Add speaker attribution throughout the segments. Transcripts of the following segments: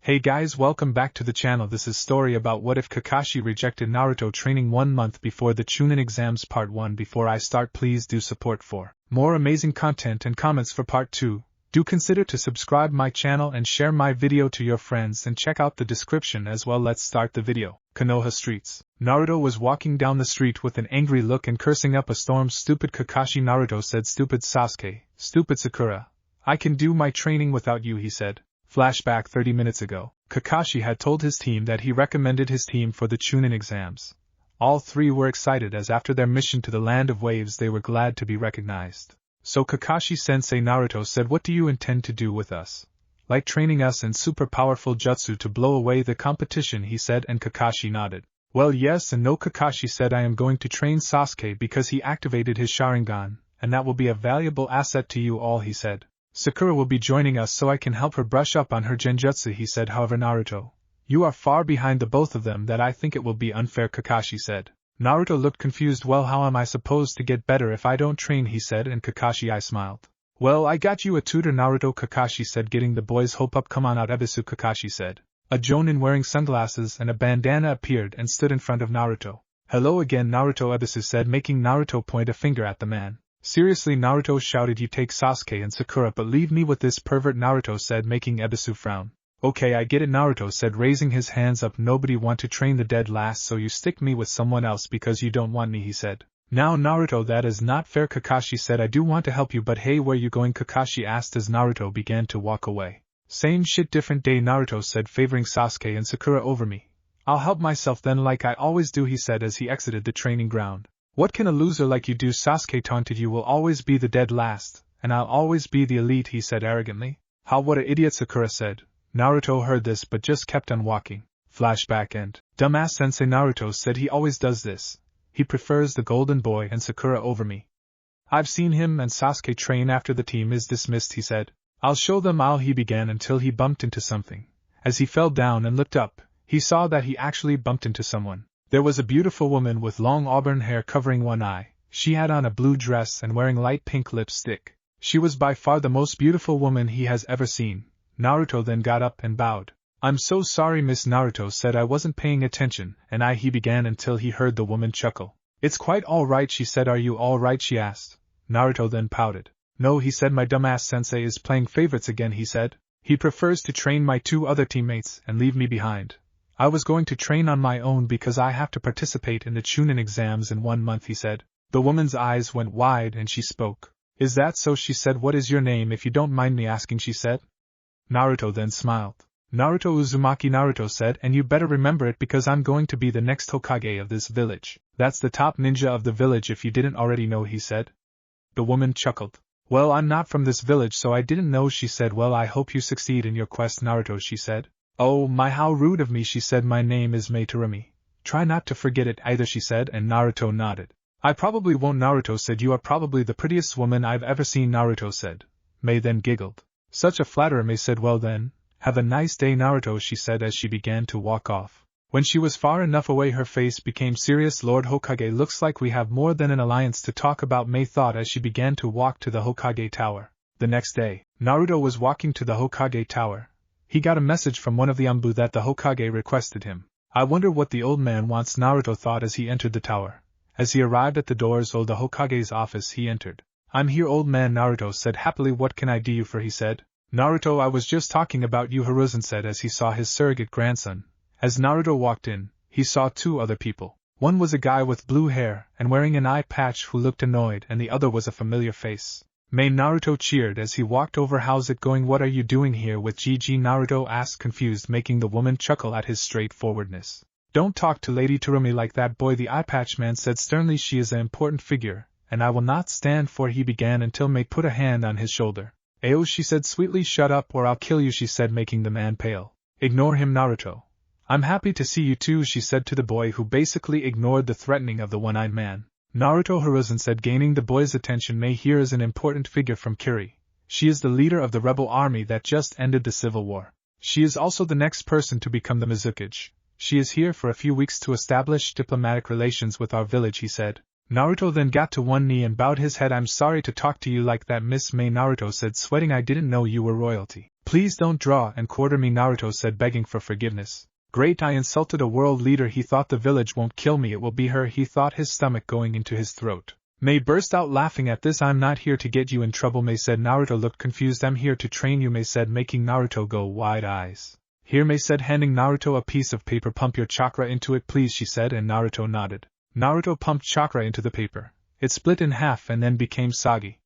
Speaker 1: Hey guys, welcome back to the channel. This is story about what if Kakashi rejected Naruto training 1 month before the Chunin exams part 1. Before I start, please do support for more amazing content and comments for part 2. Do consider to subscribe my channel and share my video to your friends and check out the description as well. Let's start the video. Konoha streets. Naruto was walking down the street with an angry look and cursing up a storm. Stupid Kakashi, Naruto said. Stupid Sasuke, stupid Sakura. I can do my training without you, he said. Flashback 30 minutes ago. Kakashi had told his team that he recommended his team for the Chunin exams. All three were excited as after their mission to the Land of Waves they were glad to be recognized. So Kakashi-sensei, Naruto said, what do you intend to do with us? Like training us in super powerful jutsu to blow away the competition, he said, and Kakashi nodded. Well, yes and no. Kakashi said, I am going to train Sasuke because he activated his Sharingan, and that will be a valuable asset to you all, he said. Sakura will be joining us so I can help her brush up on her genjutsu, he said. However, Naruto, you are far behind the both of them that I think it will be unfair, Kakashi said. Naruto looked confused. Well, how am I supposed to get better if I don't train, he said, and Kakashi I smiled. Well, I got you a tutor, Naruto, Kakashi said, getting the boys' hope up. Come on out, Ebisu, Kakashi said. A jonin wearing sunglasses and a bandana appeared and stood in front of Naruto. Hello again, Naruto, Ebisu said, making Naruto point a finger at the man. Seriously, Naruto shouted, you take Sasuke and Sakura but leave me with this pervert, Naruto said, making Ebisu frown. Okay, I get it, Naruto said, raising his hands up. Nobody want to train the dead last, so you stick me with someone else because you don't want me, he said. Now Naruto, that is not fair, Kakashi said. I do want to help you, but hey, where you going, Kakashi asked as Naruto began to walk away. Same shit, different day, Naruto said, favoring Sasuke and Sakura over me. I'll help myself then like I always do, he said as he exited the training ground. What can a loser like you do, Sasuke taunted. You will always be the dead last, and I'll always be the elite, he said arrogantly. How, what a idiot, Sakura said. Naruto heard this but just kept on walking. Flashback end. Dumbass sensei, Naruto said, he always does this. He prefers the golden boy and Sakura over me. I've seen him and Sasuke train after the team is dismissed, he said. I'll show them how, he began until he bumped into something. As he fell down and looked up, he saw that he actually bumped into someone. There was a beautiful woman with long auburn hair covering one eye. She had on a blue dress and wearing light pink lipstick. She was by far the most beautiful woman he has ever seen. Naruto then got up and bowed. I'm so sorry, Miss, Naruto said, I wasn't paying attention, and he began until he heard the woman chuckle. It's quite all right, she said. Are you all right, she asked. Naruto then pouted. No, he said, my dumbass sensei is playing favorites again, he said. He prefers to train my 2 other teammates and leave me behind. I was going to train on my own because I have to participate in the Chunin exams in 1 month, he said. The woman's eyes went wide and she spoke. Is that so, she said. What is your name, if you don't mind me asking, she said. Naruto then smiled. Naruto Uzumaki, Naruto said, and you better remember it because I'm going to be the next Hokage of this village. That's the top ninja of the village if you didn't already know, he said. The woman chuckled. Well, I'm not from this village so I didn't know, she said. Well, I hope you succeed in your quest, Naruto, she said. Oh my, how rude of me, she said. My name is May Terumi. Try not to forget it either, she said, and Naruto nodded. I probably won't, Naruto said. You are probably the prettiest woman I've ever seen, Naruto said. May then giggled. Such a flatterer, May said. Well then, have a nice day, Naruto, she said as she began to walk off. When she was far enough away her face became serious. Lord Hokage, looks like we have more than an alliance to talk about, May thought as she began to walk to the Hokage tower. The next day, Naruto was walking to the Hokage tower. He got a message from one of the Anbu that the Hokage requested him. I wonder what the old man wants, Naruto thought as he entered the tower. As he arrived at the doors of the Hokage's office, he entered. I'm here, old man, Naruto said happily. What can I do you for, he said. Naruto, I was just talking about you, Hiruzen said as he saw his surrogate grandson. As Naruto walked in, he saw 2 other people. One was a guy with blue hair and wearing an eye patch who looked annoyed, and the other was a familiar face. May, Naruto cheered as he walked over. How's it going? What are you doing here with Gigi? Naruto asked, confused, making the woman chuckle at his straightforwardness. Don't talk to Lady Terumi like that, boy, the eye patch man said sternly. She is an important figure, and I will not stand for, he began until May put a hand on his shoulder. Ayo, she said sweetly. Shut up or I'll kill you, she said, making the man pale. Ignore him, Naruto. I'm happy to see you too, she said to the boy who basically ignored the threatening of the one-eyed man. Naruto, Hiruzen said, gaining the boy's attention. May here is an important figure from Kiri. She is the leader of the rebel army that just ended the civil war. She is also the next person to become the Mizukage. She is here for a few weeks to establish diplomatic relations with our village, he said. Naruto then got to one knee and bowed his head. I'm sorry to talk to you like that, Miss May, Naruto said, sweating. I didn't know you were royalty. Please don't draw and quarter me, Naruto said, begging for forgiveness. Great, I insulted a world leader. He thought the village won't kill me, it will be her. He thought, his stomach going into his throat. May burst out laughing at this. I'm not here to get you in trouble, May said. Naruto looked confused. I'm here to train you, May said, making Naruto go wide eyes. Here, May said, handing Naruto a piece of paper. Pump your chakra into it, please, she said, and Naruto nodded. Naruto pumped chakra into the paper. It split in half and then became soggy.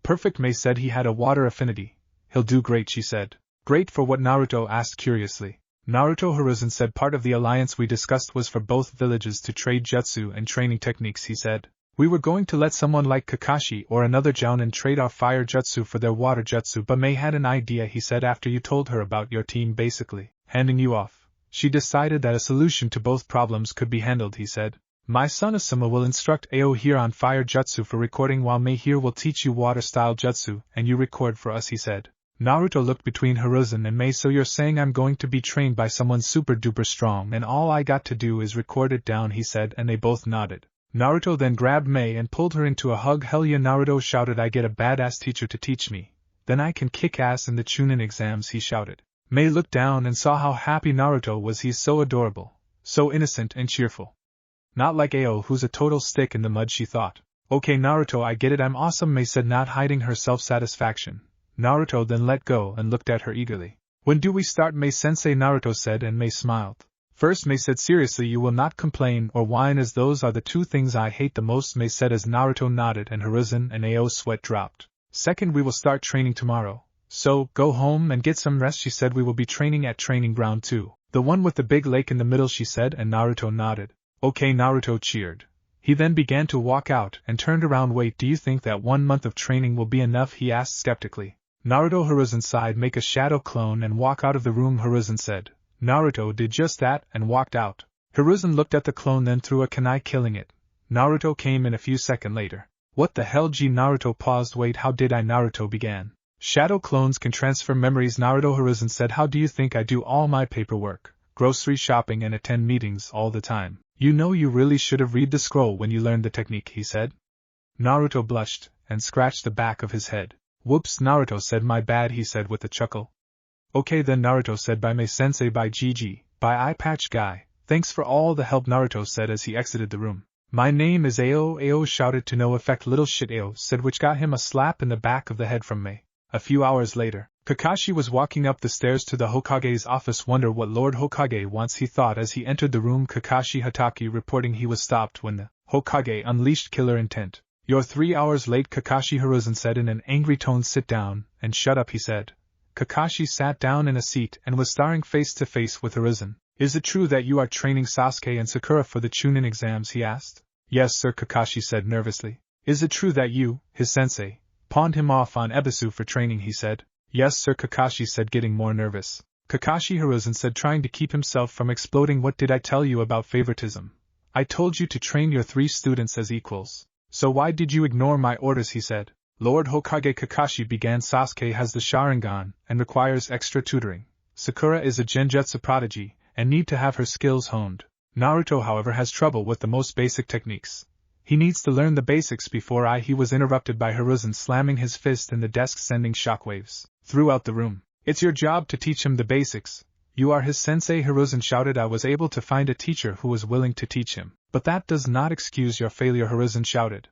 Speaker 1: Perfect, May said. He had a water affinity. He'll do great, she said. Great for what? Naruto asked curiously. Naruto Hiruzen said, part of the alliance we discussed was for both villages to trade jutsu and training techniques, he said. We were going to let someone like Kakashi or another Jounin trade our fire jutsu for their water jutsu, but May had an idea, he said, after you told her about your team basically handing you off. She decided that a solution to both problems could be handled, he said. My son Asuma will instruct Ao here on fire jutsu for recording, while May here will teach you water-style jutsu, and you record for us, he said. Naruto looked between Hiruzen and May. So you're saying I'm going to be trained by someone super-duper strong and all I got to do is record it down, he said, and they both nodded. Naruto then grabbed May and pulled her into a hug. Hell yeah, Naruto shouted, I get a badass teacher to teach me. Then I can kick ass in the Chunin exams, he shouted. May looked down and saw how happy Naruto was. He's so adorable, so innocent and cheerful. Not like Ao, who's a total stick in the mud, she thought. Okay Naruto, I get it, I'm awesome, May said, not hiding her self-satisfaction. Naruto then let go and looked at her eagerly. When do we start, May-sensei? Naruto said, and May smiled. First, May said, seriously, you will not complain or whine, as those are the two things I hate the most, May said as Naruto nodded and Hiruzen and Ao's sweat dropped. Second, we will start training tomorrow. So, go home and get some rest, she said. We will be training at training ground 2. The one with the big lake in the middle, she said, and Naruto nodded. Okay, Naruto cheered. He then began to walk out and turned around. Wait, do you think that 1 month of training will be enough? He asked skeptically. Naruto Hiruzen sighed. Make a shadow clone and walk out of the room, Hiruzen said. Naruto did just that and walked out. Hiruzen looked at the clone, then threw a kunai, killing it. Naruto came in a few seconds later. What the hell? Naruto paused. Wait, how did I? Naruto began. Shadow clones can transfer memories, Naruto Hiruzen said. How do you think I do all my paperwork, grocery shopping and attend meetings all the time? You know, you really should have read the scroll when you learned the technique, he said. Naruto blushed and scratched the back of his head. Whoops, Naruto said. My bad, he said with a chuckle. Okay then, Naruto said. Bye May-sensei, bye Gigi, bye Eye Patch Guy. Thanks for all the help, Naruto said as he exited the room. My name is Ao, Ao shouted to no effect. Little shit, Ao said, which got him a slap in the back of the head from May. A few hours later, Kakashi was walking up the stairs to the Hokage's office. Wonder what Lord Hokage wants, he thought as he entered the room. Kakashi Hatake reporting. He was stopped when the Hokage unleashed killer intent. You're 3 hours late, Kakashi Hiruzen said in an angry tone. Sit down and shut up, he said. Kakashi sat down in a seat and was staring face to face with Hiruzen. Is it true that you are training Sasuke and Sakura for the Chunin exams, he asked. Yes sir, Kakashi said nervously. Is it true that you, his sensei, pawned him off on Ebisu for training, he said. Yes sir, Kakashi said, getting more nervous. Kakashi Hiruzen said, trying to keep himself from exploding. What did I tell you about favoritism? I told you to train your 3 students as equals. So why did you ignore my orders, he said. Lord Hokage, Kakashi began. Sasuke has the Sharingan and requires extra tutoring. Sakura is a Genjutsu prodigy and need to have her skills honed. Naruto, however, has trouble with the most basic techniques. He needs to learn the basics before He was interrupted by Hiruzen slamming his fist in the desk, sending shockwaves throughout the room. It's your job to teach him the basics. You are his sensei, Hiruzen shouted. I was able to find a teacher who was willing to teach him. But that does not excuse your failure, Hiruzen shouted.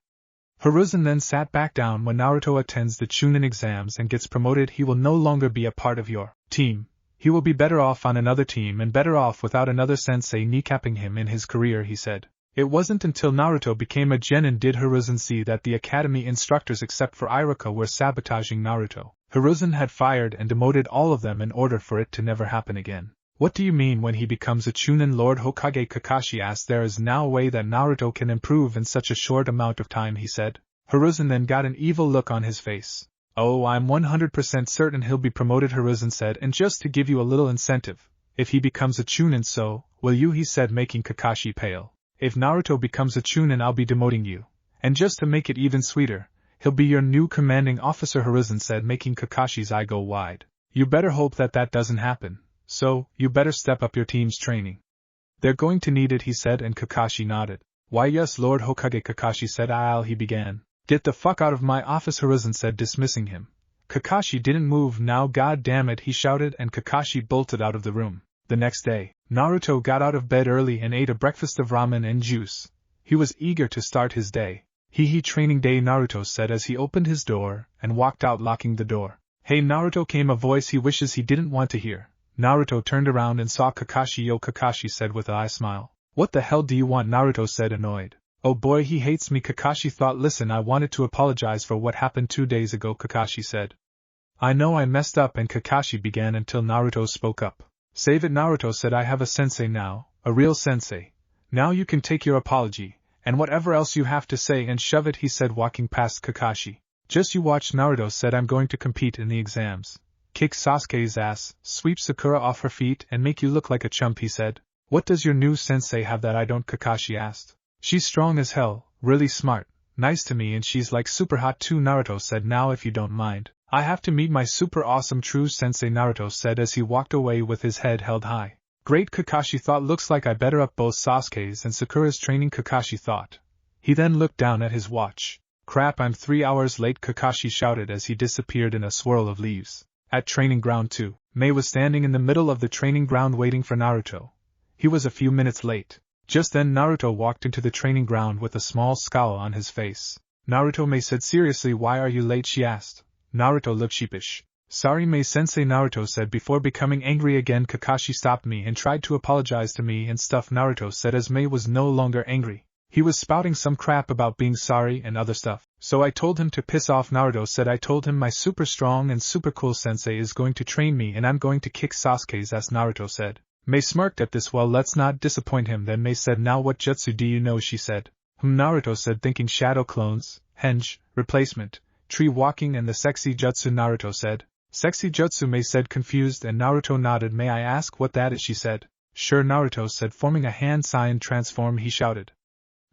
Speaker 1: Hiruzen then sat back down. When Naruto attends the Chunin exams and gets promoted, he will no longer be a part of your team. He will be better off on another team and better off without another sensei kneecapping him in his career, he said. It wasn't until Naruto became a genin did Hiruzen see that the academy instructors except for Ichiraku were sabotaging Naruto. Hiruzen had fired and demoted all of them in order for it to never happen again. What do you mean when he becomes a Chunin? Lord Hokage Kakashi asked. There is now a way that Naruto can improve in such a short amount of time, he said. Hiruzen then got an evil look on his face. Oh, I'm 100% certain he'll be promoted, Hiruzen said, and just to give you a little incentive, if he becomes a Chunin, so will you, he said, making Kakashi pale. If Naruto becomes a Chunin, I'll be demoting you. And just to make it even sweeter, he'll be your new commanding officer, Hiruzen said, making Kakashi's eye go wide. You better hope that doesn't happen. So, you better step up your team's training. They're going to need it, he said, and Kakashi nodded. Why yes, Lord Hokage, Kakashi said. He began. Get the fuck out of my office, Hiruzen said, dismissing him. Kakashi didn't move now, god damn it, he shouted, and Kakashi bolted out of the room. The next day, Naruto got out of bed early and ate a breakfast of ramen and juice. He was eager to start his day. Hee training day, Naruto said as he opened his door and walked out, locking the door. Hey Naruto, came a voice he wishes he didn't want to hear. Naruto turned around and saw Kakashi. Yo, Kakashi said with a smile. What the hell do you want? Naruto said, annoyed. Oh boy, he hates me, Kakashi thought. Listen, I wanted to apologize for what happened 2 days ago, Kakashi said. I know I messed up, and Kakashi began until Naruto spoke up. Save it, Naruto said. I have a sensei now, a real sensei. Now you can take your apology, and whatever else you have to say, and shove it, he said, walking past Kakashi. Just you watch, Naruto said. I'm going to compete in the exams. Kick Sasuke's ass, sweep Sakura off her feet, and make you look like a chump, he said. What does your new sensei have that I don't? Kakashi asked. She's strong as hell, really smart, nice to me, and she's like super hot too, Naruto said. Now if you don't mind, I have to meet my super awesome true sensei, Naruto said as he walked away with his head held high. Great, Kakashi thought. Looks like I better up both Sasuke's and Sakura's training, Kakashi thought. He then looked down at his watch. Crap, I'm 3 hours late, Kakashi shouted as he disappeared in a swirl of leaves. At training ground 2, May was standing in the middle of the training ground waiting for Naruto. He was a few minutes late. Just then Naruto walked into the training ground with a small scowl on his face. Naruto, May said. Seriously, why are you late? She asked. Naruto looked sheepish. Sorry, May-sensei, Naruto said before becoming angry again. Kakashi stopped me and tried to apologize to me and stuff, Naruto said as May was no longer angry. He was spouting some crap about being sorry and other stuff. So I told him to piss off, Naruto said. I told him my super strong and super cool sensei is going to train me and I'm going to kick Sasuke's ass, Naruto said. May smirked at this. Well, let's not disappoint him then, May said. Now what jutsu do you know? She said. Naruto said, thinking shadow clones, henge, replacement, tree walking and the sexy jutsu, Naruto said. Sexy jutsu, May said, confused, and Naruto nodded. May I ask what that is? She said. Sure, Naruto said, forming a hand sign. Transform, he shouted.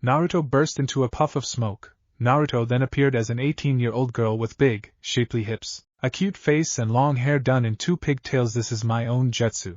Speaker 1: Naruto burst into a puff of smoke. Naruto then appeared as an 18-year-old girl with big, shapely hips, a cute face and long hair done in 2 pigtails. This is my own jutsu.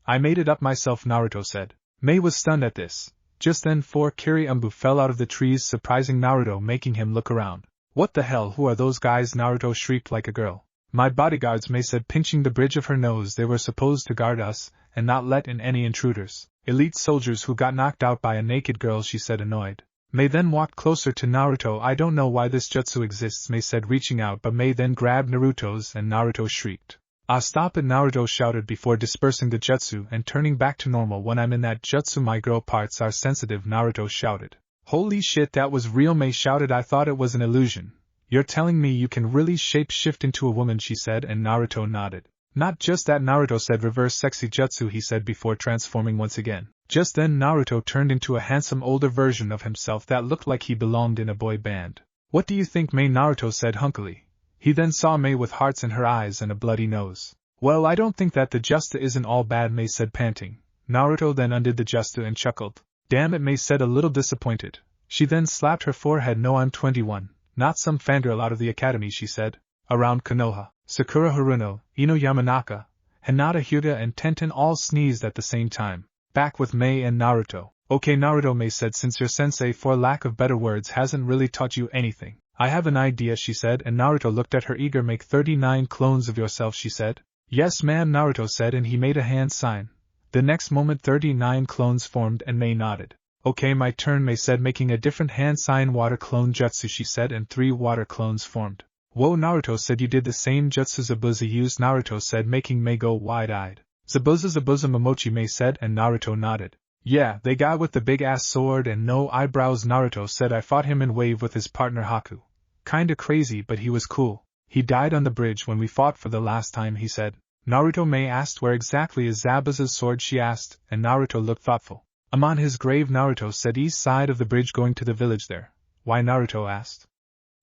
Speaker 1: I made it up myself, Naruto said. May was stunned at this. Just then 4 Kiri-umbu fell out of the trees, surprising Naruto, making him look around. What the hell, who are those guys? Naruto shrieked like a girl. My bodyguards, May said, pinching the bridge of her nose. They were supposed to guard us, and not let in any intruders. Elite soldiers who got knocked out by a naked girl, she said, annoyed. May then walked closer to Naruto. I don't know why this jutsu exists, May said, reaching out, but May then grabbed Naruto's and Naruto shrieked. Ah, stop it, Naruto shouted before dispersing the jutsu and turning back to normal. When I'm in that jutsu my girl parts are sensitive, Naruto shouted. Holy shit, that was real, May shouted. I thought it was an illusion. You're telling me you can really shape-shift into a woman, she said, and Naruto nodded. Not just that, Naruto said. Reverse sexy jutsu, he said before transforming once again. Just then Naruto turned into a handsome older version of himself that looked like he belonged in a boy band. What do you think, May? Naruto said hunkily. He then saw May with hearts in her eyes and a bloody nose. Well, I don't think that the jutsu isn't all bad, May said, panting. Naruto then undid the jutsu and chuckled. Damn it, May said, a little disappointed. She then slapped her forehead. No, I'm 21, not some fangirl out of the academy, she said. Around Konoha, Sakura Haruno, Ino Yamanaka, Hinata Hyuga and Tenten all sneezed at the same time. Back with May and Naruto. Okay, Naruto, May said, since your sensei, for lack of better words, hasn't really taught you anything. I have an idea, she said, and Naruto looked at her eager. Make 39 clones of yourself, she said. Yes, ma'am, Naruto said, and he made a hand sign. The next moment 39 clones formed and May nodded. Okay, my turn, May said, making a different hand sign. Water clone jutsu, she said, and 3 water clones formed. Whoa, Naruto said, you did the same jutsu Zabuza used, Naruto said, making May go wide-eyed. Zabuza Momochi, May said, and Naruto nodded. Yeah, the guy with the big-ass sword and no eyebrows, Naruto said. I fought him in Wave with his partner Haku. Kinda crazy, but he was cool. He died on the bridge when we fought for the last time, he said. Naruto. May asked, where exactly is Zabuza's sword, she asked, and Naruto looked thoughtful. I'm on his grave, Naruto said, east side of the bridge going to the village there. Why, Naruto asked.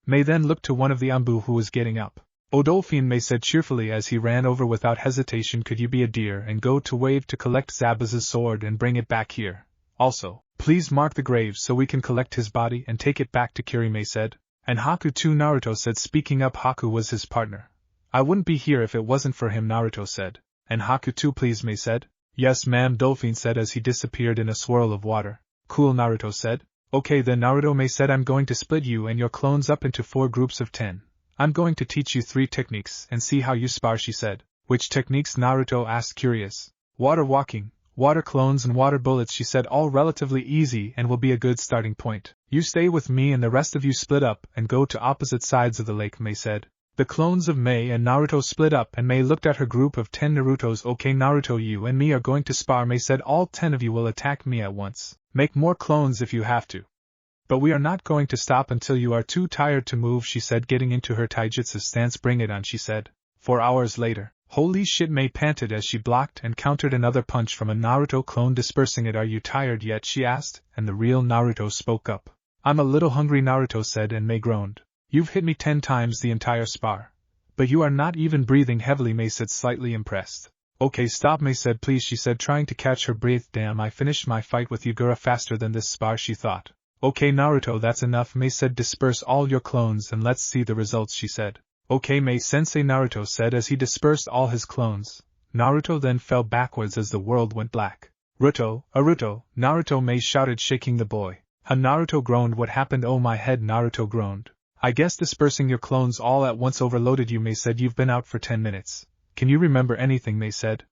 Speaker 1: May then looked to one of the umbu who was getting up. Oh, Dolphin, May said cheerfully as he ran over without hesitation. Could you be a dear and go to Wave to collect Zabuza's sword and bring it back here? Also, please mark the grave so we can collect his body and take it back to Kiri, May said. And Haku too, Naruto said, speaking up. Haku was his partner. I wouldn't be here if it wasn't for him, Naruto said. And Haku too, please, May said. Yes, ma'am, Dolphin said as he disappeared in a swirl of water. Cool, Naruto said. Okay then, Naruto. May said, I'm going to split you and your clones up into 4 groups of 10. I'm going to teach you 3 techniques and see how you spar, she said. Which techniques? Naruto asked, curious. Water walking, water clones and water bullets, she said, all relatively easy and will be a good starting point. You stay with me and the rest of you split up and go to opposite sides of the lake, May said. The clones of May and Naruto split up and May looked at her group of 10 Narutos. Okay Naruto, you and me are going to spar, May said. All 10 of you will attack me at once. Make more clones if you have to. But we are not going to stop until you are too tired to move, she said, getting into her taijutsu stance. Bring it on, she said. 4 hours later. Holy shit, May panted as she blocked and countered another punch from a Naruto clone, dispersing it. Are you tired yet, she asked, and the real Naruto spoke up. I'm a little hungry, Naruto said, and May groaned. You've hit me 10 times the entire spar. But you are not even breathing heavily, May said, slightly impressed. Okay, stop, May said, please, she said, trying to catch her breath. Damn, I finished my fight with Yagura faster than this spar, she thought. Okay Naruto, that's enough, May said, disperse all your clones and let's see the results, she said. Okay May-sensei, Naruto said as he dispersed all his clones. Naruto then fell backwards as the world went black. Naruto, May shouted, shaking the boy. Naruto groaned. What happened? Oh my head, Naruto groaned. I guess dispersing your clones all at once overloaded you, May said. You've been out for 10 minutes. Can you remember anything, May said.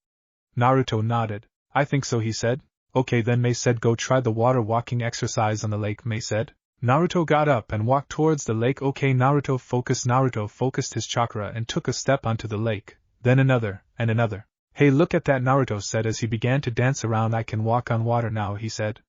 Speaker 1: Naruto nodded. I think so, he said. Okay then, May said, go try the water walking exercise on the lake, May said. Naruto got up and walked towards the lake. Okay Naruto focused his chakra and took a step onto the lake, then another, and another. Hey, look at that, Naruto said as he began to dance around. I can walk on water now, he said.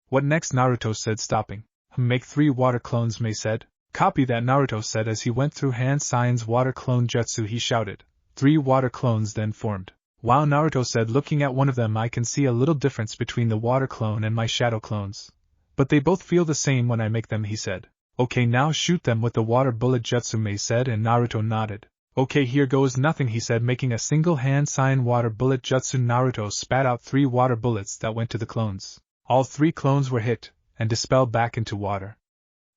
Speaker 1: What next? Naruto said, stopping. Make 3 water clones, May said. Copy that, Naruto said as he went through hand signs. Water clone jutsu, he shouted. 3 water clones then formed. Wow, Naruto said, looking at one of them. I can see a little difference between the water clone and my shadow clones. But they both feel the same when I make them, he said. Okay, now shoot them with the water bullet jutsu, May said, and Naruto nodded. Okay, here goes nothing, he said, making a single hand sign. Water bullet jutsu. Naruto spat out 3 water bullets that went to the clones. All 3 clones were hit, and dispelled back into water.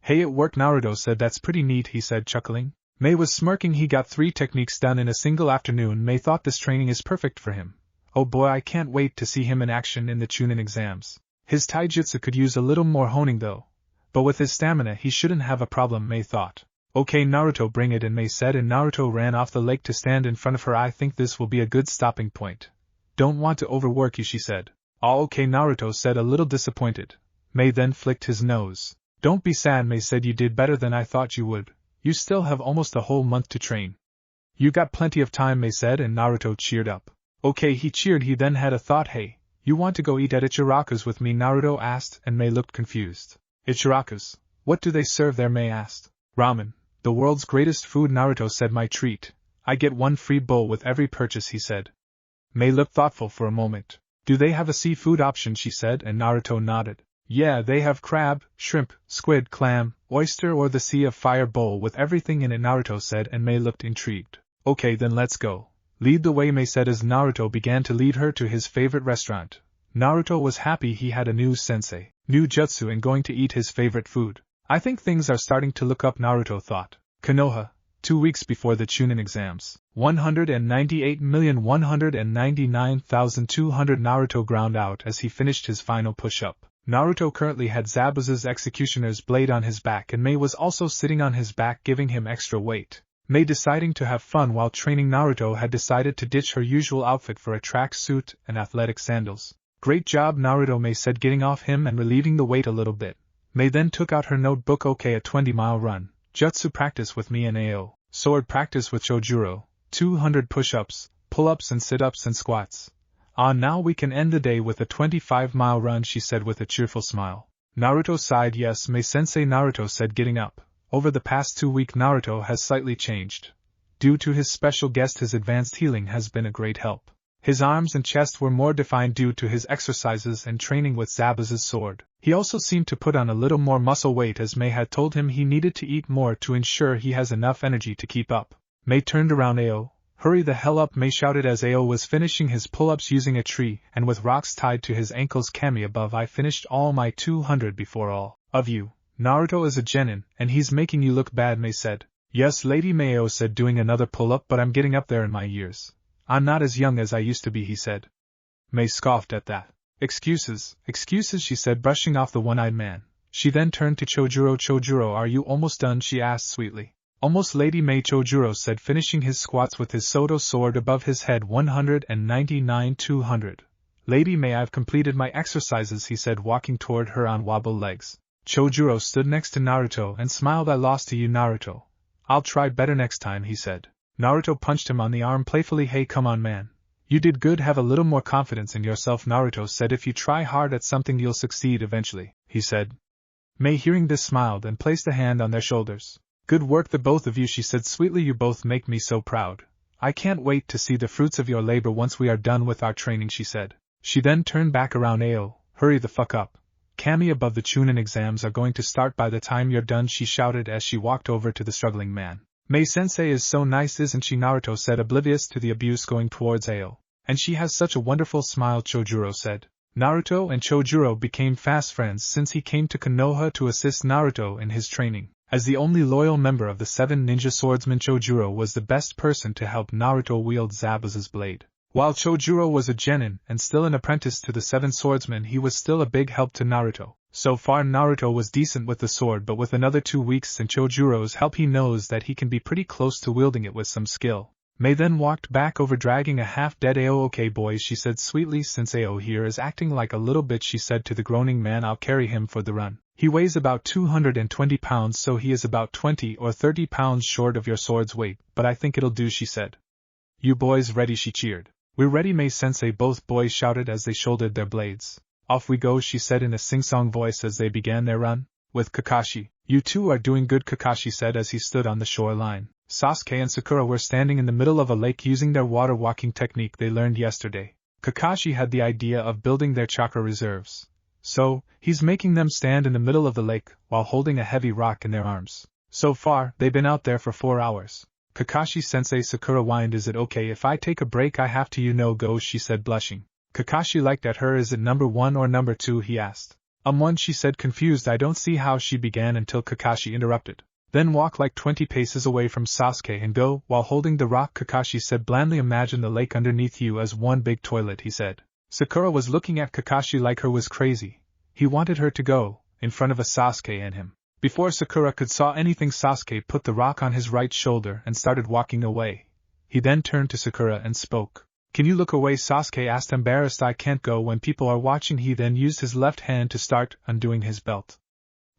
Speaker 1: Hey, it worked, Naruto said. That's pretty neat, he said, chuckling. May was smirking. He got 3 techniques done in a single afternoon. May thought this training is perfect for him. Oh boy, I can't wait to see him in action in the Chunin exams. His taijutsu could use a little more honing though. But with his stamina he shouldn't have a problem, May thought. Okay Naruto, bring it in, May said, and Naruto ran off the lake to stand in front of her. I think this will be a good stopping point. Don't want to overwork you, she said. Oh, okay, Naruto said, a little disappointed. May then flicked his nose. Don't be sad, May said, you did better than I thought you would. You still have almost a whole month to train. You got plenty of time, May said, and Naruto cheered up. Okay, he cheered. He then had a thought. Hey, you want to go eat at Ichiraku's with me? Naruto asked, and May looked confused. Ichiraku's? What do they serve there? May asked. Ramen, the world's greatest food, Naruto said. My treat. I get 1 free bowl with every purchase, he said. May looked thoughtful for a moment. Do they have a seafood option? She said, and Naruto nodded. Yeah, they have crab, shrimp, squid, clam, oyster, or the sea of fire bowl with everything in it, Naruto said, and May looked intrigued. Okay, then let's go. Lead the way, May said as Naruto began to lead her to his favorite restaurant. Naruto was happy he had a new sensei, new jutsu, and going to eat his favorite food. I think things are starting to look up, Naruto thought. Konoha, 2 weeks before the Chunin exams. 198,199,200 Naruto ground out as he finished his final push-up. Naruto currently had Zabuza's executioner's blade on his back, and May was also sitting on his back, giving him extra weight. May, deciding to have fun while training Naruto, had decided to ditch her usual outfit for a track suit and athletic sandals. Great job, Naruto, May said, getting off him and relieving the weight a little bit. May then took out her notebook. Okay, a 20-mile run. Jutsu practice with me and Ao. Sword practice with Chojuro. 200 push-ups, pull-ups and sit-ups and squats. Now we can end the day with a 25-mile run, she said with a cheerful smile. Naruto sighed. Yes, May-sensei, Naruto said, getting up. Over the past 2 weeks Naruto has slightly changed. Due to his special guest, his advanced healing has been a great help. His arms and chest were more defined due to his exercises and training with Zabuza's sword. He also seemed to put on a little more muscle weight, as May had told him he needed to eat more to ensure he has enough energy to keep up. May turned around. Ao, hurry the hell up, May shouted as Ao was finishing his pull-ups using a tree and with rocks tied to his ankles. Kami above, I finished all my 200 before all of you. Naruto is a genin, and he's making you look bad, May said. Yes, Lady May, Ao said, doing another pull-up, but I'm getting up there in my years. I'm not as young as I used to be, he said. May scoffed at that. Excuses, she said, brushing off the one-eyed man. She then turned to Chojuro. Chojuro, are you almost done? She asked sweetly. Almost Lady May, Chojuro said, finishing his squats with his Soto sword above his head. 199-200. Lady May, I've completed my exercises, he said, walking toward her on wobble legs. Chojuro stood next to Naruto and smiled. I lost to you, Naruto. I'll try better next time, he said. Naruto punched him on the arm playfully. Hey, come on, man. You did good. Have a little more confidence in yourself, Naruto said. If you try hard at something, you'll succeed eventually, he said. May, hearing this, smiled and placed a hand on their shoulders. Good work, the both of you, she said sweetly. You both make me so proud. I can't wait to see the fruits of your labor once we are done with our training, she said. She then turned back around. Ao, hurry the fuck up. Kami, above, the Chunin exams are going to start by the time you're done, she shouted as she walked over to the struggling man. May-sensei is so nice, isn't she, Naruto said, oblivious to the abuse going towards Ao. And she has such a wonderful smile, Chojuro said. Naruto and Chojuro became fast friends since he came to Konoha to assist Naruto in his training. As the only loyal member of the 7 ninja swordsmen, Chojuro was the best person to help Naruto wield Zabuza's blade. While Chojuro was a genin and still an apprentice to the 7 swordsmen, he was still a big help to Naruto. So far Naruto was decent with the sword, but with another 2 weeks and Chojuro's help, he knows that he can be pretty close to wielding it with some skill. May then walked back over, dragging a half-dead Ao. Okay boys, she said sweetly, since Ao here is acting like a little bitch, she said to the groaning man, I'll carry him for the run. He weighs about 220 pounds, so he is about 20 or 30 pounds short of your sword's weight, but I think it'll do, she said. You boys ready, she cheered. We're ready, May-sensei, both boys shouted as they shouldered their blades. Off we go, she said in a sing-song voice as they began their run. With Kakashi. You two are doing good, Kakashi said as he stood on the shoreline. Sasuke and Sakura were standing in the middle of a lake using their water walking technique they learned yesterday. Kakashi had the idea of building their chakra reserves. So, he's making them stand in the middle of the lake while holding a heavy rock in their arms. So far, they've been out there for 4 hours. Kakashi-sensei, Sakura whined. Is it okay if I take a break? I have to, you know, go, she said, blushing. Kakashi looked at her. Is it number 1 or number 2, he asked. 1, she said, confused. I don't see how, she began until Kakashi interrupted. Then walk like 20 paces away from Sasuke and go, while holding the rock, Kakashi said blandly. Imagine the lake underneath you as one big toilet, he said. Sakura was looking at Kakashi like her was crazy. He wanted her to go, in front of a Sasuke and him. Before Sakura could saw anything, Sasuke put the rock on his right shoulder and started walking away. He then turned to Sakura and spoke. Can you look away? Sasuke asked, embarrassed. I can't go when people are watching. He then used his left hand to start undoing his belt.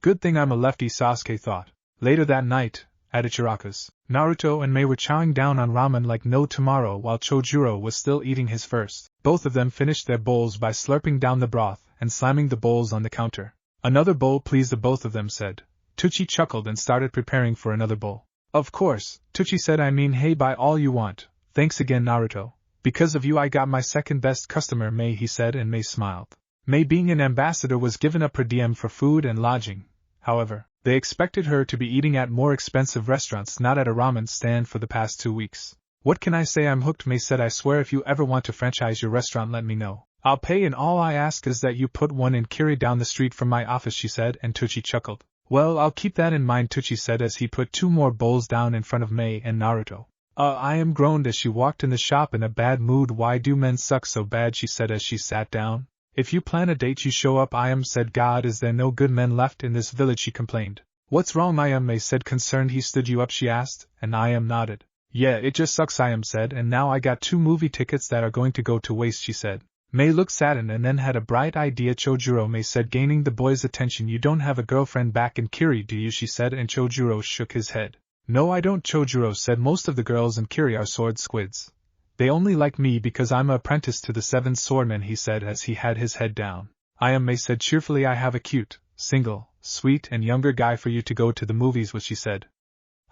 Speaker 1: Good thing I'm a lefty, Sasuke thought. Later that night, at Ichiraku's, Naruto and May were chowing down on ramen like no tomorrow while Chojuro was still eating his first. Both of them finished their bowls by slurping down the broth and slamming the bowls on the counter. Another bowl, please, the both of them said. Tucci chuckled and started preparing for another bowl. Of course, Tucci said, I mean, hey, buy all you want. Thanks again, Naruto. Because of you I got my second best customer, May, he said, and May smiled. May, being an ambassador, was given up per diem for food and lodging. However, they expected her to be eating at more expensive restaurants, not at a ramen stand for the past 2 weeks. What can I say? I'm hooked, May said. I swear if you ever want to franchise your restaurant, let me know. I'll pay, and all I ask is that you put one in Kiri down the street from my office, she said, and Tucci chuckled. Well, I'll keep that in mind, Tucci said as he put 2 more bowls down in front of May and Naruto. I am groaned as she walked in the shop in a bad mood. Why do men suck so bad, she said as she sat down. If you plan a date you show up, I am, said. God, is there no good men left in this village, she complained. What's wrong, I am, May said, concerned. He stood you up, she asked, and I am nodded. Yeah, it just sucks, I am said, and now I got 2 movie tickets that are going to go to waste, she said. May looked saddened and then had a bright idea. Chojuro, May said, gaining the boy's attention. You don't have a girlfriend back in Kiri, do you, she said, and Chojuro shook his head. No, I don't, Chojuro said. Most of the girls in Kiri are sword squids. They only like me because I'm an apprentice to the 7 swordmen, he said as he had his head down. I am, May said cheerfully. I have a cute, single, sweet and younger guy for you to go to the movies with, she said.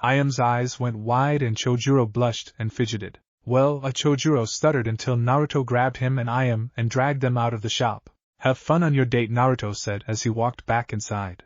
Speaker 1: I am's eyes went wide and Chojuro blushed and fidgeted. Well, Chojuro stuttered until Naruto grabbed him and I am and dragged them out of the shop. Have fun on your date, Naruto said as he walked back inside.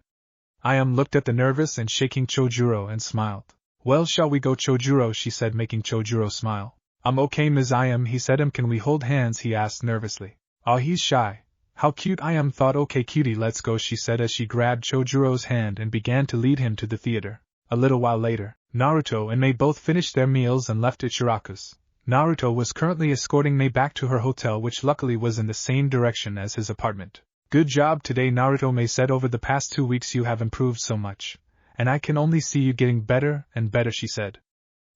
Speaker 1: I am looked at the nervous and shaking Chojuro and smiled. Well, shall we go, Chojuro, she said, making Chojuro smile. I'm okay, Ms. I am, he said. Can we hold hands, he asked nervously. Oh, he's shy. How cute, I am thought. Okay, cutie, let's go, she said as she grabbed Chojuro's hand and began to lead him to the theater. A little while later, Naruto and May both finished their meals and left Ichiraku's. Naruto was currently escorting May back to her hotel, which luckily was in the same direction as his apartment. Good job today, Naruto, May said. Over the past 2 weeks you have improved so much. and I can only see you getting better and better, she said.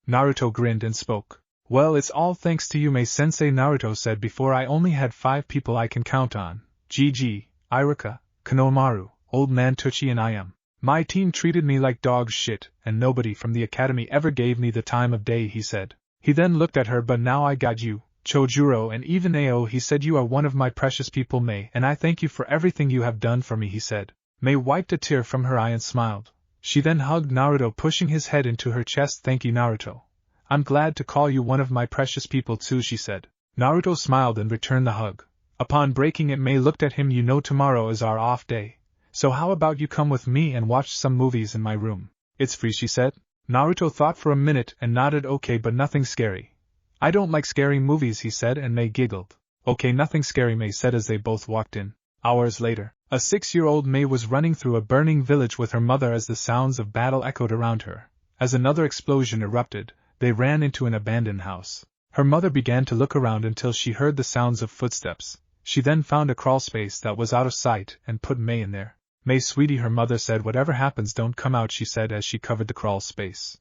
Speaker 1: Naruto grinned and spoke. Well, it's all thanks to you, May-sensei, Naruto said. Before I only had 5 people I can count on. Gigi, Iruka, Konohamaru, Old Man Tucci and I am. My team treated me like dog shit, and nobody from the academy ever gave me the time of day, he said. He then looked at her. But now I got you, Chojuro, and even Ao, he said. You are one of my precious people, May, and I thank you for everything you have done for me, he said. May wiped a tear from her eye and smiled. She then hugged Naruto, pushing his head into her chest. Thank you, Naruto. I'm glad to call you one of my precious people too, she said. Naruto smiled and returned the hug. Upon breaking it, May looked at him. You know tomorrow is our off day. So how about you come with me and watch some movies in my room? It's free, she said. Naruto thought for a minute and nodded. Okay, but nothing scary. I don't like scary movies, he said, and May giggled. Okay, nothing scary, May said as they both walked in. Hours later, a 6-year-old May was running through a burning village with her mother as the sounds of battle echoed around her. As another explosion erupted, they ran into an abandoned house. Her mother began to look around until she heard the sounds of footsteps. She then found a crawl space that was out of sight and put May in there. May, sweetie, her mother said. Whatever happens, don't come out, she said as she covered the crawl space.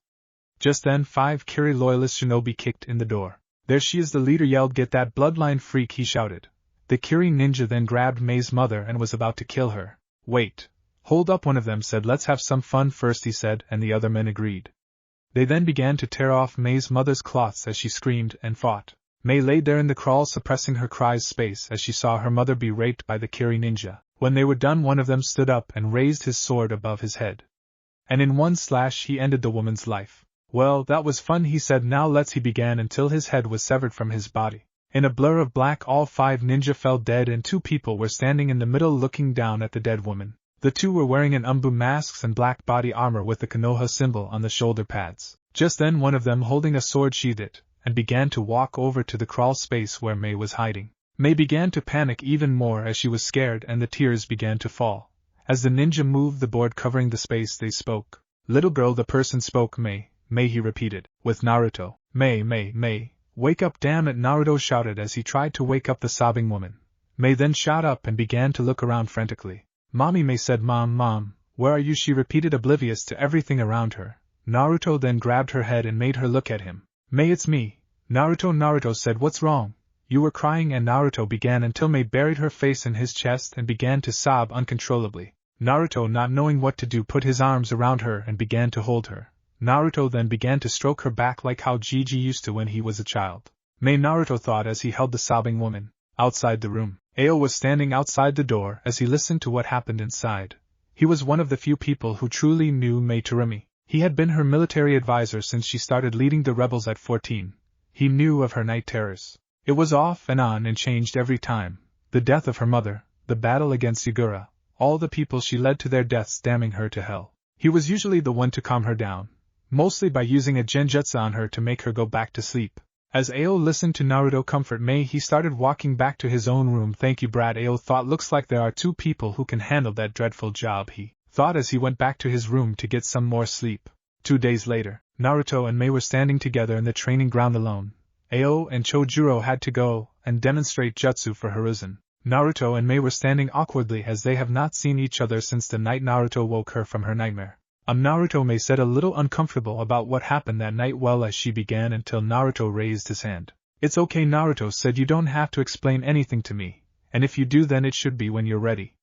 Speaker 1: Just then 5 Kiri loyalist shinobi kicked in the door. There she is, the leader yelled. Get that bloodline freak, he shouted. The Kiri ninja then grabbed May's mother and was about to kill her. Wait. Hold up, one of them said. Let's have some fun first, he said, and the other men agreed. They then began to tear off May's mother's cloths as she screamed and fought. May laid there in the crawl, suppressing her cries space as she saw her mother be raped by the Kiri ninja. When they were done, one of them stood up and raised his sword above his head. And in one slash he ended the woman's life. Well, that was fun, he said. Now let's, he began until his head was severed from his body. In a blur of black, all 5 ninja fell dead and 2 people were standing in the middle looking down at the dead woman. The 2 were wearing an umbu masks and black body armor with the Konoha symbol on the shoulder pads. Just then one of them, holding a sword, sheathed it, and began to walk over to the crawl space where May was hiding. May began to panic even more as she was scared, and the tears began to fall. As the ninja moved the board covering the space, they spoke. Little girl, the person spoke. May, he repeated, with Naruto. May, wake up, damn it, Naruto shouted as he tried to wake up the sobbing woman. May then shot up and began to look around frantically. Mommy, May said. Mom, where are you? She repeated, oblivious to everything around her. Naruto then grabbed her head and made her look at him. May, it's me. Naruto said. What's wrong? You were crying, and Naruto began until May buried her face in his chest and began to sob uncontrollably. Naruto, not knowing what to do, put his arms around her and began to hold her. Naruto then began to stroke her back like how Gigi used to when he was a child. May, Naruto thought as he held the sobbing woman. Outside the room, Ao was standing outside the door as he listened to what happened inside. He was one of the few people who truly knew May Terumi. He had been her military advisor since she started leading the rebels at 14. He knew of her night terrors. It was off and on and changed every time. The death of her mother, the battle against Yagura, all the people she led to their deaths, damning her to hell. He was usually the one to calm her down, mostly by using a genjutsu on her to make her go back to sleep. As Ao listened to Naruto comfort May, he started walking back to his own room. Thank you, Brad, Ao thought. Looks like there are 2 people who can handle that dreadful job, he thought as he went back to his room to get some more sleep. 2 days later, Naruto and May were standing together in the training ground alone. Ao and Chojuro had to go and demonstrate jutsu for Hiruzen. Naruto and May were standing awkwardly as they have not seen each other since the night Naruto woke her from her nightmare. Naruto, May said, a little uncomfortable about what happened that night. Well, as she began until Naruto raised his hand. It's okay, Naruto said, you don't have to explain anything to me, and if you do then it should be when you're ready.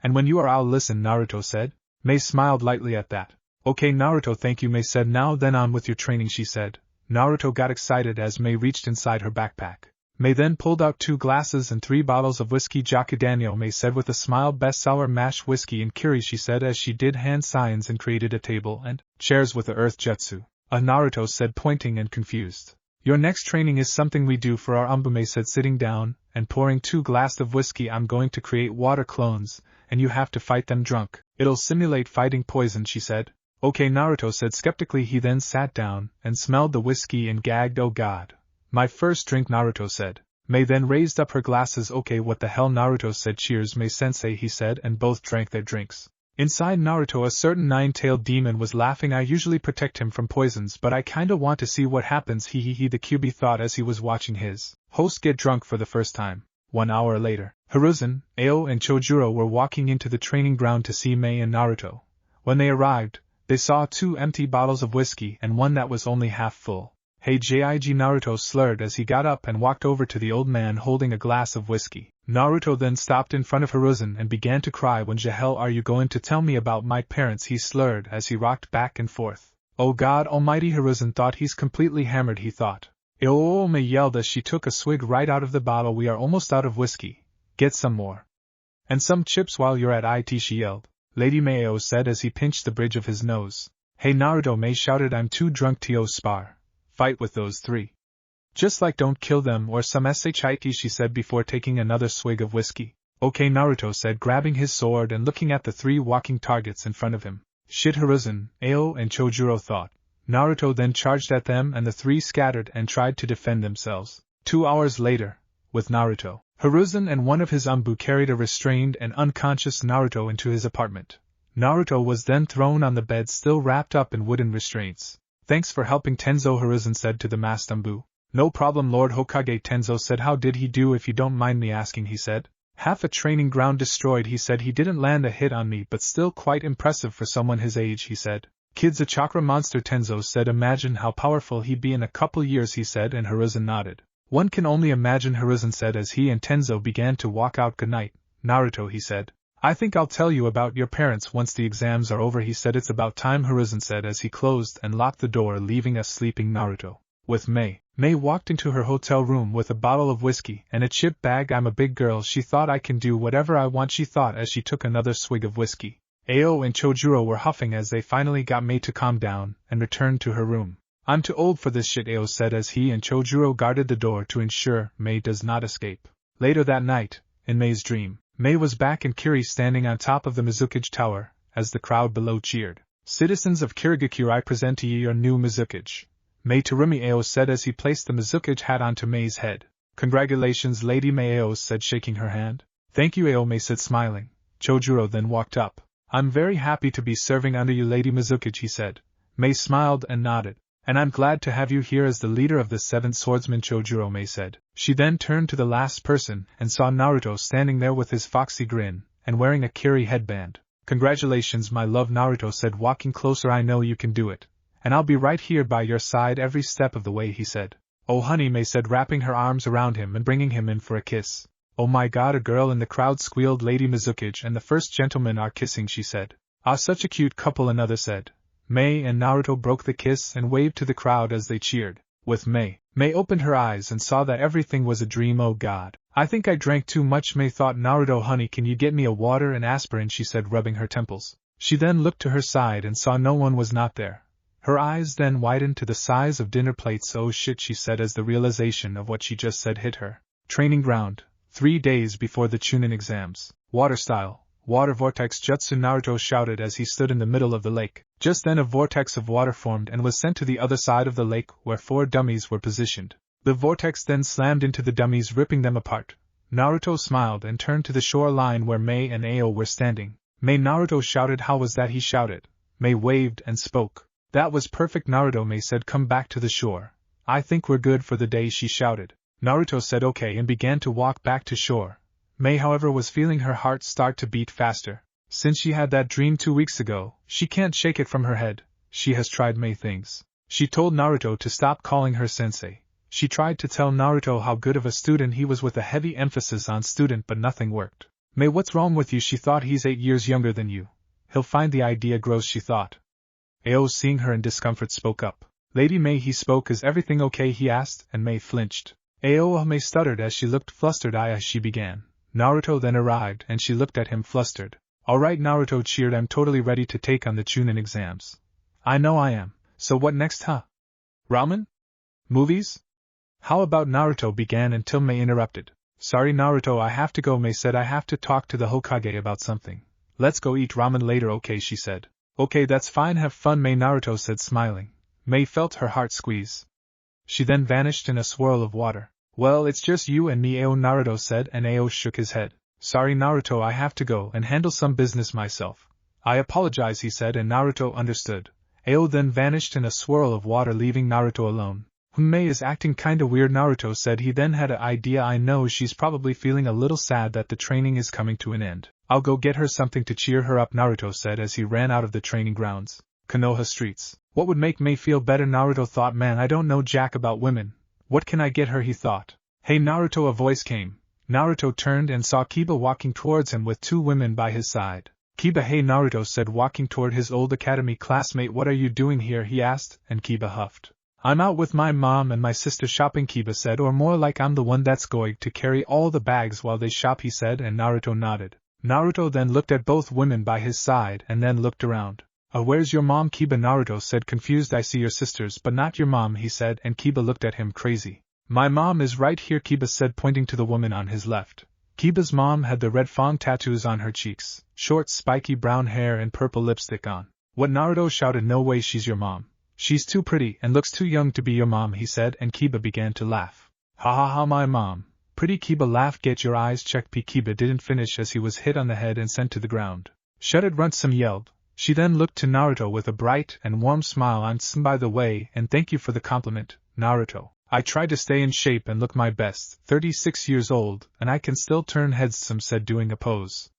Speaker 1: And when you are, I'll listen, Naruto said. May smiled lightly at that. Okay, Naruto, thank you, May said. Now then, on with your training, she said. Naruto got excited as May reached inside her backpack. May then pulled out 2 glasses and 3 bottles of whiskey. Jakudanyo, May said with a smile. Best sour mash whiskey and kiri, she said as she did hand signs and created a table and chairs with the earth jutsu. Naruto said, pointing and confused. Your next training is something we do for our umbu, May said, sitting down and pouring 2 glasses of whiskey. I'm going to create water clones, and you have to fight them drunk. It'll simulate fighting poison, she said. Okay, Naruto said skeptically. He then sat down and smelled the whiskey and gagged. Oh god. My first drink, Naruto said. May then raised up her glasses. Okay, what the hell, Naruto said. Cheers, May-sensei, he said, and both drank their drinks. Inside Naruto, a certain 9-tailed demon was laughing. I usually protect him from poisons, but I kinda want to see what happens, he the QB thought as he was watching his host get drunk for the first time. 1 hour later, Hiruzen, Ao and Chojuro were walking into the training ground to see May and Naruto. When they arrived, They saw 2 empty bottles of whiskey and one that was only half full. Hey Jig, Naruto slurred as he got up and walked over to the old man holding a glass of whiskey. Naruto then stopped in front of Hiruzen and began to cry. When the hell are you going to tell me about my parents? He slurred as he rocked back and forth. Oh God almighty, Hiruzen thought, he's completely hammered, he thought. May yelled as she took a swig right out of the bottle. We are almost out of whiskey. Get some more. And some chips while you're at it, she yelled. Lady Mayo said as he pinched the bridge of his nose. Hey Naruto, May shouted, I'm too drunk to spar. Fight with those 3. Just like don't kill them or some shit, she said before taking another swig of whiskey. Okay, Naruto said, grabbing his sword and looking at the 3 walking targets in front of him. Shit, Hiruzen, Ao and Chojuro thought. Naruto then charged at them and the 3 scattered and tried to defend themselves. 2 hours later, with Naruto, Hiruzen and one of his Umbu carried a restrained and unconscious Naruto into his apartment. Naruto was then thrown on the bed still wrapped up in wooden restraints. Thanks for helping Tenzo, Hiruzen said to the masked Umbu. No problem, Lord Hokage, Tenzo said. How did he do, if you don't mind me asking, he said. Half a training ground destroyed, he said. He didn't land a hit on me, but still quite impressive for someone his age, he said. Kid's a chakra monster, Tenzo said. Imagine how powerful he'd be in a couple years, he said, and Hiruzen nodded. One can only imagine, Hiruzen said as he and Tenzo began to walk out. Good night, Naruto, he said. I think I'll tell you about your parents once the exams are over, he said. It's about time, Hiruzen said as he closed and locked the door, leaving a sleeping Naruto. With May. May walked into her hotel room with a bottle of whiskey and a chip bag. I'm a big girl, she thought. I can do whatever I want, she thought as she took another swig of whiskey. Ao and Chojuro were huffing as they finally got May to calm down and returned to her room. I'm too old for this shit, Ao said as he and Chojuro guarded the door to ensure May does not escape. Later that night, in May's dream, May was back in Kiri standing on top of the Mizukage tower, as the crowd below cheered. Citizens of Kirigakure, I present to you your new Mizukage. May Terumi, Ao said as he placed the Mizukage hat onto May's head. Congratulations, Lady May, Ao said, shaking her hand. Thank you, Ao, May said, smiling. Chojuro then walked up. I'm very happy to be serving under you, Lady Mizukage, he said. May smiled and nodded. And I'm glad to have you here as the leader of the 7 swordsmen, Chojuro, May said. She then turned to the last person and saw Naruto standing there with his foxy grin and wearing a Kiri headband. Congratulations, my love, Naruto said, walking closer. I know you can do it. And I'll be right here by your side every step of the way, he said. Oh honey, May said, wrapping her arms around him and bringing him in for a kiss. Oh my God, a girl in the crowd squealed. Lady Mizukage and the first gentleman are kissing, she said. Ah, such a cute couple, another said. May and Naruto broke the kiss and waved to the crowd as they cheered. With May. May opened her eyes and saw that everything was a dream. Oh God. I think I drank too much, May thought. Naruto, honey, can you get me a water and aspirin, she said, rubbing her temples. She then looked to her side and saw no one was not there. Her eyes then widened to the size of dinner plates. Oh shit, she said as the realization of what she just said hit her. Training ground. 3 days before the Chunin exams. Water style. Water vortex jutsu, Naruto shouted as he stood in the middle of the lake. Just then a vortex of water formed and was sent to the other side of the lake where 4 dummies were positioned. The vortex then slammed into the dummies, ripping them apart. Naruto smiled and turned to the shore line where May and Ao were standing. May, Naruto shouted. How was that, he shouted. May waved and spoke. That was perfect, Naruto, May said. Come back to the shore. I think we're good for the day, she shouted. Naruto said okay and began to walk back to shore. May, however, was feeling her heart start to beat faster. Since she had that dream 2 weeks ago, she can't shake it from her head. She has tried many things. She told Naruto to stop calling her sensei. She tried to tell Naruto how good of a student he was with a heavy emphasis on student, but nothing worked. May, what's wrong with you? She thought. He's 8 years younger than you. He'll find the idea gross, she thought. Ao, seeing her in discomfort, spoke up. Lady May, he spoke. Is everything okay, he asked, and May flinched. Ao, May stuttered as she looked flustered. She began. Naruto then arrived and she looked at him flustered. Alright, Naruto cheered. I'm totally ready to take on the Chunin exams. I know I am. So what next, huh? Ramen? Movies? How about Naruto began until May interrupted. Sorry, Naruto, I have to go, May said. I have to talk to the Hokage about something. Let's go eat ramen later, okay, she said. Okay, that's fine, have fun, May, Naruto said, smiling. May felt her heart squeeze. She then vanished in a swirl of water. Well, it's just you and me, Ao, Naruto said, and Ao shook his head. Sorry, Naruto, I have to go and handle some business myself. I apologize, he said, and Naruto understood. Ao then vanished in a swirl of water, leaving Naruto alone. May is acting kinda weird, Naruto said. He then had an idea. I know she's probably feeling a little sad that the training is coming to an end. I'll go get her something to cheer her up, Naruto said as he ran out of the training grounds. Konoha streets. What would make May feel better? Naruto thought. Man, I don't know jack about women. What can I get her? He thought. Hey Naruto, a voice came. Naruto turned and saw Kiba walking towards him with 2 women by his side. Kiba, hey Naruto said, walking toward his old academy classmate. What are you doing here? He asked, and Kiba huffed. I'm out with my mom and my sister shopping, Kiba said, or more like I'm the one that's going to carry all the bags while they shop, he said, and Naruto nodded. Naruto then looked at both women by his side and then looked around. Where's your mom? Kiba, Naruto said, confused. I see your sisters, but not your mom, he said, and Kiba looked at him crazy. My mom is right here, Kiba said, pointing to the woman on his left. Kiba's mom had the red fang tattoos on her cheeks, short spiky brown hair and purple lipstick on. What? Naruto shouted. No way, she's your mom. She's too pretty and looks too young to be your mom, he said, and Kiba began to laugh. Ha ha ha, my mom. Pretty, Kiba laughed. Get your eyes checked. Kiba didn't finish as he was hit on the head and sent to the ground. Shut it, Runt-some yelled. She then looked to Naruto with a bright and warm smile on. By the way, and thank you for the compliment, Naruto. I try to stay in shape and look my best, 36 years old, and I can still turn heads, some said, doing a pose.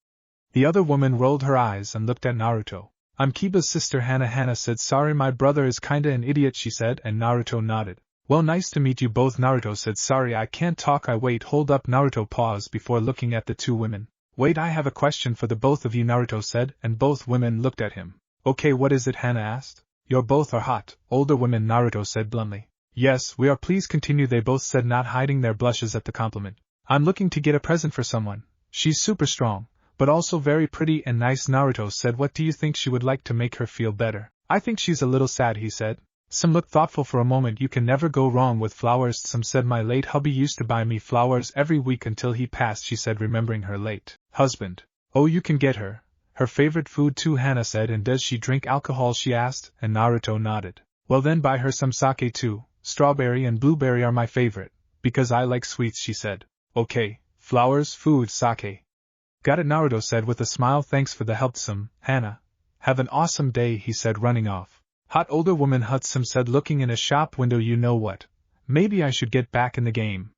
Speaker 1: The other woman rolled her eyes and looked at Naruto. I'm Kiba's sister Hana. Hana said, sorry, my brother is kinda an idiot, she said, and Naruto nodded. Well, nice to meet you both. Naruto said, sorry, I can't talk. Wait, hold up. Naruto paused before looking at the 2 women. Wait, I have a question for the both of you, Naruto said, and both women looked at him. Okay, what is it? Hana asked. You're both are hot, older women, Naruto said bluntly. Yes, we are. Please continue, they both said, not hiding their blushes at the compliment. I'm looking to get a present for someone. She's super strong, but also very pretty and nice, Naruto said. What do you think she would like to make her feel better? I think she's a little sad, he said. Some looked thoughtful for a moment. You can never go wrong with flowers, some said. My late hubby used to buy me flowers every week until he passed, she said, remembering her late husband. Oh, you can get her her favorite food too, Hana said. And does she drink alcohol? She asked, and Naruto nodded. Well, then buy her some sake too. Strawberry and blueberry are my favorite, because I like sweets, she said. Okay, flowers, food, sake. Got it, Naruto said with a smile. Thanks for the help, some, Hana. Have an awesome day, he said, running off. Hot older woman, Hutsum said, looking in a shop window. You know what? Maybe I should get back in the game.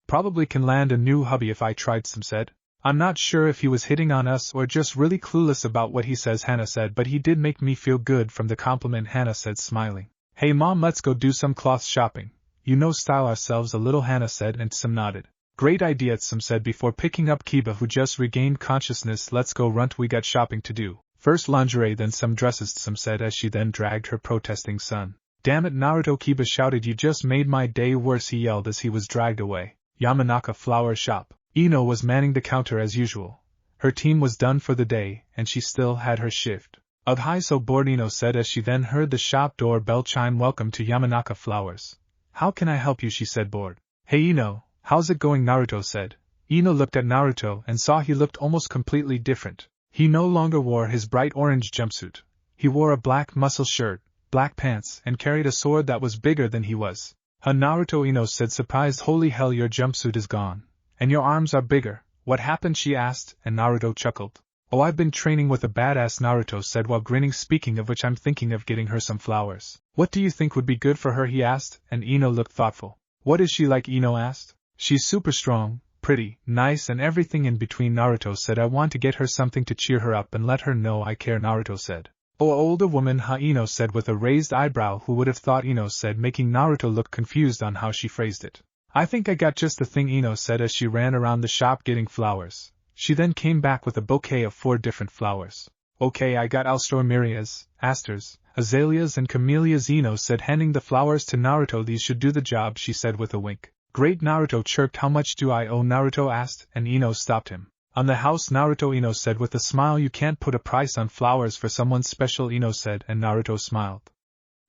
Speaker 1: Probably can land a new hubby if I tried, some said. I'm not sure if he was hitting on us or just really clueless about what he says, Hana said, but he did make me feel good from the compliment, Hana said, smiling. Hey mom, let's go do some cloth shopping. You know, style ourselves a little, Hana said, and Tsum nodded. Great idea, Tsum said before picking up Kiba, who just regained consciousness. Let's go, Runt, we got shopping to do. First lingerie, then some dresses, Tsum said as she then dragged her protesting son. Damn it, Naruto, Kiba shouted, you just made my day worse, he yelled as he was dragged away. Yamanaka flower shop. Ino was manning the counter as usual. Her team was done for the day, and she still had her shift. Ugh, hi, so bored, Ino said as she then heard the shop door bell chime. Welcome to Yamanaka Flowers. How can I help you, she said, bored. Hey Ino, how's it going, Naruto said. Ino looked at Naruto and saw he looked almost completely different. He no longer wore his bright orange jumpsuit. He wore a black muscle shirt, black pants, and carried a sword that was bigger than he was. Naruto, Ino said, surprised. Holy hell, your jumpsuit is gone. And your arms are bigger. What happened, she asked, and Naruto chuckled. Oh, I've been training with a badass, Naruto said while grinning. Speaking of which, I'm thinking of getting her some flowers. What do you think would be good for her, he asked, and Ino looked thoughtful. What is she like, Ino asked. She's super strong, pretty, nice, and everything in between, Naruto said. I want to get her something to cheer her up and let her know I care, Naruto said. Oh, older woman, huh, Ino said with a raised eyebrow. Who would have thought, Ino said, making Naruto look confused on how she phrased it. I think I got just the thing, Ino said as she ran around the shop getting flowers. She then came back with a bouquet of 4 different flowers. Okay, I got alstromerias, asters, azaleas and camellias, Ino said, handing the flowers to Naruto. These should do the job, she said with a wink. Great, Naruto chirped. How much do I owe, Naruto asked, and Ino stopped him. On the house, Naruto, Ino said with a smile. You can't put a price on flowers for someone special, Ino said, and Naruto smiled.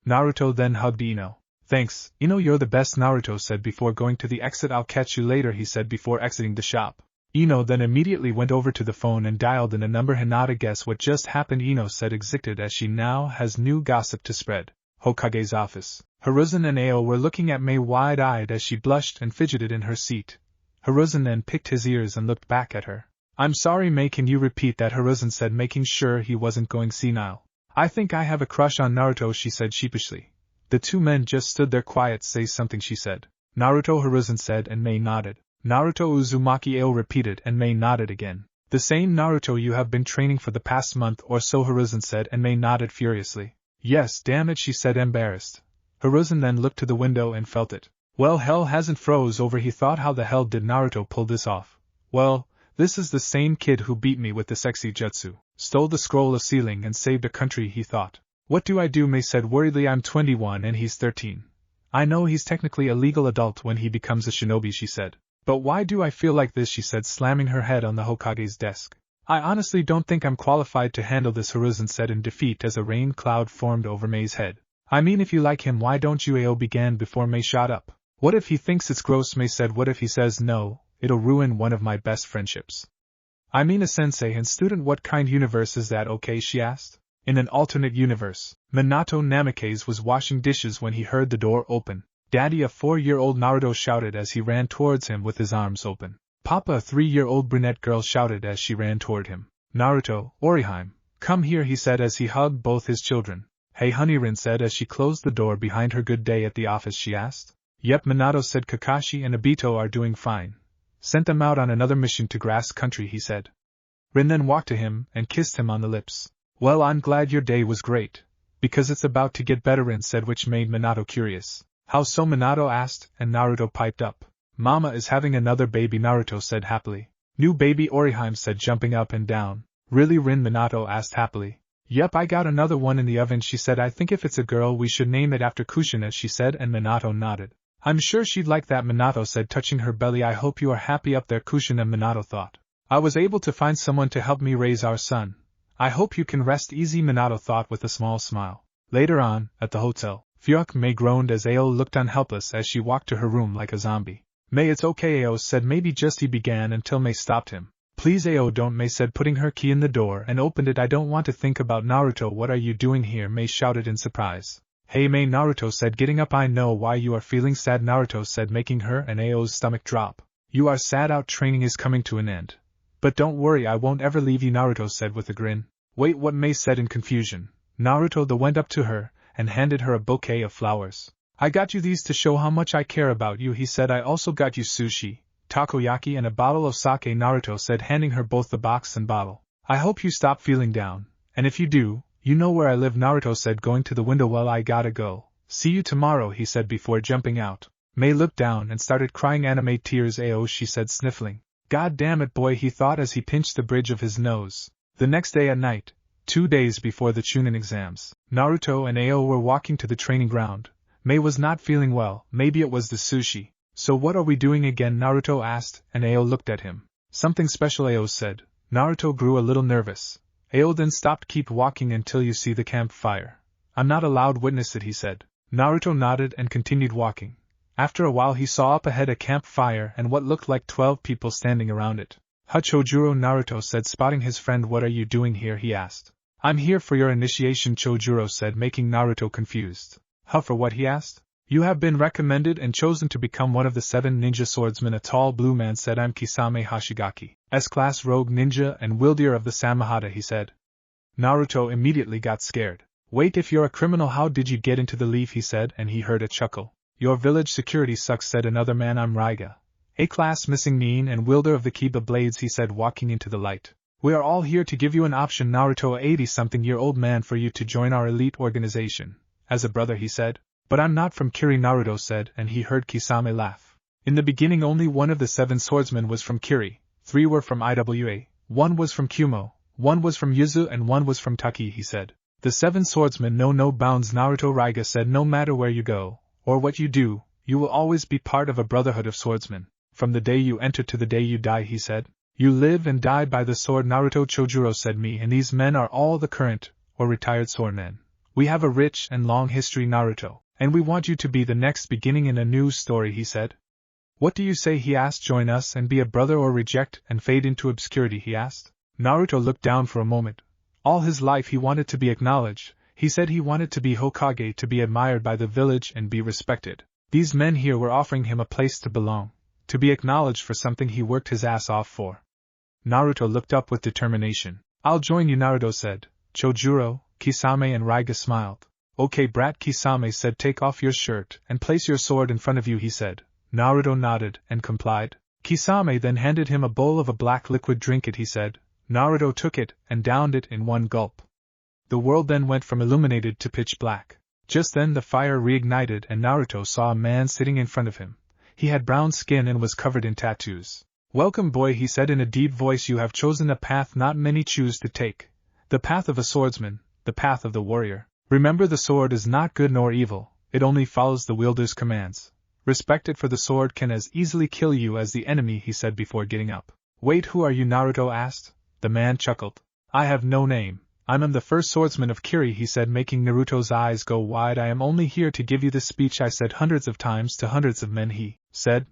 Speaker 1: Naruto then hugged Ino. Thanks, Ino, you're the best, Naruto said before going to the exit. I'll catch you later, he said before exiting the shop. Ino then immediately went over to the phone and dialed in a number. Hinata, guess what just happened, Ino said, excited as she now has new gossip to spread. Hokage's office. Hiruzen and Ao were looking at May wide-eyed as she blushed and fidgeted in her seat. Hiruzen then picked his ears and looked back at her. I'm sorry, May, can you repeat that, Hiruzen said, making sure he wasn't going senile. I think I have a crush on Naruto, she said sheepishly. The 2 men just stood there quiet. Say something, she said. Naruto, Hiruzen said, and May nodded. Naruto, Uzumaki, Ao repeated, and May nodded again. The same Naruto you have been training for the past month or so, Hiruzen said, and May nodded furiously. Yes, damn it, she said, embarrassed. Hiruzen then looked to the window and felt it. Well, hell hasn't froze over, he thought. How the hell did Naruto pull this off? Well, this is the same kid who beat me with the sexy jutsu, stole the scroll of sealing and saved a country, he thought. What do I do? May said worriedly. I'm 21 and he's 13. I know he's technically a legal adult when he becomes a shinobi, she said. But why do I feel like this, she said, slamming her head on the Hokage's desk. I honestly don't think I'm qualified to handle this, Hiruzen said in defeat as a rain cloud formed over May's head. I mean, if you like him, why don't you? Ao began before May shot up. What if he thinks it's gross? May said. What if he says no? It'll ruin one of my best friendships. I mean, a sensei and student. What kind universe is that? Okay, she asked. In an alternate universe, Minato Namikaze was washing dishes when he heard the door open. Daddy, a 4-year-old Naruto shouted as he ran towards him with his arms open. Papa, a 3-year-old brunette girl shouted as she ran toward him. Naruto, Orihime, come here, he said as he hugged both his children. Hey honey, Rin said as she closed the door behind her. Good day at the office, she asked. Yep, Minato said. Kakashi and Obito are doing fine. Sent them out on another mission to grass country, he said. Rin then walked to him and kissed him on the lips. Well, I'm glad your day was great. Because it's about to get better, Rin said, which made Minato curious. How so? Minato asked, and Naruto piped up. Mama is having another baby, Naruto said happily. New baby, Orihime said, jumping up and down. Really, Rin? Minato asked happily. Yep, I got another one in the oven, she said. I think if it's a girl we should name it after Kushina, she said, and Minato nodded. I'm sure she'd like that, Minato said, touching her belly. I hope you are happy up there, Kushina, Minato thought. I was able to find someone to help me raise our son. I hope you can rest easy, Minato thought with a small smile. Later on, at the hotel, Fuck May groaned as Ao looked unhelpless as she walked to her room like a zombie. May, it's okay, Ao said. Maybe just, he began until May stopped him. Please, Ao, don't, May said, putting her key in the door and opened it. I don't want to think about Naruto. What are you doing here? May shouted in surprise. Hey May, Naruto said, getting up. I know why you are feeling sad, Naruto said, making her and Ao's stomach drop. You are sad. Out training is coming to an end. But don't worry, I won't ever leave you, Naruto said with a grin. Wait, what? May said in confusion. Naruto then went up to her and handed her a bouquet of flowers. I got you these to show how much I care about you, he said. I also got you sushi, takoyaki and a bottle of sake, Naruto said, handing her both the box and bottle. I hope you stop feeling down, and if you do, you know where I live, Naruto said, going to the window. Well, I gotta go. See you tomorrow, he said before jumping out. May looked down and started crying. Anime tears, Ao, she said, sniffling. God damn it, boy, he thought as he pinched the bridge of his nose. The next day at night, 2 days before the Chunin exams, Naruto and Ao were walking to the training ground. May was not feeling well. Maybe it was the sushi. So what are we doing again? Naruto asked, and Ao looked at him. Something special, Ao said. Naruto grew a little nervous. Ao then stopped. Keep walking until you see the campfire. I'm not allowed witness it, he said. Naruto nodded and continued walking. After a while he saw up ahead a campfire and what looked like 12 people standing around it. Chojuro, Naruto said, spotting his friend. What are you doing here? He asked. I'm here for your initiation, Chojuro said, making Naruto confused. For what? He asked. You have been recommended and chosen to become one of the 7 ninja swordsmen, a tall blue man said. I'm Kisame Hashigaki, S-class rogue ninja and wielder of the Samahata, he said. Naruto immediately got scared. Wait, if you're a criminal, how did you get into the leaf? He said, and he heard a chuckle. Your village security sucks, said another man. I'm Raiga, A-class missing nin and wielder of the Kiba blades, he said, walking into the light. We are all here to give you an option, Naruto, a 80-something-year-old man, for you to join our elite organization. As a brother, he said. But I'm not from Kiri, Naruto said, and he heard Kisame laugh. In the beginning only one of the 7 swordsmen was from Kiri, 3 were from IWA, 1 was from Kumo, 1 was from Yuzu and 1 was from Taki, he said. The 7 swordsmen know no bounds, Naruto. Raiga said. No matter where you go, or what you do, you will always be part of a brotherhood of swordsmen. From the day you enter to the day you die, he said. You live and die by the sword, Naruto. Chojuro said. Me and these men are all the current, or retired swordmen. We have a rich and long history, Naruto, and we want you to be the next beginning in a new story, he said. What do you say? He asked. Join us and be a brother, or reject and fade into obscurity, he asked. Naruto looked down for a moment. All his life he wanted to be acknowledged. He said he wanted to be Hokage, to be admired by the village and be respected. These men here were offering him a place to belong, to be acknowledged for something he worked his ass off for. Naruto looked up with determination. I'll join you, Naruto said. Chojuro, Kisame and Raiga smiled. Okay, brat, Kisame said. Take off your shirt and place your sword in front of you, he said. Naruto nodded and complied. Kisame then handed him a bowl of a black liquid. Drink it, he said. Naruto took it and downed it in one gulp. The world then went from illuminated to pitch black. Just then the fire reignited and Naruto saw a man sitting in front of him. He had brown skin and was covered in tattoos. "Welcome, boy," he said in a deep voice. "You have chosen a path not many choose to take. The path of a swordsman, the path of the warrior. Remember, the sword is not good nor evil, it only follows the wielder's commands. Respect it, for the sword can as easily kill you as the enemy," he said before getting up. "Wait, who are you?" Naruto asked. The man chuckled. "I have no name. I am the first swordsman of Kiri," he said, making Naruto's eyes go wide. "I am only here to give you this speech I said hundreds of times to hundreds of men," he said.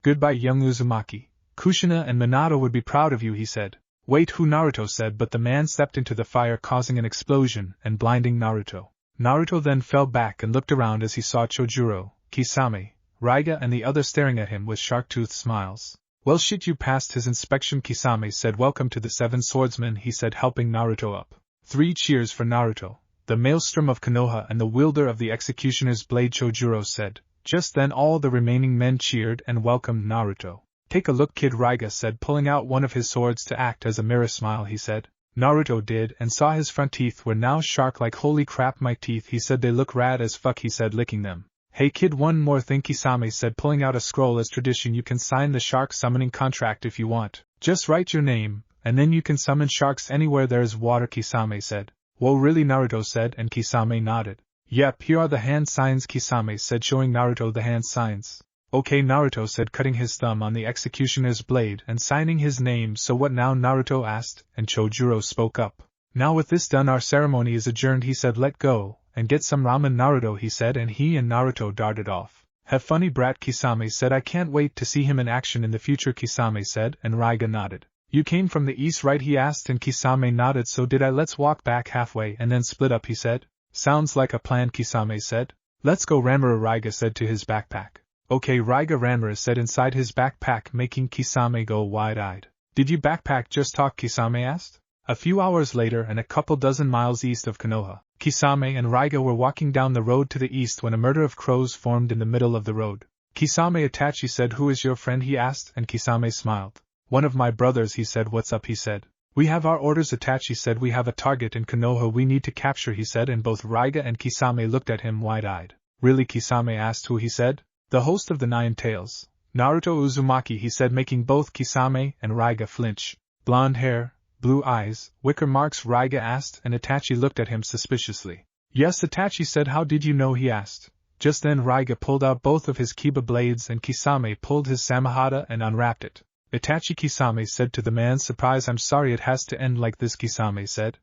Speaker 1: "Goodbye, young Uzumaki. Kushina and Minato would be proud of you," he said. "Wait, who?" Naruto said, but the man stepped into the fire, causing an explosion and blinding Naruto. Naruto then fell back and looked around as he saw Chojuro, Kisame, Raiga and the others staring at him with shark-toothed smiles. "Well shit, you passed his inspection," Kisame said. "Welcome to the Seven Swordsmen," he said, helping Naruto up. 3 cheers for Naruto, the maelstrom of Konoha and the wielder of the executioner's blade, Chojuro said. Just then all the remaining men cheered and welcomed Naruto. "Take a look, kid," Raiga said, pulling out one of his swords to act as a mirror. "Smile," he said. Naruto did and saw his front teeth were now shark-like. "Holy crap, my teeth," he said. "They look rad as fuck," he said, licking them. "Hey kid, one more thing," Kisame said, pulling out a scroll. "As tradition, you can sign the shark summoning contract if you want. Just write your name, and then you can summon sharks anywhere there is water," Kisame said. "Whoa, really?" Naruto said, and Kisame nodded. "Yep, here are the hand signs," Kisame said, showing Naruto the hand signs. "Okay," Naruto said, cutting his thumb on the executioner's blade and signing his name. "So what now?" Naruto asked, and Chojuro spoke up. "Now with this done, our ceremony is adjourned," he said. "Let go, and get some ramen, Naruto," he said, and he and Naruto darted off. "Have funny brat," Kisame said. "I can't wait to see him in action in the future," Kisame said, and Raiga nodded. "You came from the east, right?" he asked, and Kisame nodded. "So did I. Let's walk back halfway and then split up," he said. "Sounds like a plan," Kisame said. "Let's go, Ranmaru," Raiga said to his backpack. "Okay, Raiga," Ranmaru said inside his backpack, making Kisame go wide-eyed. "Did you backpack just talk?" Kisame asked. A few hours later, and a couple dozen miles east of Konoha, Kisame and Raiga were walking down the road to the east when a murder of crows formed in the middle of the road. Kisame Itachi said, "Who is your friend?" he asked, and Kisame smiled. "One of my brothers," he said. "What's up?" he said. "We have our orders," Itachi said. "We have a target in Konoha we need to capture," he said, and both Raiga and Kisame looked at him wide-eyed. "Really?" Kisame asked. "Who?" he said. "The host of the Nine Tails, Naruto Uzumaki," he said, making both Kisame and Raiga flinch. "Blonde hair, blue eyes, wicker marks?" Raiga asked, and Itachi looked at him suspiciously. "Yes," Itachi said. "How did you know?" he asked. Just then Raiga pulled out both of his kiba blades and Kisame pulled his samahata and unwrapped it. "Itachi," Kisame said to the man's surprise. "I'm sorry it has to end like this," Kisame said.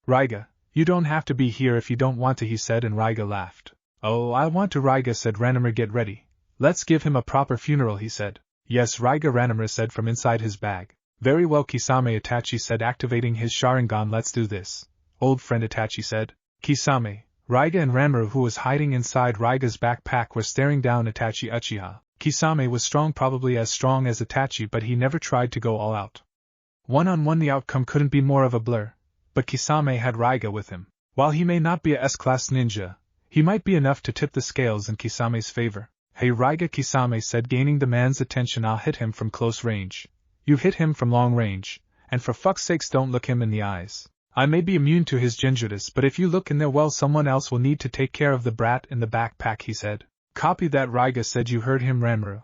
Speaker 1: "Raiga, you don't have to be here if you don't want to," he said, and Raiga laughed. "Oh, I want to," Raiga said. "Ranmaru, get ready. Let's give him a proper funeral," he said. "Yes, Raiga," Ranmaru said from inside his bag. "Very well, Kisame," Itachi said, activating his Sharingan. "Let's do this, old friend," Itachi said. Kisame, Raiga and Ranmaru, who was hiding inside Raiga's backpack, were staring down Itachi Uchiha. Kisame was strong, probably as strong as Itachi, but he never tried to go all out. One-on-one the outcome couldn't be more of a blur, but Kisame had Raiga with him. While he may not be a S-class ninja, he might be enough to tip the scales in Kisame's favor. "Hey Raiga," Kisame said, gaining the man's attention. "I'll hit him from close range. You've hit him from long range, and for fuck's sakes don't look him in the eyes. I may be immune to his gingivitis, but if you look in there, well, someone else will need to take care of the brat in the backpack," he said. "Copy that," Raiga said. "You heard him, Ranmaru.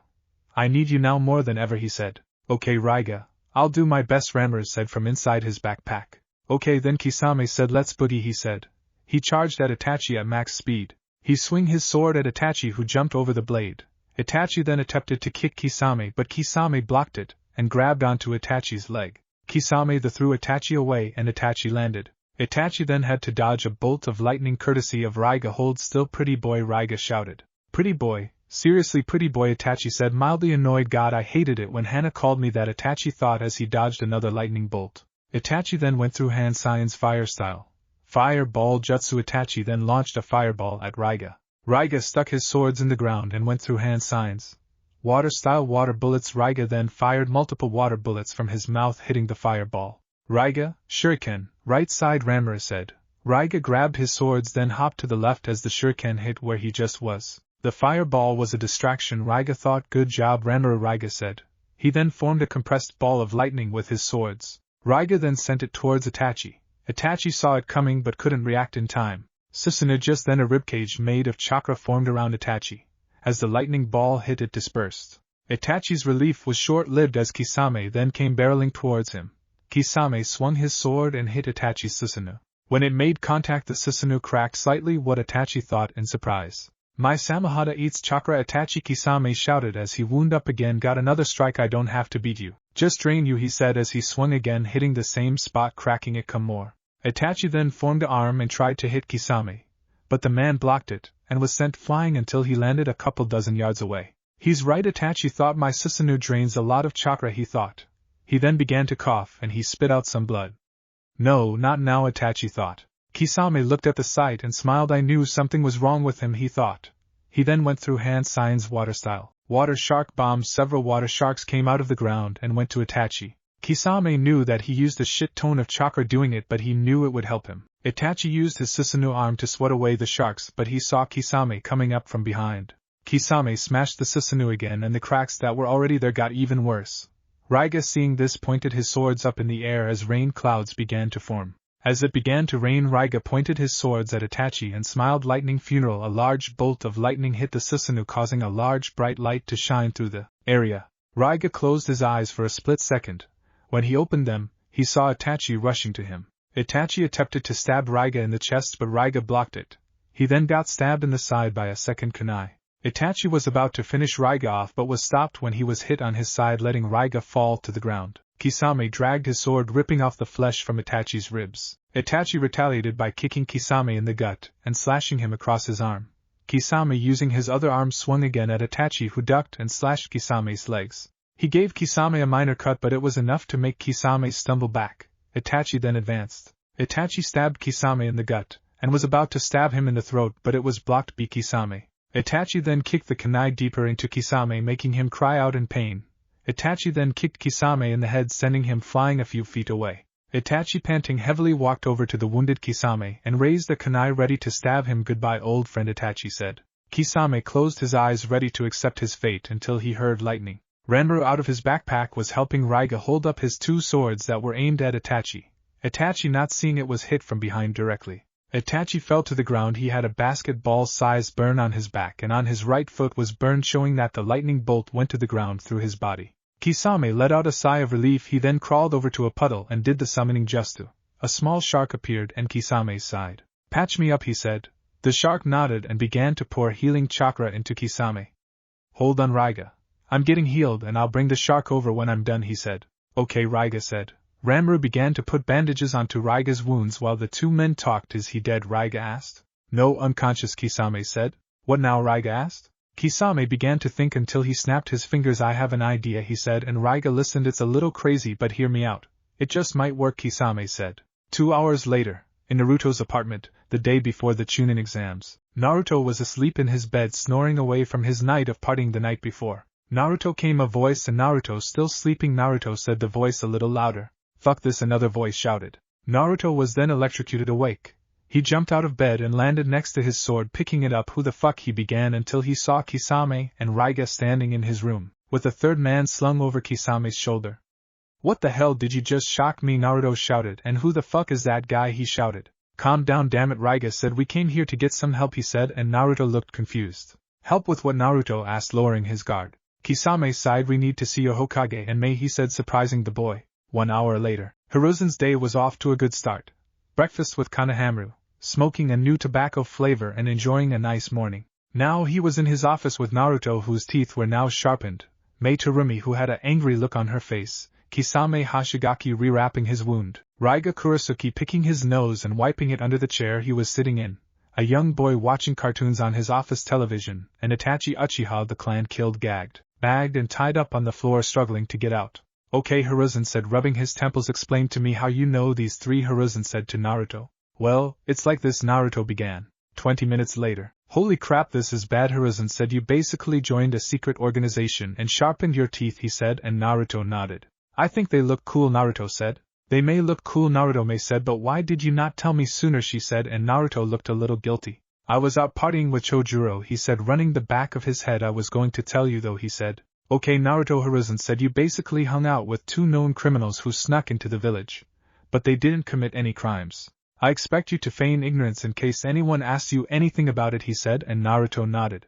Speaker 1: I need you now more than ever," he said. "Okay, Raiga, I'll do my best," Ranmaru said from inside his backpack. "Okay then," Kisame said. "Let's boogie," he said. He charged at Itachi at max speed. He swung his sword at Itachi, who jumped over the blade. Itachi then attempted to kick Kisame, but Kisame blocked it and grabbed onto Itachi's leg. Kisame threw Itachi away and Itachi landed. Itachi then had to dodge a bolt of lightning courtesy of Raiga. "Hold still, pretty boy," Raiga shouted. "Pretty boy? Seriously, pretty boy?" Itachi said, mildly annoyed. "God, I hated it when Hana called me that," Itachi thought as he dodged another lightning bolt. Itachi then went through hand signs fire style. Fireball jutsu. Itachi then launched a fireball at Raiga. Raiga stuck his swords in the ground and went through hand signs. Water style water bullets. Raiga then fired multiple water bullets from his mouth, hitting the fireball. "Raiga, shuriken, right side," Ranmaru said. Raiga grabbed his swords, then hopped to the left as the shuriken hit where he just was. The fireball was a distraction, Raiga thought. "Good job, Ranmaru," Raiga said. He then formed a compressed ball of lightning with his swords. Raiga then sent it towards Itachi. Itachi saw it coming but couldn't react in time. Susanoo just then a ribcage made of chakra formed around Itachi. As the lightning ball hit it dispersed. Itachi's relief was short-lived as Kisame then came barreling towards him. Kisame swung his sword and hit Itachi's Susanoo. When it made contact the Susanoo cracked slightly, what Itachi thought in surprise. "My Samahada eats chakra," Itachi Kisame shouted as he wound up again. "Got another strike, I don't have to beat you. Just drain you," he said as he swung again, hitting the same spot, cracking it come more. Itachi then formed an arm and tried to hit Kisame. But the man blocked it, and was sent flying until he landed a couple dozen yards away. He's right, Itachi thought. My Susanoo drains a lot of chakra, he thought. He then began to cough and he spit out some blood. No, not now, Itachi thought. Kisame looked at the sight and smiled. I knew something was wrong with him, he thought. He then went through hand signs water style. Water shark bomb. Several water sharks came out of the ground and went to Itachi. Kisame knew that he used a shit ton of chakra doing it, but he knew it would help him. Itachi used his Susanoo arm to swat away the sharks, but he saw Kisame coming up from behind. Kisame smashed the Susanoo again and the cracks that were already there got even worse. Raiga, seeing this, pointed his swords up in the air as rain clouds began to form. As it began to rain, Raiga pointed his swords at Itachi and smiled. Lightning funeral. A large bolt of lightning hit the Susanoo, causing a large bright light to shine through the area. Raiga closed his eyes for a split second. When he opened them, he saw Itachi rushing to him. Itachi attempted to stab Raiga in the chest, but Raiga blocked it. He then got stabbed in the side by a second kunai. Itachi was about to finish Raiga off but was stopped when he was hit on his side, letting Raiga fall to the ground. Kisame dragged his sword, ripping off the flesh from Itachi's ribs. Itachi retaliated by kicking Kisame in the gut and slashing him across his arm. Kisame, using his other arm, swung again at Itachi, who ducked and slashed Kisame's legs. He gave Kisame a minor cut, but it was enough to make Kisame stumble back. Itachi then advanced. Itachi stabbed Kisame in the gut and was about to stab him in the throat, but it was blocked by Kisame. Itachi then kicked the kunai deeper into Kisame, making him cry out in pain. Itachi then kicked Kisame in the head, sending him flying a few feet away. Itachi, panting heavily, walked over to the wounded Kisame and raised the kunai ready to stab him. Goodbye, old friend, Itachi said. Kisame closed his eyes, ready to accept his fate, until he heard lightning. Ranmaru out of his backpack was helping Raiga hold up his two swords that were aimed at Itachi. Itachi, not seeing it, was hit from behind directly. Itachi fell to the ground. He had a basketball-sized burn on his back, and on his right foot was burned, showing that the lightning bolt went to the ground through his body. Kisame let out a sigh of relief. He then crawled over to a puddle and did the summoning justu. A small shark appeared and Kisame sighed. Patch me up, he said. The shark nodded and began to pour healing chakra into Kisame. Hold on, Raiga. I'm getting healed and I'll bring the shark over when I'm done, he said. Okay, Raiga said. Ranmaru began to put bandages onto Raiga's wounds while the two men talked. Is he dead? Raiga asked. No, unconscious, Kisame said. What now? Raiga asked. Kisame began to think until he snapped his fingers. I have an idea, he said, and Raiga listened. It's a little crazy, but hear me out. It just might work, Kisame said. 2 hours later, in Naruto's apartment, the day before the Chunin exams, Naruto was asleep in his bed, snoring away from his night of partying the night before. Naruto came a voice, and Naruto still sleeping. Naruto said the voice a little louder. Fuck this, another voice shouted. Naruto was then electrocuted awake. He jumped out of bed and landed next to his sword, picking it up. Who the fuck, he began, until he saw Kisame and Raiga standing in his room, with a third man slung over Kisame's shoulder. What the hell, did you just shock me? Naruto shouted. And who the fuck is that guy? He shouted. Calm down, damn it, Raiga said. We came here to get some help, he said, and Naruto looked confused. Help with what? Naruto asked, lowering his guard. Kisame sighed. We need to see your Hokage and May, he said, surprising the boy. 1 hour later, Hiruzen's day was off to a good start. Breakfast with Konohamaru, smoking a new tobacco flavor and enjoying a nice morning. Now he was in his office with Naruto, whose teeth were now sharpened, May Terumi, who had an angry look on her face, Kisame Hashigaki rewrapping his wound, Raiga Kurasuke picking his nose and wiping it under the chair he was sitting in, a young boy watching cartoons on his office television, and Itachi Uchiha, the clan killed, gagged, bagged and tied up on the floor, struggling to get out. Okay, Hiruzen said, rubbing his temples. Explain to me how you know these three, Hiruzen said to Naruto. Well, it's like this, Naruto began. 20 minutes later. Holy crap, this is bad, Hiruzen said. You basically joined a secret organization and sharpened your teeth, he said, and Naruto nodded. I think they look cool, Naruto said. They may look cool, Naruto May said, but why did you not tell me sooner, she said, and Naruto looked a little guilty. I was out partying with Chojuro, he said, running the back of his head. I was going to tell you though, he said. Okay, Naruto, Hiruzen said, you basically hung out with 2 known criminals who snuck into the village. but they didn't commit any crimes. I expect you to feign ignorance in case anyone asks you anything about it, he said, and Naruto nodded.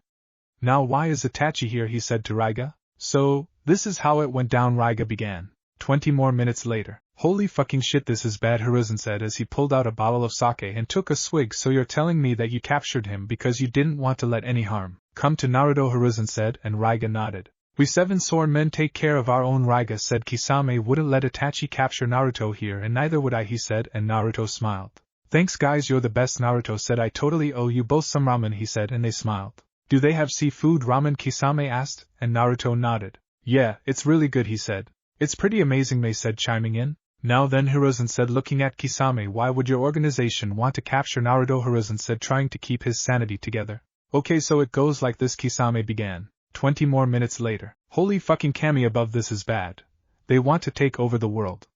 Speaker 1: Now why is Itachi here, he said to Raiga. So, this is how it went down, Raiga began. 20 more minutes later. Holy fucking shit, this is bad, Hiruzen said as he pulled out a bottle of sake and took a swig. So you're telling me that you captured him because you didn't want to let any harm come to Naruto, Hiruzen said, and Raiga nodded. We 7 sworn men take care of our own, Raiga said. Kisame wouldn't let Itachi capture Naruto here, and neither would I, he said, and Naruto smiled. Thanks guys, you're the best, Naruto said. I totally owe you both some ramen, he said, and they smiled. Do they have seafood ramen, Kisame asked, and Naruto nodded. Yeah, it's really good, he said. It's pretty amazing, May said, chiming in. Now then, Hiruzen said, looking at Kisame, why would your organization want to capture Naruto? Hiruzen said, trying to keep his sanity together. Okay, so it goes like this, Kisame began. 20 more minutes later. Holy fucking Kami above, this is bad. They want to take over the world.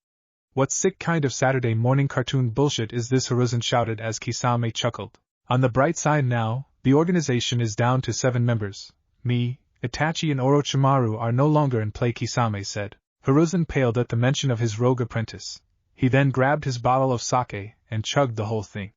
Speaker 1: What sick kind of Saturday morning cartoon bullshit is this? Hiruzen shouted as Kisame chuckled. On the bright side now, the organization is down to 7 members. Me, Itachi and Orochimaru are no longer in play, Kisame said. Hiruzen paled at the mention of his rogue apprentice. He then grabbed his bottle of sake and chugged the whole thing.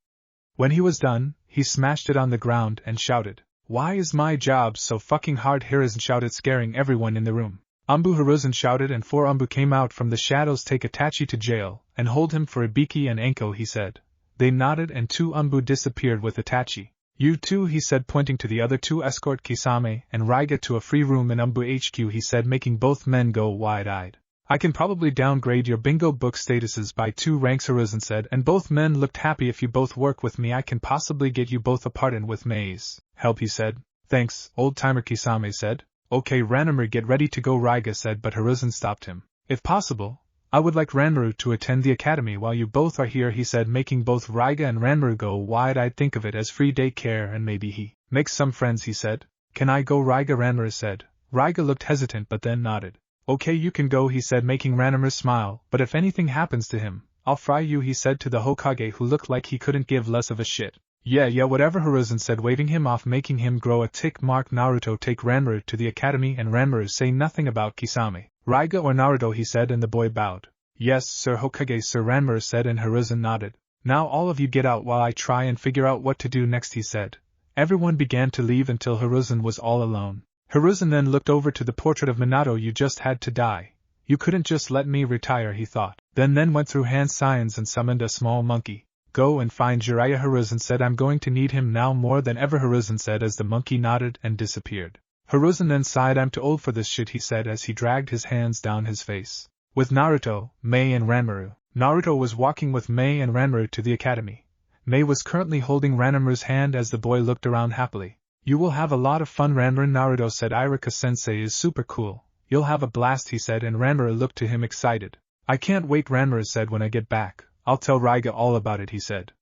Speaker 1: When he was done, he smashed it on the ground and shouted, Why is my job so fucking hard? Hiruzen shouted, scaring everyone in the room. Umbu, Hiruzen shouted, and 4 Umbu came out from the shadows. Take Itachi to jail and hold him for Ibiki and Anko, he said. They nodded and 2 Umbu disappeared with Itachi. You too, he said, pointing to the other 2. Escort Kisame and Raiga to a free room in Umbu HQ, he said, making both men go wide-eyed. I can probably downgrade your bingo book statuses by 2 ranks, Hiruzen said, and both men looked happy. If you both work with me, I can possibly get you both a pardon with May's help, he said. Thanks, old-timer, Kisame said. Okay, Ranmaru, get ready to go, Raiga said, but Hiruzen stopped him. If possible, I would like Ranmaru to attend the academy while you both are here, he said, making both Raiga and Ranmaru go wide-eyed. Think of it as free daycare and maybe he makes some friends, he said. Can I go, Raiga? Ranmaru said. Raiga looked hesitant but then nodded. Okay, you can go, he said, making Ranmaru smile, but if anything happens to him, I'll fry you, he said to the Hokage, who looked like he couldn't give less of a shit. Yeah, whatever, Hiruzen said, waving him off, making him grow a tick mark. Naruto, take Ranmaru to the academy, and Ranmaru, say nothing about Kisame, Raiga or Naruto, he said, and the boy bowed. Yes, Sir Hokage, Sir Ranmaru said, and Hiruzen nodded. Now all of you get out while I try and figure out what to do next, he said. Everyone began to leave until Hiruzen was all alone. Hiruzen then looked over to the portrait of Minato. You just had to die. You couldn't just let me retire, he thought. Then went through hand signs and summoned a small monkey. Go and find Jiraiya, Hiruzen said. I'm going to need him now more than ever, Hiruzen said as the monkey nodded and disappeared. Hiruzen then sighed. I'm too old for this shit, he said as he dragged his hands down his face. With Naruto, May and Ranmaru. Naruto was walking with May and Ranmaru to the academy. May was currently holding Ranmaru's hand as the boy looked around happily. You will have a lot of fun, Ranmaru, Naruto said. Iruka-sensei is super cool. You'll have a blast, he said, and Ranmaru looked to him excited. I can't wait, Ranmaru said. When I get back, I'll tell Raiga all about it, he said.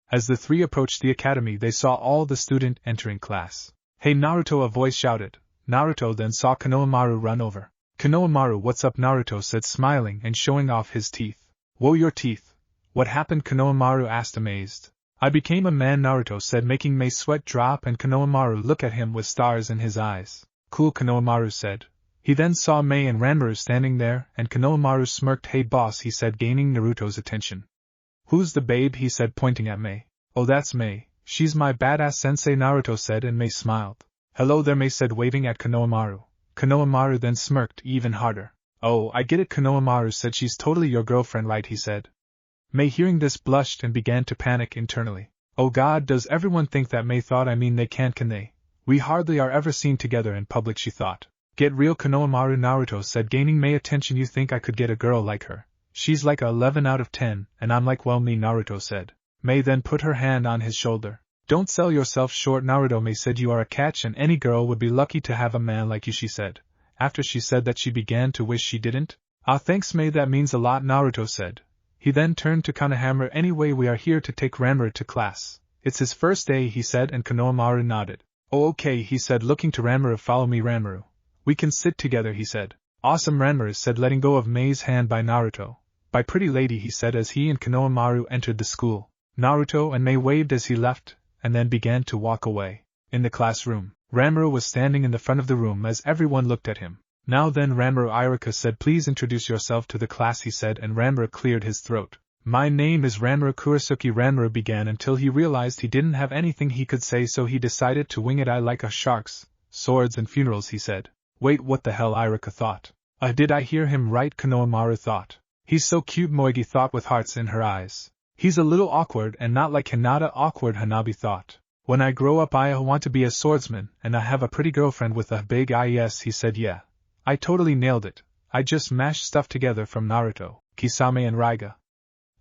Speaker 1: As the 3 approached the academy, they saw all the students entering class. Hey Naruto, a voice shouted. Naruto then saw Konohamaru run over. Konohamaru, what's up? Naruto said, smiling and showing off his teeth. Whoa, your teeth. What happened? Konohamaru asked, amazed. I became a man, Naruto said, making May's sweat drop and Konohamaru look at him with stars in his eyes. Cool, Konohamaru said. He then saw May and Ranmaru standing there, and Konohamaru smirked. Hey boss, he said, gaining Naruto's attention. Who's the babe? He said, pointing at May. Oh, that's May. She's my badass sensei, Naruto said, and May smiled. Hello there, May said, waving at Konohamaru. Konohamaru then smirked even harder. Oh, I get it, Konohamaru said. She's totally your girlfriend, right? He said. May, hearing this, blushed and began to panic internally. Oh God, does everyone think that? May thought. I mean, they can't, can they? We hardly are ever seen together in public, she thought. Get real, Konohamaru, Naruto said, gaining May attention. You think I could get a girl like her? She's like a 11 out of 10, and I'm like, well, me, Naruto said. May then put her hand on his shoulder. Don't sell yourself short, Naruto. May said, you are a catch and any girl would be lucky to have a man like you, she said. After she said that, she began to wish she didn't. Ah, thanks, May, that means a lot, Naruto said. He then turned to Konohamaru. Anyway, we are here to take Ranmaru to class. It's his first day, he said, and Konohamaru nodded. Oh, okay, he said, looking to Ranmaru. Follow me, Ranmaru. We can sit together, he said. Awesome, Ranmaru said, letting go of May's hand by Naruto. By pretty lady, he said as he and Konohamaru entered the school. Naruto and May waved as he left, and then began to walk away. In the classroom, Ranmaru was standing in the front of the room as everyone looked at him. Now then, Ranmaru, Iruka said, please introduce yourself to the class, he said, and Ranmaru cleared his throat. My name is Ranma Kurasuke. Ranma began until he realized he didn't have anything he could say, so he decided to wing it. I like sharks, swords and funerals, he said. Wait, what the hell, Ichiraku thought. Did I hear him right? Konohamaru thought. He's so cute, Moegi thought with hearts in her eyes. He's a little awkward and not like Hinata awkward, Hanabi thought. When I grow up I want to be a swordsman, and I have a pretty girlfriend with a big eye. Yes, he said. Yeah. I totally nailed it. I just mashed stuff together from Naruto, Kisame and Raiga.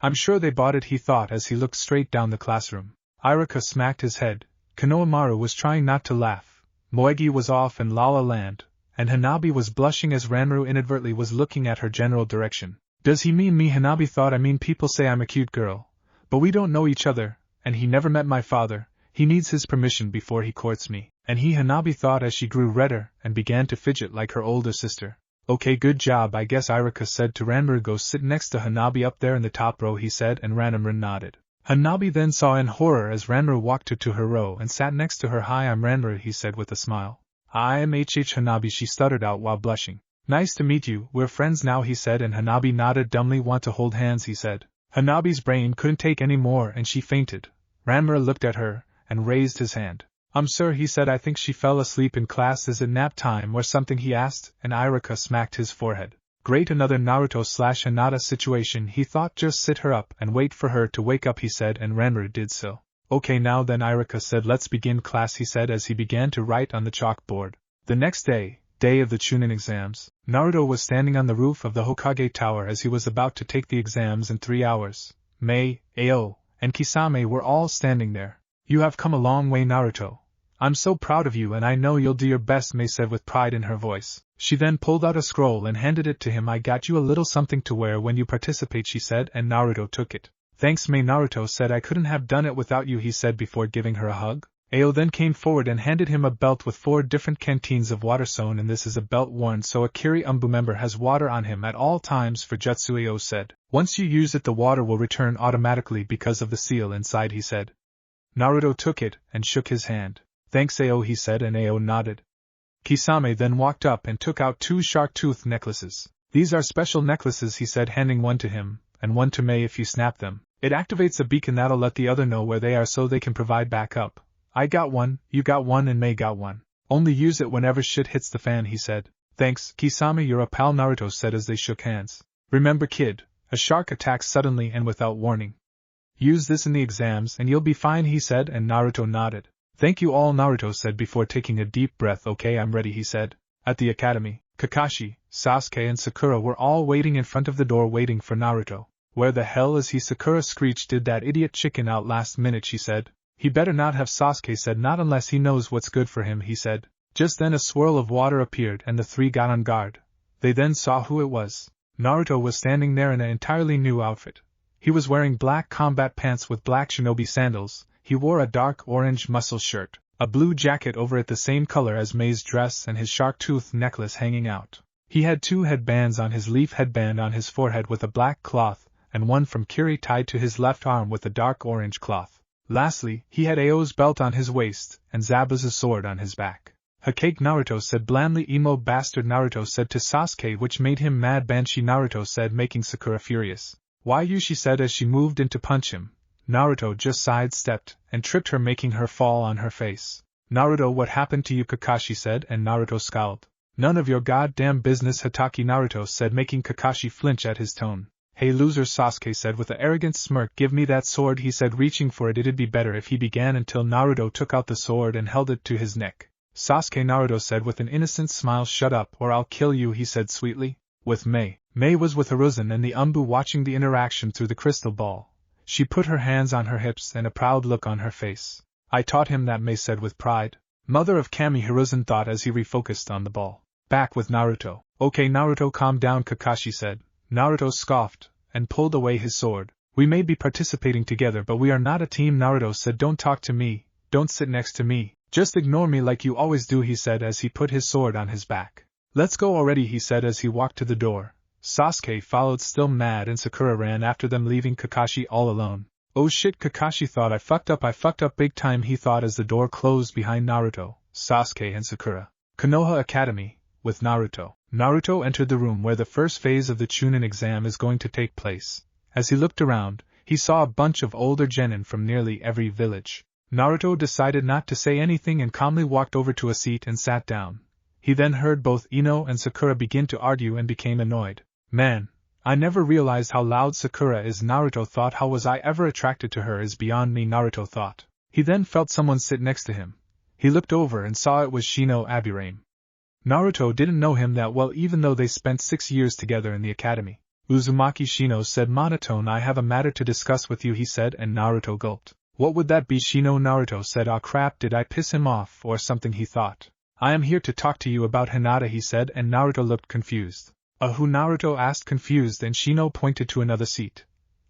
Speaker 1: I'm sure they bought it, he thought as he looked straight down the classroom. Ichiraku smacked his head. Konohamaru was trying not to laugh. Moegi was off in La La Land, and Hanabi was blushing as Ranma inadvertently was looking at her general direction. Does he mean me? Hanabi thought. I mean, people say I'm a cute girl. But we don't know each other, and he never met my father. He needs his permission before he courts me. And Hanabi thought as she grew redder and began to fidget like her older sister. Okay, good job, I guess, Ichiraku said to Ranma. Go sit next to Hanabi up there in the top row, he said, and Ranma nodded. Hanabi then saw in horror as Ranma walked to her row and sat next to her. Hi, I'm Ranma, he said with a smile. I am Hanabi, she stuttered out while blushing. Nice to meet you, we're friends now, he said, and Hanabi nodded dumbly. Want to hold hands, he said. Hanabi's brain couldn't take any more and she fainted. Ranma looked at her and raised his hand. Sir, he said, I think she fell asleep in class. Is it nap time or something, he asked, and Ichiraku smacked his forehead. Great, another Naruto/Hinata situation, he thought. Just sit her up and wait for her to wake up, he said, and Ranma did so. Okay, now then, Ichiraku said, let's begin class, he said as he began to write on the chalkboard. The next day of the Chunin exams, Naruto was standing on the roof of the Hokage Tower as he was about to take the exams in 3 hours. May, Ao, and Kisame were all standing there. You have come a long way, Naruto. I'm so proud of you and I know you'll do your best, May said with pride in her voice. She then pulled out a scroll and handed it to him. I got you a little something to wear when you participate, she said, and Naruto took it. Thanks, May. Naruto said, I couldn't have done it without you, he said before giving her a hug. Ao then came forward and handed him a belt with 4 different canteens of water sewn, and this is a belt worn so a Kiri Umbu member has water on him at all times for jutsu. Ao said. Once you use it the water will return automatically because of the seal inside, he said. Naruto took it and shook his hand. Thanks, Ao, he said, and Ao nodded. Kisame then walked up and took out 2 shark tooth necklaces. These are special necklaces, he said, handing one to him, and one to May. If you snap them, it activates a beacon that'll let the other know where they are so they can provide backup. I got one, you got one, and May got one. Only use it whenever shit hits the fan, he said. Thanks, Kisame, you're a pal, Naruto said as they shook hands. Remember, kid, a shark attacks suddenly and without warning. Use this in the exams and you'll be fine, he said, and Naruto nodded. Thank you all, Naruto said before taking a deep breath. Okay, I'm ready, he said. At the academy, Kakashi, Sasuke and Sakura were all waiting in front of the door waiting for Naruto. Where the hell is he? Sakura screeched. Did that idiot chicken out last minute, she said. He better not have, Sasuke said. Not unless he knows what's good for him, he said. Just then a swirl of water appeared and the 3 got on guard. They then saw who it was. Naruto was standing there in an entirely new outfit. He was wearing black combat pants with black shinobi sandals. He wore a dark orange muscle shirt, a blue jacket over it the same color as May's dress, and his shark tooth necklace hanging out. He had 2 headbands on his leaf headband on his forehead with a black cloth, and one from Kiri tied to his left arm with a dark orange cloth. Lastly, he had Ao's belt on his waist, and Zabuza's sword on his back. Hakake, Naruto said blandly. Emo bastard, Naruto said to Sasuke, which made him mad. Banshee, Naruto said, making Sakura furious. Why you, she said as she moved in to punch him. Naruto just sidestepped and tripped her, making her fall on her face. Naruto, what happened to you? Kakashi said, and Naruto scowled. None of your goddamn business, Hatake, Naruto said, making Kakashi flinch at his tone. Hey loser, Sasuke said with an arrogant smirk. Give me that sword, he said, reaching for it. It'd be better if he began until Naruto took out the sword and held it to his neck. Sasuke, Naruto said with an innocent smile. Shut up or I'll kill you, he said sweetly. With May. May was with Hiruzen and the Umbu watching the interaction through the crystal ball. She put her hands on her hips and a proud look on her face. I taught him that, May said with pride. Mother of Kami, Hiruzen thought as he refocused on the ball. Back with Naruto. Okay, Naruto, calm down, Kakashi said. Naruto scoffed and pulled away his sword. We may be participating together, but we are not a team, Naruto said. Don't talk to me, don't sit next to me. Just ignore me like you always do, he said as he put his sword on his back. Let's go already, he said as he walked to the door. Sasuke followed, still mad, and Sakura ran after them, leaving Kakashi all alone. Oh shit, Kakashi thought. I fucked up big time, he thought as the door closed behind Naruto, Sasuke and Sakura. Konoha Academy, with Naruto. Naruto entered the room where the first phase of the Chunin exam is going to take place, As he looked around, he saw a bunch of older genin from nearly every village. Naruto decided not to say anything and calmly walked over to a seat and sat down. He then heard both Ino and Sakura begin to argue and became annoyed. Man, I never realized how loud Sakura is. Naruto thought. How was I ever attracted to her is beyond me, Naruto thought. He then felt someone sit next to him. He looked over and saw it was Shino Aburame. Naruto didn't know him that well even though they spent 6 years together in the academy. Uzumaki Shino said monotone. I have a matter to discuss with you, he said, and Naruto gulped. What would that be, Shino? Naruto said. Ah crap, did I piss him off or something, he thought. I am here to talk to you about Hinata, he said, and Naruto looked confused. Who? Naruto asked confused, and Shino pointed to another seat.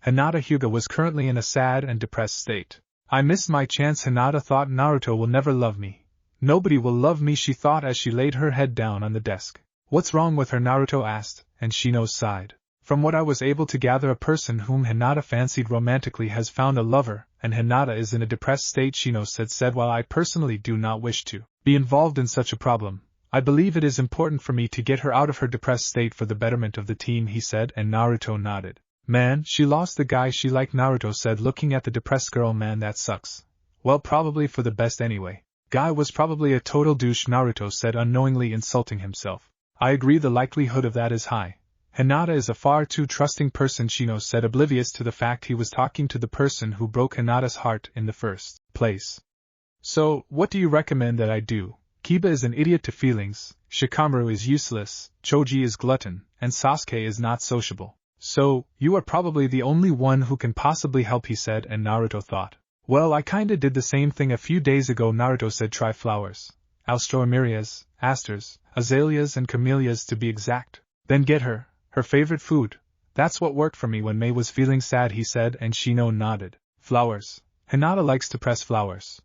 Speaker 1: Hinata Hyuga was currently in a sad and depressed state. I missed my chance, Hinata thought. Naruto will never love me. Nobody will love me, she thought as she laid her head down on the desk. What's wrong with her? Naruto asked, and Shino sighed. From what I was able to gather, a person whom Hinata fancied romantically has found a lover, and Hinata is in a depressed state, Shino said. While I personally do not wish to be involved in such a problem, I believe it is important for me to get her out of her depressed state for the betterment of the team, he said, and Naruto nodded. Man, she lost the guy she liked, Naruto said, looking at the depressed girl. Man, that sucks. Well, probably for the best anyway. Guy was probably a total douche, Naruto said, unknowingly insulting himself. I agree, the likelihood of that is high. Hinata is a far too trusting person, Shino said, oblivious to the fact he was talking to the person who broke Hinata's heart in the first place. So, what do you recommend that I do? Kiba is an idiot to feelings, Shikamaru is useless, Choji is glutton, and Sasuke is not sociable. So, you are probably the only one who can possibly help, he said, and Naruto thought. Well, I kinda did the same thing a few days ago, Naruto said. Try flowers. Alstroemerias, asters, azaleas and camellias to be exact. Then get her favorite food. That's what worked for me when May was feeling sad, he said, and Shino nodded. Flowers. Hinata likes to press flowers.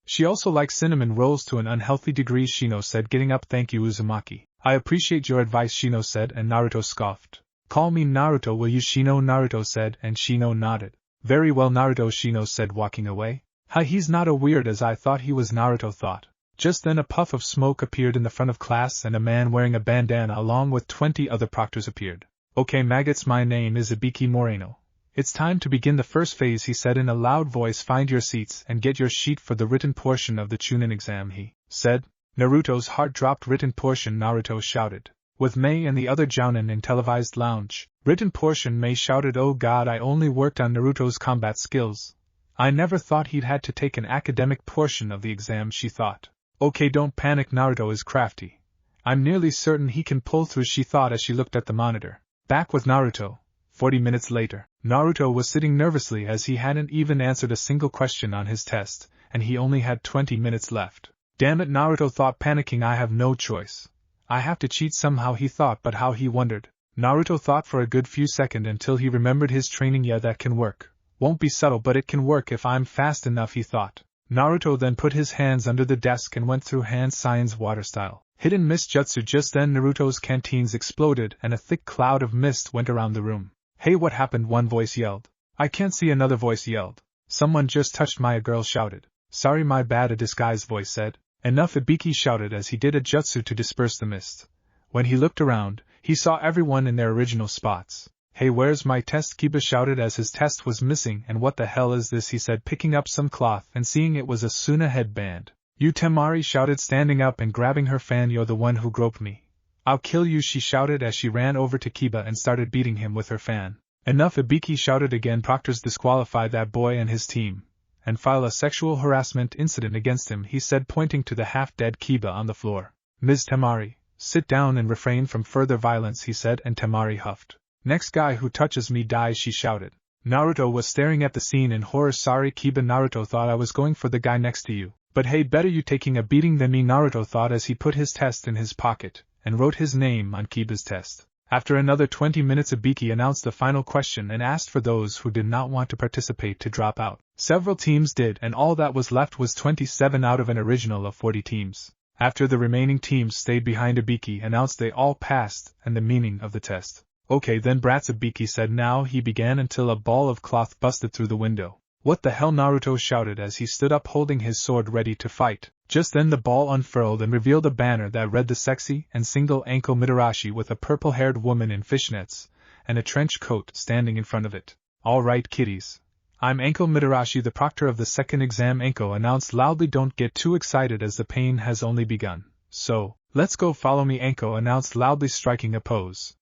Speaker 1: She also likes cinnamon rolls to an unhealthy degree, Shino said, getting up. Thank you, Uzumaki. I appreciate your advice, Shino said, and Naruto scoffed. Call me Naruto, will you, Shino? Naruto said, and Shino nodded. Very well, Naruto, Shino said, walking away. He's not a weird as I thought he was, Naruto thought. Just then a puff of smoke appeared in the front of class and a man wearing a bandana along with 20 other proctors appeared. Okay, maggots, my name is Ibiki Moreno. It's time to begin the first phase, he said in a loud voice. Find your seats and get your sheet for the written portion of the Chunin exam, he said. Naruto's heart dropped. Written portion, Naruto shouted. With May and the other jounin in televised lounge. Written portion, May shouted. Oh god, I only worked on Naruto's combat skills. I never thought he'd had to take an academic portion of the exam, she thought. Okay, don't panic, Naruto is crafty. I'm nearly certain he can pull through, she thought as she looked at the monitor. Back with Naruto. 40 minutes later, Naruto was sitting nervously as he hadn't even answered a single question on his test, and he only had 20 minutes left. Damn it, Naruto thought, panicking. I have no choice. I have to cheat somehow, he thought, but how, he wondered. Naruto thought for a good few seconds until he remembered his training. Yeah, that can work. Won't be subtle, but it can work if I'm fast enough, he thought. Naruto then put his hands under the desk and went through hand signs water style. Hidden mist jutsu. Just then Naruto's canteens exploded and a thick cloud of mist went around the room. Hey, what happened? One voice yelled. I can't see, another voice yelled. Someone just touched my, a girl shouted. Sorry, my bad, a disguised voice said. Enough, Ibiki shouted as he did a jutsu to disperse the mist. When he looked around, he saw everyone in their original spots. Hey, where's my test? Kiba shouted as his test was missing. And what the hell is this? He said, picking up some cloth and seeing it was a Suna headband. You, Temari shouted, standing up and grabbing her fan. You're the one who groped me. I'll kill you, she shouted as she ran over to Kiba and started beating him with her fan. Enough, Ibiki shouted again. Proctors disqualify that boy and his team, and file a sexual harassment incident against him, he said, pointing to the half-dead Kiba on the floor. Ms. Temari, sit down and refrain from further violence, he said, and Temari huffed. Next guy who touches me dies, she shouted. Naruto was staring at the scene in horror. Sorry, Kiba, Naruto thought. I was going for the guy next to you. But hey, better you taking a beating than me, Naruto thought as he put his test in his pocket and wrote his name on Kiba's test. After another 20 minutes, Ibiki announced the final question and asked for those who did not want to participate to drop out. Several teams did, and all that was left was 27 out of an original of 40 teams. After the remaining teams stayed behind, Ibiki announced they all passed and the meaning of the test. Okay then, brats, Ibiki said. Now he began until a ball of cloth busted through the window. What the hell? Naruto shouted as he stood up holding his sword ready to fight. Just then the ball unfurled and revealed a banner that read the sexy and single Anko Mitarashi with a purple-haired woman in fishnets, and a trench coat standing in front of it. All right, kiddies. I'm Anko Mitarashi, the proctor of the second exam. Anko announced loudly. Don't get too excited as the pain has only begun. So, let's go. Follow me, Anko announced loudly, striking a pose.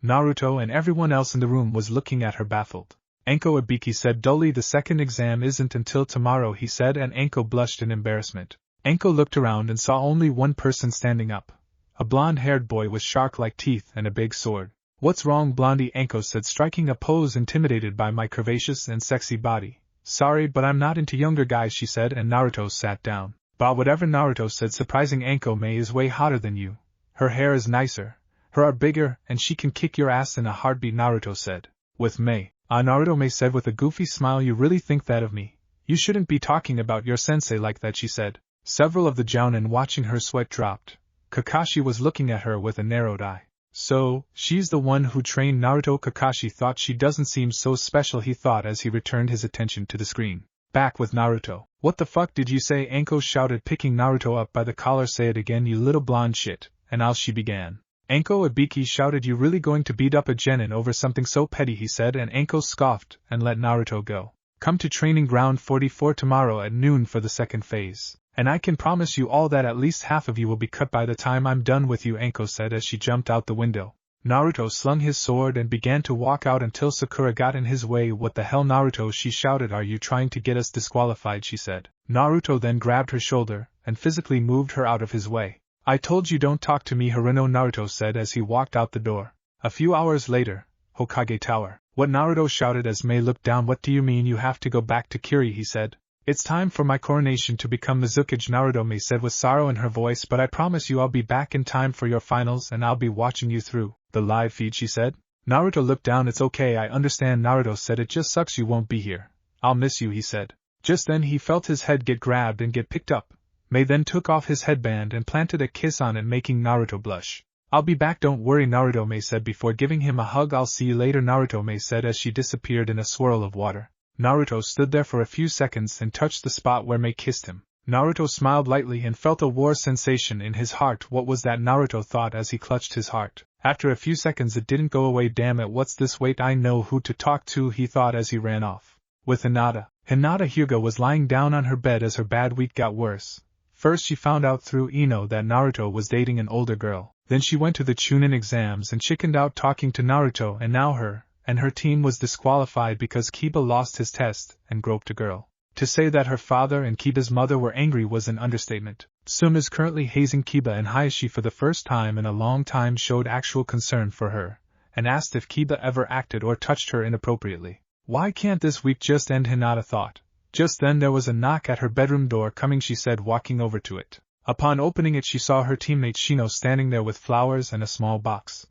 Speaker 1: Naruto and everyone else in the room was looking at her baffled. Anko Ibiki said dully, the second exam isn't until tomorrow, he said, and Anko blushed in embarrassment. Anko looked around and saw only one person standing up. A blonde-haired boy with shark-like teeth and a big sword. What's wrong, Blondie? Anko said, striking a pose, intimidated by my curvaceous and sexy body. Sorry, but I'm not into younger guys, she said, and Naruto sat down. Bah, whatever, Naruto said, surprising Anko. May is way hotter than you. Her hair is nicer. Her are bigger, and she can kick your ass in a heartbeat, Naruto said. With May. Ah, Naruto, May said with a goofy smile, you really think that of me? You shouldn't be talking about your sensei like that, she said. Several of the jounin watching her sweat dropped. Kakashi was looking at her with a narrowed eye. So, she's the one who trained Naruto? Kakashi thought she doesn't seem so special, he thought as he returned his attention to the screen. Back with Naruto. What the fuck did you say? Anko shouted, picking Naruto up by the collar. Say it again, you little blonde shit. And out she began. Anko Ibiki shouted, you really going to beat up a genin over something so petty, he said, and Anko scoffed and let Naruto go. Come to training ground 44 tomorrow at noon for the second phase. And I can promise you all that at least half of you will be cut by the time I'm done with you, Anko said as she jumped out the window. Naruto slung his sword and began to walk out until Sakura got in his way. What the hell, Naruto? She shouted. Are you trying to get us disqualified? She said. Naruto then grabbed her shoulder and physically moved her out of his way. I told you don't talk to me, Haruno, Naruto said as he walked out the door. A few hours later, Hokage Tower. What? Naruto shouted as May looked down. What do you mean you have to go back to Kiri? He said. It's time for my coronation to become Mizukage, Naruto, May said with sorrow in her voice, but I promise you I'll be back in time for your finals and I'll be watching you through the live feed, she said. Naruto looked down. It's okay, I understand, Naruto said. It just sucks you won't be here. I'll miss you, he said. Just then he felt his head get grabbed and get picked up. May then took off his headband and planted a kiss on it, making Naruto blush. I'll be back, don't worry, Naruto, May said before giving him a hug. I'll see you later, Naruto, May said as she disappeared in a swirl of water. Naruto stood there for a few seconds and touched the spot where May kissed him. Naruto smiled lightly and felt a war sensation in his heart. What was that? Naruto thought as he clutched his heart. After a few seconds it didn't go away. Damn it, what's this? Wait, I know who to talk to, he thought as he ran off. With Hinata. Hinata Hyuga was lying down on her bed as her bad week got worse. First she found out through Ino that Naruto was dating an older girl. Then she went to the Chunin exams and chickened out talking to Naruto, and now her team was disqualified because Kiba lost his test and groped a girl. To say that her father and Kiba's mother were angry was an understatement. Sum is currently hazing Kiba, and Hayashi for the first time in a long time showed actual concern for her, and asked if Kiba ever acted or touched her inappropriately. Why can't this week just end? Hinata thought. Just then there was a knock at her bedroom door. Coming, she said, walking over to it. Upon opening it she saw her teammate Shino standing there with flowers and a small box.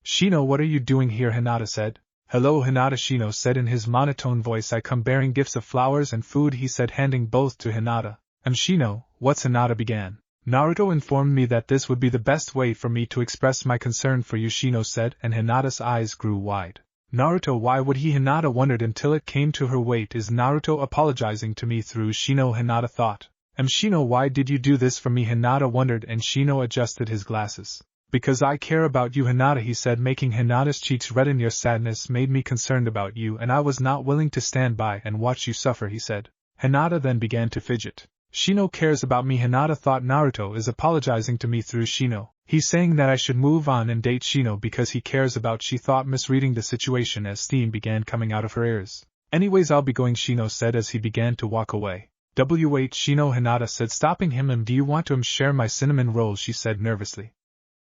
Speaker 1: Shino, what are you doing here? Hinata said. Hello, Hinata, Shino said in his monotone voice. I come bearing gifts of flowers and food, he said, handing both to Hinata. Shino, what's? Hinata began. Naruto informed me that this would be the best way for me to express my concern for you, Shino said, and Hinata's eyes grew wide. Naruto, why would he? Hinata wondered until it came to her. Wait, is Naruto apologizing to me through Shino? Hinata thought. Shino, why did you do this for me? Hinata wondered, and Shino adjusted his glasses. Because I care about you, Hinata, he said, making Hinata's cheeks redden. Your sadness made me concerned about you, and I was not willing to stand by and watch you suffer, he said. Hinata then began to fidget. Shino cares about me, Hinata thought. Naruto is apologizing to me through Shino. He's saying that I should move on and date Shino because he cares about, she thought, misreading the situation as steam began coming out of her ears. Anyways, I'll be going, Shino said as he began to walk away. Wait, Shino, Hinata said, stopping him. Do you want to share my cinnamon rolls? She said nervously.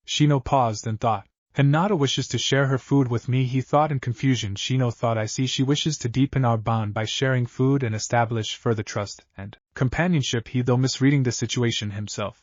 Speaker 1: Shino paused and thought. Hinata wishes to share her food with me, he thought in confusion. Shino thought, I see, she wishes to deepen our bond by sharing food and establish further trust and companionship, he though misreading the situation himself.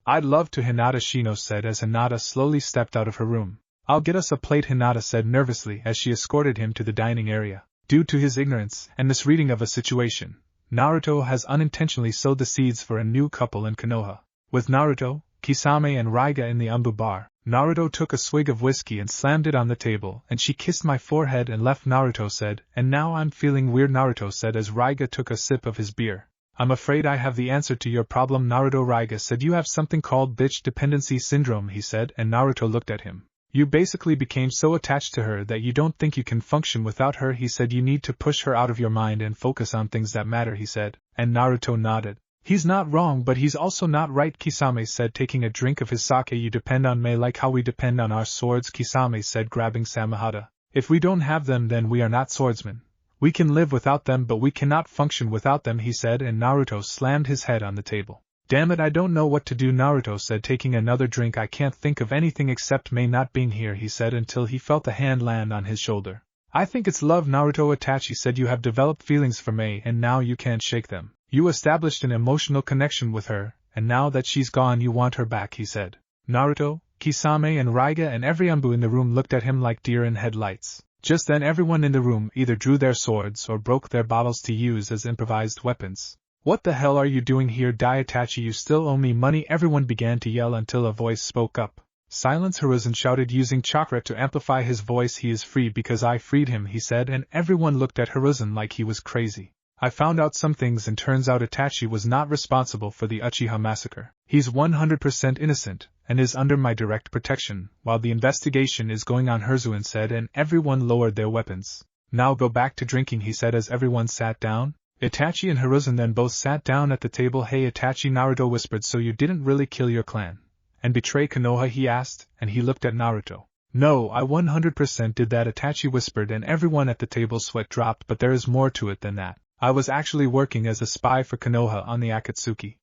Speaker 1: I'd love to, Hinata, Shino said as Hinata slowly stepped out of her room. I'll get us a plate, Hinata said nervously as she escorted him to the dining area. Due to his ignorance and misreading of a situation, Naruto has unintentionally sowed the seeds for a new couple in Konoha. With Naruto, Kisame and Raiga in the Umbu bar, Naruto took a swig of whiskey and slammed it on the table, and she kissed my forehead and left, Naruto said, and now I'm feeling weird, Naruto said as Raiga took a sip of his beer. I'm afraid I have the answer to your problem, Naruto. Raiga said, you have something called bitch dependency syndrome, he said, and Naruto looked at him. You basically became so attached to her that you don't think you can function without her, he said. You need to push her out of your mind and focus on things that matter, he said, and Naruto nodded. He's not wrong, but he's also not right, Kisame said, taking a drink of his sake. You depend on May like how we depend on our swords, Kisame said, grabbing Samehada. If we don't have them, then we are not swordsmen. We can live without them, but we cannot function without them, he said, and Naruto slammed his head on the table. Damn it, I don't know what to do, Naruto said, taking another drink. I can't think of anything except May not being here, he said, until he felt a hand land on his shoulder. I think it's love, Naruto. Itachi said. You have developed feelings for May, and now you can't shake them. You established an emotional connection with her, and now that she's gone you want her back, he said. Naruto, Kisame and Raiga and every Anbu in the room looked at him like deer in headlights. Just then everyone in the room either drew their swords or broke their bottles to use as improvised weapons. What the hell are you doing here, Itachi? You still owe me money, everyone began to yell until a voice spoke up. Silence, Hiruzen shouted using chakra to amplify his voice. He is free because I freed him, he said, and everyone looked at Hiruzen like he was crazy. I found out some things and turns out Itachi was not responsible for the Uchiha massacre. He's 100% innocent, and is under my direct protection, while the investigation is going on, Hiruzen said, and everyone lowered their weapons. Now go back to drinking, he said as everyone sat down. Itachi and Hiruzen then both sat down at the table. Hey Itachi, Naruto whispered, so you didn't really kill your clan and betray Konoha, he asked, and he looked at Naruto. No, I 100% did that, Itachi whispered, and everyone at the table sweat dropped, but there is more to it than that. I was actually working as a spy for Konoha on the Akatsuki.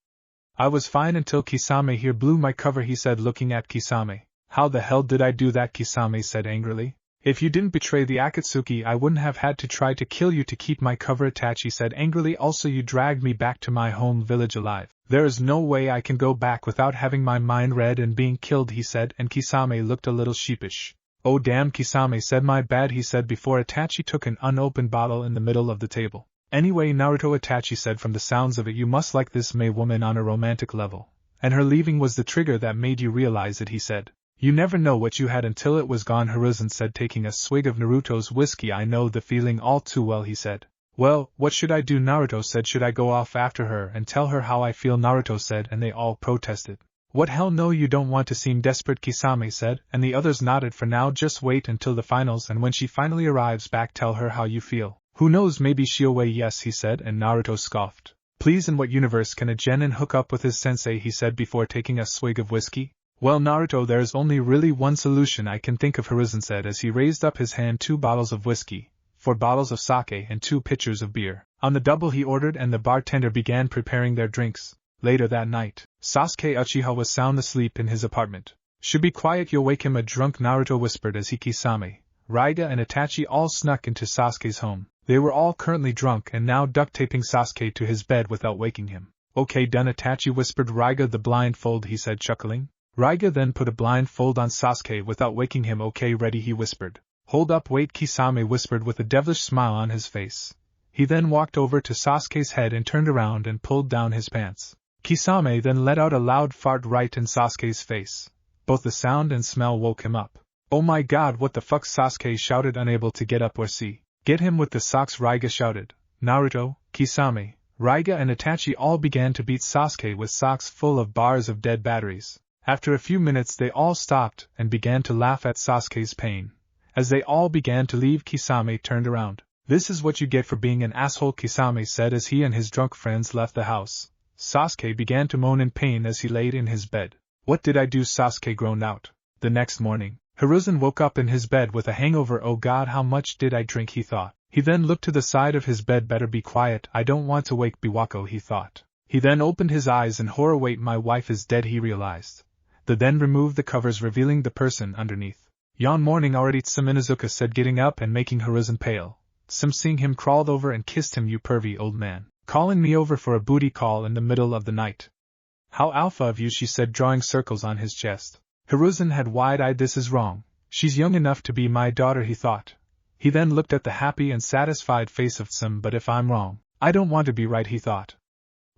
Speaker 1: I was fine until Kisame here blew my cover, he said, looking at Kisame. How the hell did I do that, Kisame said angrily. If you didn't betray the Akatsuki, I wouldn't have had to try to kill you to keep my cover, Itachi said angrily. Also, you dragged me back to my home village alive. There is no way I can go back without having my mind read and being killed, he said, and Kisame looked a little sheepish. Oh damn, Kisame said, my bad, he said before Itachi took an unopened bottle in the middle of the table. Anyway, Naruto, Itachi said, from the sounds of it you must like this May woman on a romantic level. And her leaving was the trigger that made you realize it, he said. You never know what you had until it was gone, Hiruzen said, taking a swig of Naruto's whiskey. I know the feeling all too well, he said. Well, what should I do, Naruto said. Should I go off after her and tell her how I feel, Naruto said, and they all protested. What hell no, you don't want to seem desperate, Kisame said, and the others nodded. For now just wait until the finals, and when she finally arrives back tell her how you feel. Who knows, maybe she'll say yes, he said, and Naruto scoffed. Please, in what universe can a genin hook up with his sensei, he said before taking a swig of whiskey. Well, Naruto, there's only really one solution I can think of, Hiruzen said as he raised up his hand. 2 bottles of whiskey, 4 bottles of sake and 2 pitchers of beer. On the double he ordered, and the bartender began preparing their drinks. Later that night, Sasuke Uchiha was sound asleep in his apartment. Should be quiet, you'll wake him, a drunk Naruto whispered as he, Kisame, Raiga and Itachi all snuck into Sasuke's home. They were all currently drunk and now duct-taping Sasuke to his bed without waking him. Okay done, Itachi whispered Raiga. The blindfold, he said, chuckling. Raiga then put a blindfold on Sasuke without waking him. Okay, ready, he whispered. Hold up, wait, Kisame whispered with a devilish smile on his face. He then walked over to Sasuke's head and turned around and pulled down his pants. Kisame then let out a loud fart right in Sasuke's face. Both the sound and smell woke him up. Oh my god, what the fuck, Sasuke shouted, unable to get up or see. Get him with the socks, Raiga shouted. Naruto, Kisame, Raiga and Itachi all began to beat Sasuke with socks full of bars of dead batteries. After a few minutes they all stopped and began to laugh at Sasuke's pain. As they all began to leave, Kisame turned around. This is what you get for being an asshole, Kisame said as he and his drunk friends left the house. Sasuke began to moan in pain as he laid in his bed. What did I do? Sasuke groaned out. The next morning, Hiruzen woke up in his bed with a hangover. Oh god, how much did I drink, he thought. He then looked to the side of his bed. Better be quiet, I don't want to wake Biwako, he thought. He then opened his eyes in horror. Wait, my wife is dead, he realized. They then removed the covers, revealing the person underneath. Yon morning already, Minazuka said, getting up and making Hiruzen pale. Some seeing him crawled over and kissed him. You pervy old man. Calling me over for a booty call in the middle of the night. How alpha of you, she said, drawing circles on his chest. Hiruzen had wide-eyed. This is wrong. She's young enough to be my daughter, he thought. He then looked at the happy and satisfied face of Tsum. But if I'm wrong, I don't want to be right, he thought.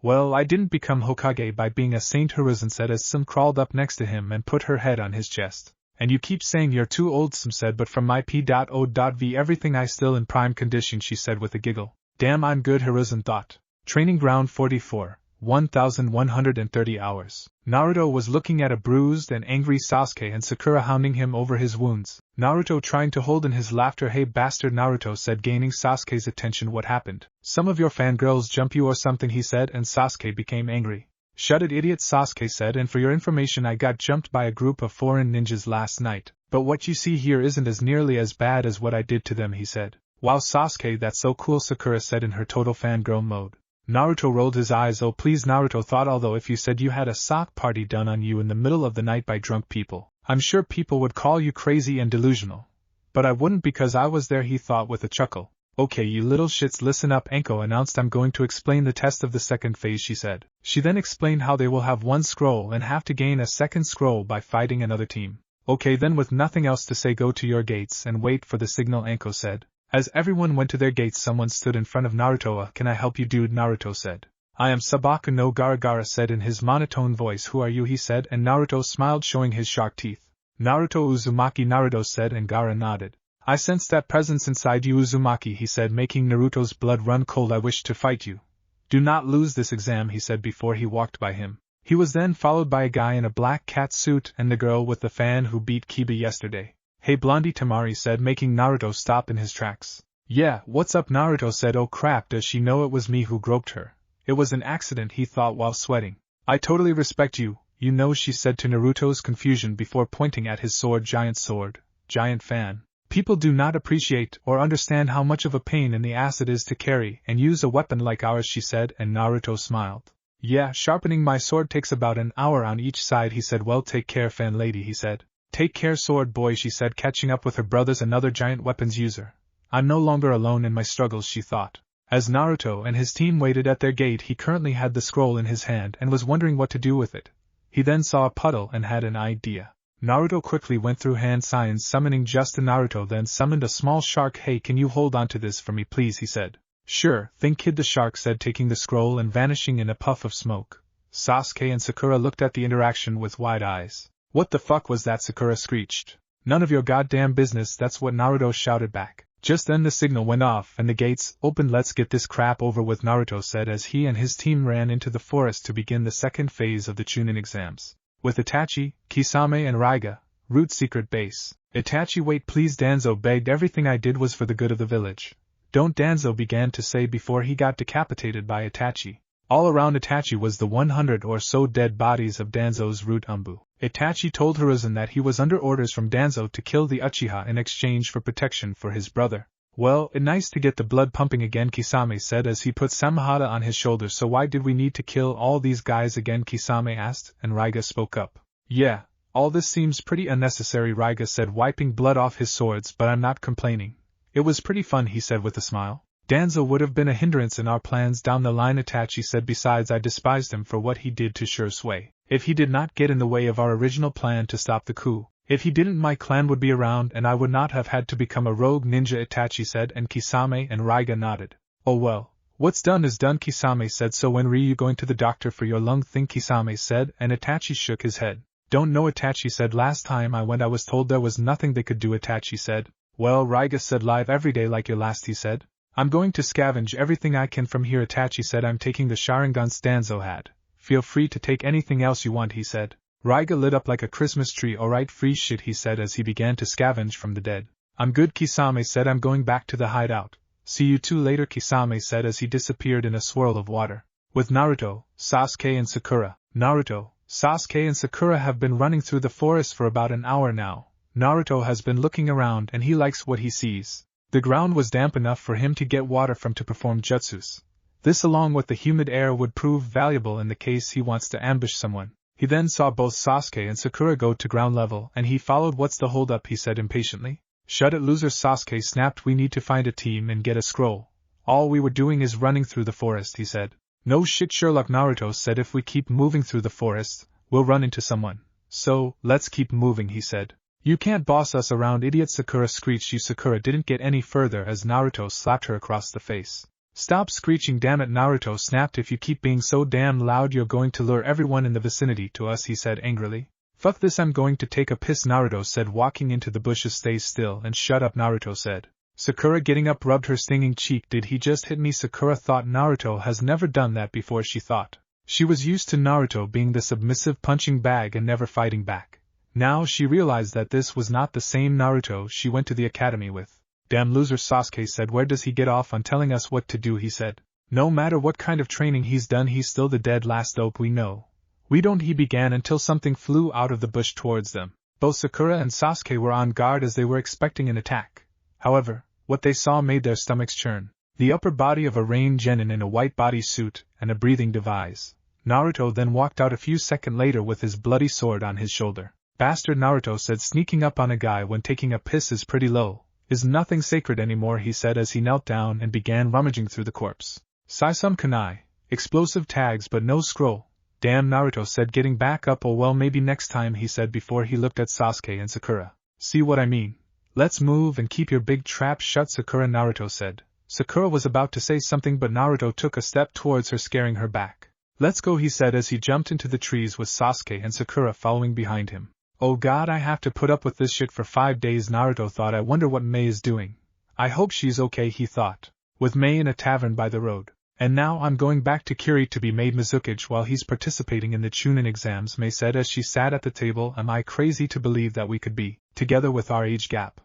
Speaker 1: Well, I didn't become Hokage by being a saint, Hiruzen said as Tsum crawled up next to him and put her head on his chest. And you keep saying you're too old, Tsum said, but from my P.O.V everything I still in prime condition, she said with a giggle. Damn, I'm good, Hiruzen thought. Training ground 44. 1130 hours. Naruto was looking at a bruised and angry Sasuke and Sakura hounding him over his wounds. Naruto trying to hold in his laughter. Hey bastard, Naruto said, gaining Sasuke's attention. What happened? Some of your fangirls jump you or something, he said, and Sasuke became angry. Shut it, idiot, Sasuke said, and for your information I got jumped by a group of foreign ninjas last night. But what you see here isn't as nearly as bad as what I did to them, he said. Wow, Sasuke, that's so cool, Sakura said in her total fangirl mode. Naruto rolled his eyes. Oh please, Naruto thought, although if you said you had a sock party done on you in the middle of the night by drunk people, I'm sure people would call you crazy and delusional. But I wouldn't because I was there, he thought with a chuckle. Okay, you little shits, listen up, Anko announced. I'm going to explain the test of the second phase, she said. She then explained how they will have one scroll and have to gain a second scroll by fighting another team. Okay, then with nothing else to say, go to your gates and wait for the signal, Anko said. As everyone went to their gates, someone stood in front of Naruto. Can I help you, dude? Naruto said. I am Sabaku no Gara said in his monotone voice. Who are you? He said, and Naruto smiled, showing his shark teeth. Naruto Uzumaki, Naruto said, and Gara nodded. I sense that presence inside you, Uzumaki, he said, making Naruto's blood run cold. I wish to fight you. Do not lose this exam, he said before he walked by him. He was then followed by a guy in a black cat suit and the girl with the fan who beat Kiba yesterday. Hey Blondie, Tamari said, making Naruto stop in his tracks. Yeah, what's up? Naruto said. Oh crap, does she know it was me who groped her? It was an accident, he thought while sweating. I totally respect you, you know, she said to Naruto's confusion before pointing at his sword, giant fan. People do not appreciate or understand how much of a pain in the ass it is to carry and use a weapon like ours, she said, and Naruto smiled. Yeah, sharpening my sword takes about an hour on each side, he said. Well, take care, fan lady, he said. Take care, sword boy, she said, catching up with her brothers, another giant weapons user. I'm no longer alone in my struggles, she thought. As Naruto and his team waited at their gate, he currently had the scroll in his hand and was wondering what to do with it. He then saw a puddle and had an idea. Naruto quickly went through hand signs, summoning just Naruto, then summoned a small shark. Hey, can you hold on to this for me please, he said. Sure, think kid, the shark said, taking the scroll and vanishing in a puff of smoke. Sasuke and Sakura looked at the interaction with wide eyes. What the fuck was that? Sakura screeched. None of your goddamn business, that's what Naruto shouted back. Just then the signal went off and the gates opened. Let's get this crap over with, Naruto said as he and his team ran into the forest to begin the second phase of the Chunin exams. With Itachi, Kisame and Raiga, root secret base. Itachi, wait please, Danzo begged. Everything I did was for the good of the village. Don't, Danzo began to say before he got decapitated by Itachi. All around Itachi was the 100 or so dead bodies of Danzo's root Umbu. Itachi told Hiruzen that he was under orders from Danzo to kill the Uchiha in exchange for protection for his brother. Well, it's nice to get the blood pumping again, Kisame said as he put Samahata on his shoulder. So why did we need to kill all these guys again? Kisame asked, and Raiga spoke up. Yeah, all this seems pretty unnecessary, Raiga said, wiping blood off his swords, but I'm not complaining. It was pretty fun, he said with a smile. Danzo would have been a hindrance in our plans down the line, Itachi said. Besides, I despised him for what he did to Shursui. If he did not get in the way of our original plan to stop the coup, if he didn't, my clan would be around and I would not have had to become a rogue ninja, Itachi said, and Kisame and Raiga nodded. Oh well, what's done is done, Kisame said. So when were you going to the doctor for your lung thing? Kisame said, and Itachi shook his head. Don't know, Itachi said. Last time I went I was told there was nothing they could do, Itachi said. Well, Raiga said, live every day like your last, he said. I'm going to scavenge everything I can from here, Itachi said. I'm taking the Sharingan Danzo had. Feel free to take anything else you want, he said. Raiga lit up like a Christmas tree. Alright, free shit, he said as he began to scavenge from the dead. I'm good, Kisame said. I'm going back to the hideout. See you two later, Kisame said as he disappeared in a swirl of water. With Naruto, Sasuke and Sakura. Naruto, Sasuke and Sakura have been running through the forest for about an hour now. Naruto has been looking around and he likes what he sees. The ground was damp enough for him to get water from to perform jutsus. This along with the humid air would prove valuable in the case he wants to ambush someone. He then saw both Sasuke and Sakura go to ground level and he followed. What's the hold up, he said impatiently. Shut it, loser, Sasuke snapped. We need to find a team and get a scroll. All we were doing is running through the forest, he said. No shit, Sherlock, Naruto said. If we keep moving through the forest, we'll run into someone. So, let's keep moving, he said. You can't boss us around, idiot, Sakura screeched. You, Sakura didn't get any further as Naruto slapped her across the face. Stop screeching, damn it, Naruto snapped. If you keep being so damn loud you're going to lure everyone in the vicinity to us, he said angrily. Fuck this, I'm going to take a piss, Naruto said, walking into the bushes. Stay still and shut up, Naruto said. Sakura getting up rubbed her stinging cheek. Did he just hit me? Sakura thought. Naruto has never done that before, she thought. She was used to Naruto being the submissive punching bag and never fighting back. Now she realized that this was not the same Naruto she went to the academy with. Damn loser, Sasuke said. Where does he get off on telling us what to do, he said. No matter what kind of training he's done, he's still the dead last dope we know. We don't, he began until something flew out of the bush towards them. Both Sakura and Sasuke were on guard as they were expecting an attack. However, what they saw made their stomachs churn. The upper body of a rain genin in a white bodysuit and a breathing device. Naruto then walked out a few seconds later with his bloody sword on his shoulder. Bastard, Naruto said. Sneaking up on a guy when taking a piss is pretty low. Is nothing sacred anymore, he said as he knelt down and began rummaging through the corpse. Saisum kunai. Explosive tags but no scroll. Damn, Naruto said, getting back up. Oh well, maybe next time, he said before he looked at Sasuke and Sakura. See what I mean? Let's move and keep your big trap shut, Sakura, Naruto said. Sakura was about to say something but Naruto took a step towards her, scaring her back. Let's go, he said as he jumped into the trees with Sasuke and Sakura following behind him. Oh god, I have to put up with this shit for 5 days, Naruto thought. I wonder what May is doing. I hope she's okay, he thought. With May in a tavern by the road. And now I'm going back to Kiri to be made Mizukage while he's participating in the Chunin exams, May said as she sat at the table. Am I crazy to believe that we could be together with our age gap?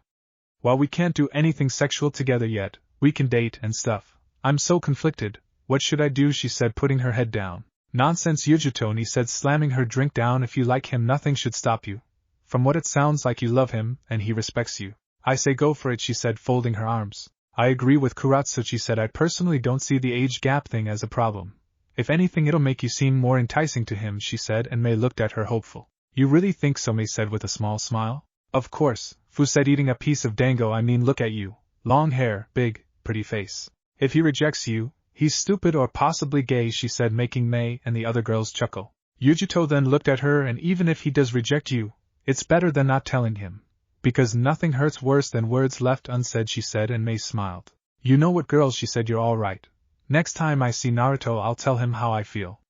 Speaker 1: While we can't do anything sexual together yet, we can date and stuff. I'm so conflicted. What should I do, she said, putting her head down. Nonsense, Yujutoni said, slamming her drink down. If you like him, nothing should stop you. From what it sounds like, you love him, and he respects you. I say go for it, she said, folding her arms. I agree with Kuratsuchi said. I personally don't see the age gap thing as a problem. If anything, it'll make you seem more enticing to him, she said, and May looked at her hopeful. You really think so, May said with a small smile. Of course, Fu said, eating a piece of dango. I mean, look at you. Long hair, big, pretty face. If he rejects you, he's stupid or possibly gay, she said, making May and the other girls chuckle. Yujito then looked at her. And even if he does reject you, it's better than not telling him. Because nothing hurts worse than words left unsaid, she said, and May smiled. You know what, girls, she said, you're all right. Next time I see Naruto, I'll tell him how I feel.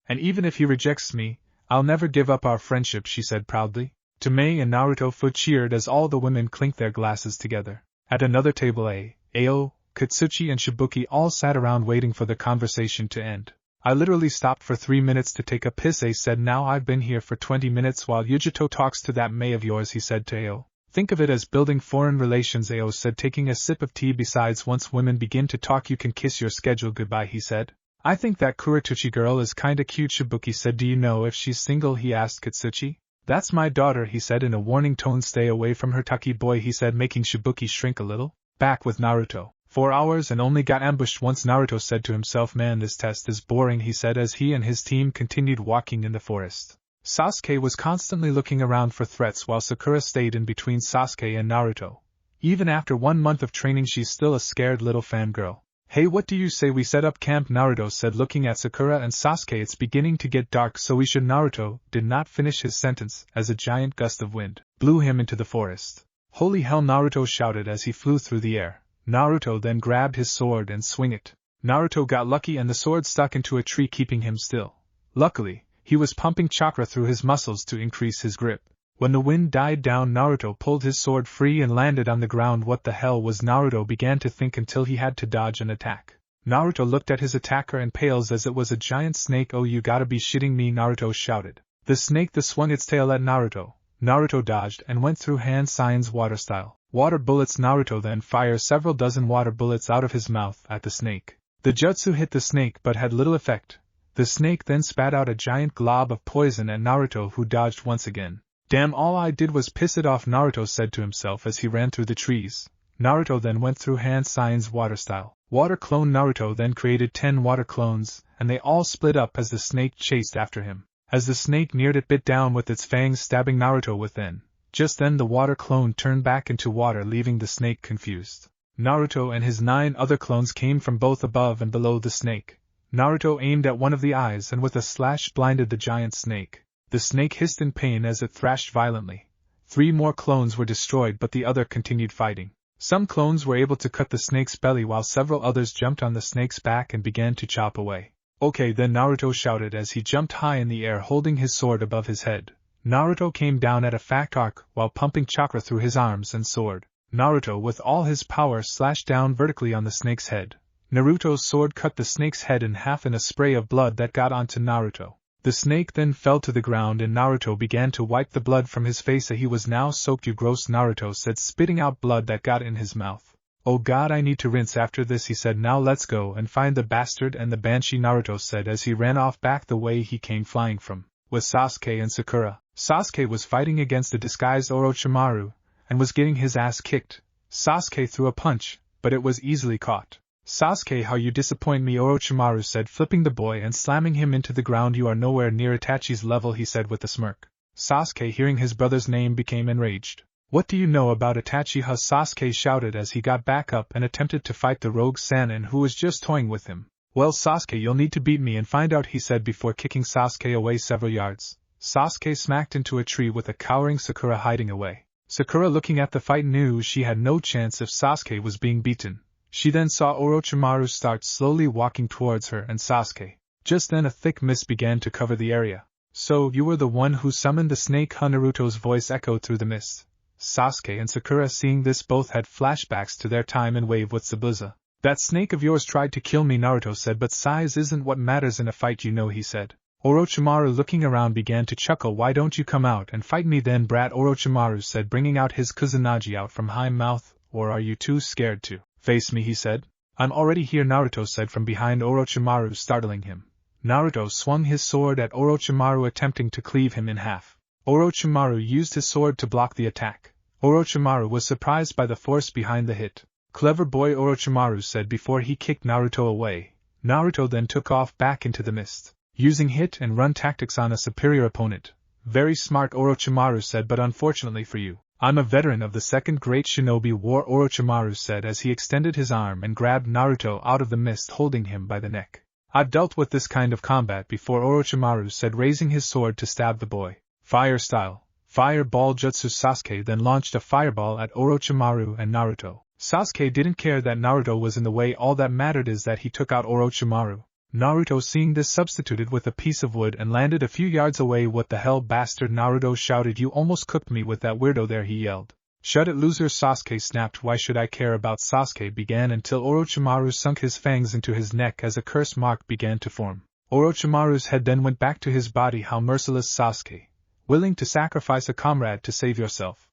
Speaker 1: And even if he rejects me, I'll never give up our friendship, she said proudly. To May and Naruto, Fu cheered as all the women clinked their glasses together. At another table, Ao, Katsuchi and Shibuki all sat around waiting for the conversation to end. I literally stopped for 3 minutes to take a piss, A said. Now I've been here for 20 minutes while Yujito talks to that May of yours, he said to Ao. Think of it as building foreign relations, Ao said, taking a sip of tea. Besides, once women begin to talk, you can kiss your schedule goodbye, he said. I think that Kuratuchi girl is kinda cute, Shibuki said. Do you know if she's single, he asked Katsuchi. That's my daughter, he said in a warning tone. Stay away from her, Taki boy, he said, making Shibuki shrink a little. Back with Naruto. 4 hours and only got ambushed once, Naruto said to himself. Man, this test is boring, he said as he and his team continued walking in the forest. Sasuke was constantly looking around for threats while Sakura stayed in between Sasuke and Naruto. Even after 1 month of training, she's still a scared little fangirl. Hey, what do you say we set up camp, Naruto said, looking at Sakura and Sasuke. It's beginning to get dark, so we should. Naruto did not finish his sentence as a giant gust of wind blew him into the forest. Holy hell, Naruto shouted as he flew through the air. Naruto then grabbed his sword and swung it. Naruto got lucky and the sword stuck into a tree, keeping him still. Luckily, he was pumping chakra through his muscles to increase his grip. When the wind died down, Naruto pulled his sword free and landed on the ground. What the hell was Naruto began to think until he had to dodge an attack. Naruto looked at his attacker and paled as it was a giant snake. Oh, you gotta be shitting me, Naruto shouted. The snake that swung its tail at Naruto. Naruto dodged and went through hand signs water style. Water bullets. Naruto then fired several dozen water bullets out of his mouth at the snake. The jutsu hit the snake but had little effect. The snake then spat out a giant glob of poison at Naruto, who dodged once again. Damn, all I did was piss it off, Naruto said to himself as he ran through the trees. Naruto then went through hand signs water style. Water clone. Naruto then created 10 water clones, and they all split up as the snake chased after him. As the snake neared, it bit down with its fangs, stabbing Naruto within. Just then the water clone turned back into water, leaving the snake confused. Naruto and his 9 other clones came from both above and below the snake. Naruto aimed at one of the eyes and with a slash blinded the giant snake. The snake hissed in pain as it thrashed violently. 3 more clones were destroyed, but the other continued fighting. Some clones were able to cut the snake's belly while several others jumped on the snake's back and began to chop away. Okay, then, Naruto shouted as he jumped high in the air holding his sword above his head. Naruto came down at a fat arc while pumping chakra through his arms and sword. Naruto with all his power slashed down vertically on the snake's head. Naruto's sword cut the snake's head in half in a spray of blood that got onto Naruto. The snake then fell to the ground and Naruto began to wipe the blood from his face. He was now soaked. You gross, Naruto said, spitting out blood that got in his mouth. Oh god, I need to rinse after this, he said. Now let's go and find the bastard and the banshee, Naruto said as he ran off back the way he came flying from, with Sasuke and Sakura. Sasuke was fighting against the disguised Orochimaru, and was getting his ass kicked. Sasuke threw a punch, but it was easily caught. Sasuke, how you disappoint me, Orochimaru said, flipping the boy and slamming him into the ground. You are nowhere near Itachi's level, he said with a smirk. Sasuke, hearing his brother's name, became enraged. What do you know about Itachi? Sasuke shouted as he got back up and attempted to fight the rogue Sannin who was just toying with him. Well, Sasuke, you'll need to beat me and find out, he said before kicking Sasuke away several yards. Sasuke smacked into a tree with a cowering Sakura hiding away. Sakura, looking at the fight, knew she had no chance if Sasuke was being beaten. She then saw Orochimaru start slowly walking towards her and Sasuke. Just then a thick mist began to cover the area. So, you were the one who summoned the snake? Naruto's voice echoed through the mist. Sasuke and Sakura, seeing this, both had flashbacks to their time in Wave with Zabuza. That snake of yours tried to kill me, Naruto said, but size isn't what matters in a fight, you know, he said. Orochimaru, looking around, began to chuckle. Why don't you come out and fight me then, brat? Orochimaru said, bringing out his Kusanagi out from high mouth. Or are you too scared to face me, he said. I'm already here, Naruto said from behind Orochimaru, startling him. Naruto swung his sword at Orochimaru, attempting to cleave him in half. Orochimaru used his sword to block the attack. Orochimaru was surprised by the force behind the hit. Clever boy, Orochimaru said before he kicked Naruto away. Naruto then took off back into the mist, using hit and run tactics on a superior opponent. Very smart, Orochimaru said, but unfortunately for you, I'm a veteran of the Second Great Shinobi War, Orochimaru said as he extended his arm and grabbed Naruto out of the mist, holding him by the neck. I've dealt with this kind of combat before, Orochimaru said, raising his sword to stab the boy. Fire style. Fireball jutsu. Sasuke then launched a fireball at Orochimaru and Naruto. Sasuke didn't care that Naruto was in the way, all that mattered is that he took out Orochimaru. Naruto, seeing this, substituted with a piece of wood and landed a few yards away. What the hell, bastard? Naruto shouted. You almost cooked me with that weirdo there, he yelled. Shut it, loser, Sasuke snapped. Why should I care about? Sasuke began until Orochimaru sunk his fangs into his neck as a curse mark began to form. Orochimaru's head then went back to his body. How merciless, Sasuke! Willing to sacrifice a comrade to save yourself.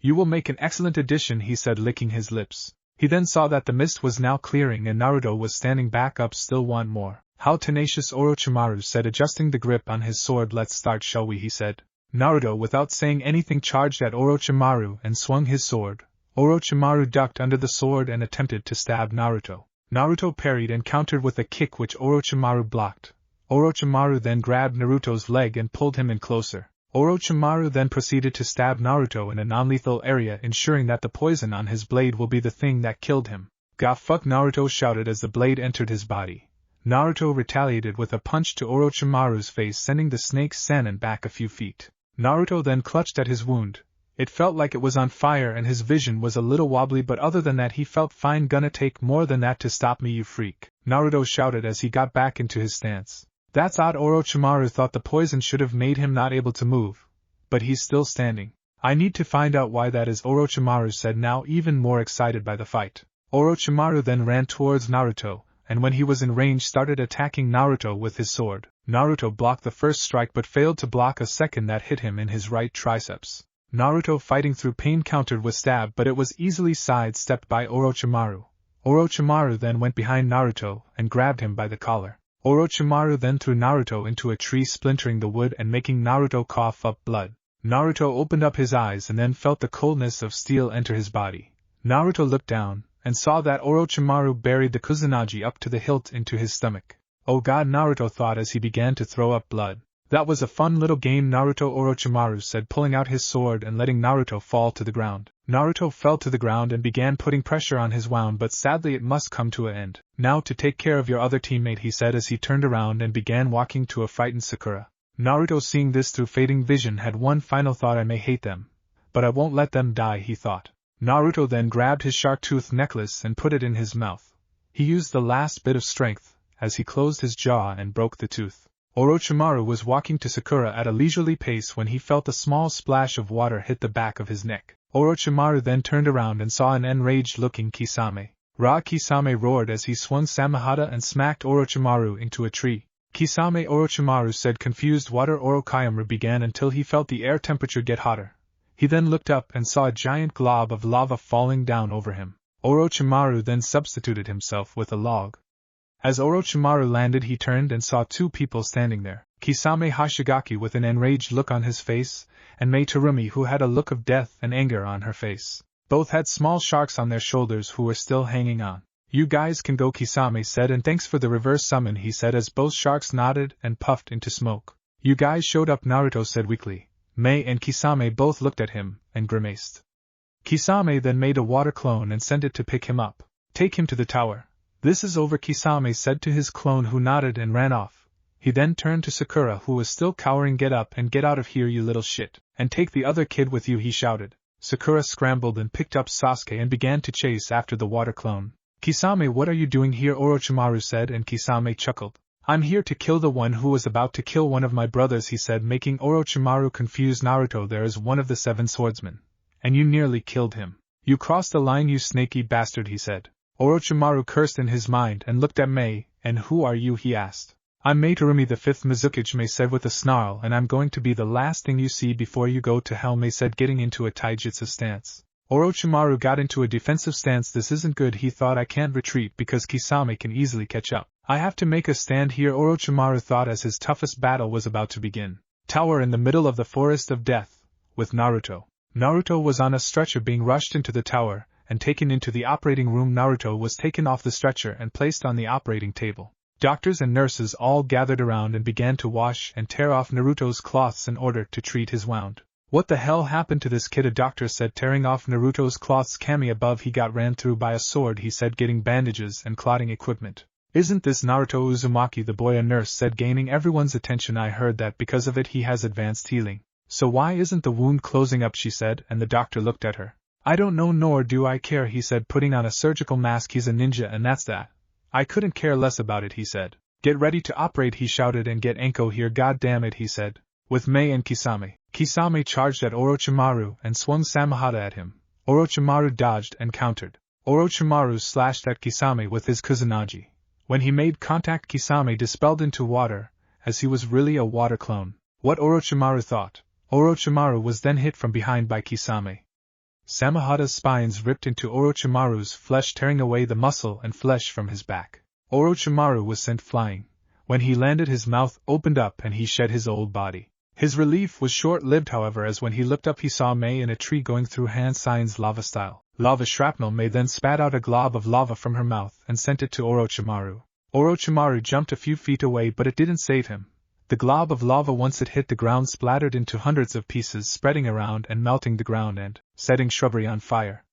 Speaker 1: You will make an excellent addition, he said, licking his lips. He then saw that the mist was now clearing and Naruto was standing back up. Still want more? How tenacious, Orochimaru said, adjusting the grip on his sword. Let's start, shall we, he said. Naruto, without saying anything, charged at Orochimaru and swung his sword. Orochimaru ducked under the sword and attempted to stab Naruto. Naruto parried and countered with a kick which Orochimaru blocked. Orochimaru then grabbed Naruto's leg and pulled him in closer. Orochimaru then proceeded to stab Naruto in a non-lethal area, ensuring that the poison on his blade will be the thing that killed him. "Gah fuck," Naruto shouted as the blade entered his body. Naruto retaliated with a punch to Orochimaru's face, sending the snake Sannin back a few feet. Naruto then clutched at his wound. It felt like it was on fire and his vision was a little wobbly, but other than that he felt fine. "Gonna take more than that to stop me, you freak," Naruto shouted as he got back into his stance. That's odd. Orochimaru thought the poison should have made him not able to move. But he's still standing. I need to find out why that is, Orochimaru said, now even more excited by the fight. Orochimaru then ran towards Naruto, and when he was in range started attacking Naruto with his sword. Naruto blocked the first strike but failed to block a second that hit him in his right triceps. Naruto, fighting through pain, countered with stab, but it was easily sidestepped by Orochimaru. Orochimaru then went behind Naruto and grabbed him by the collar. Orochimaru then threw Naruto into a tree, splintering the wood and making Naruto cough up blood. Naruto opened up his eyes and then felt the coldness of steel enter his body. Naruto looked down and saw that Orochimaru buried the Kusanagi up to the hilt into his stomach. Oh god, Naruto thought as he began to throw up blood. That was a fun little game, Naruto, Orochimaru said, pulling out his sword and letting Naruto fall to the ground. Naruto fell to the ground and began putting pressure on his wound, but sadly it must come to an end. Now to take care of your other teammate, he said as he turned around and began walking to a frightened Sakura. Naruto, seeing this through fading vision, had one final thought: I may hate them, but I won't let them die, he thought. Naruto then grabbed his shark tooth necklace and put it in his mouth. He used the last bit of strength as he closed his jaw and broke the tooth. Orochimaru was walking to Sakura at a leisurely pace when he felt a small splash of water hit the back of his neck. Orochimaru then turned around and saw an enraged-looking Kisame. Kisame roared as he swung Samehada and smacked Orochimaru into a tree. Kisame, Orochimaru said, confused. Water Orochimaru began until he felt the air temperature get hotter. He then looked up and saw a giant glob of lava falling down over him. Orochimaru then substituted himself with a log. As Orochimaru landed, he turned and saw two people standing there, Kisame Hashigaki with an enraged look on his face, and May Terumi who had a look of death and anger on her face. Both had small sharks on their shoulders who were still hanging on. You guys can go, Kisame said, and thanks for the reverse summon, he said as both sharks nodded and puffed into smoke. You guys showed up, Naruto said weakly. May and Kisame both looked at him and grimaced. Kisame then made a water clone and sent it to pick him up. Take him to the tower. This is over, Kisame said to his clone who nodded and ran off. He then turned to Sakura who was still cowering. Get up and get out of here, you little shit, and take the other kid with you, he shouted. Sakura scrambled and picked up Sasuke and began to chase after the water clone. Kisame, what are you doing here, Orochimaru said, and Kisame chuckled. I'm here to kill the one who was about to kill one of my brothers, he said, making Orochimaru confused. Naruto, there is one of the 7 swordsmen. And you nearly killed him. You crossed the line, you snaky bastard, he said. Orochimaru cursed in his mind and looked at May. And who are you, he asked. I'm May Terumi, the 5th Mizukage, May said with a snarl, and I'm going to be the last thing you see before you go to hell, May said, getting into a taijutsu stance. Orochimaru got into a defensive stance. This isn't good, he thought. I can't retreat because Kisame can easily catch up. I have to make a stand here, Orochimaru thought as his toughest battle was about to begin. Tower in the middle of the forest of death, with Naruto. Naruto was on a stretcher being rushed into the tower, and taken into the operating room. Naruto was taken off the stretcher and placed on the operating table. Doctors and nurses all gathered around and began to wash and tear off Naruto's cloths in order to treat his wound. What the hell happened to this kid? A doctor said, tearing off Naruto's cloths. Kami above, he got ran through by a sword, he said, getting bandages and clotting equipment. Isn't this Naruto Uzumaki, the boy? A nurse said, gaining everyone's attention. I heard that because of it he has advanced healing. So why isn't the wound closing up, she said, and the doctor looked at her. I don't know, nor do I care, he said, putting on a surgical mask. He's a ninja and that's that. I couldn't care less about it, he said. Get ready to operate, he shouted, and get Anko here, god damn it, he said. With May and Kisame. Kisame charged at Orochimaru and swung Samehada at him. Orochimaru dodged and countered. Orochimaru slashed at Kisame with his Kusanagi. When he made contact, Kisame dispelled into water, as he was really a water clone. What Orochimaru thought. Orochimaru was then hit from behind by Kisame. Samehada's spines ripped into Orochimaru's flesh, tearing away the muscle and flesh from his back. Orochimaru was sent flying. When he landed, his mouth opened up and he shed his old body. His relief was short-lived, however, as when he looked up he saw May in a tree going through hand signs lava style. Lava shrapnel. May then spat out a glob of lava from her mouth and sent it to Orochimaru. Orochimaru jumped a few feet away, but it didn't save him. The glob of lava, once it hit the ground, splattered into hundreds of pieces, spreading around and melting the ground and setting shrubbery on fire.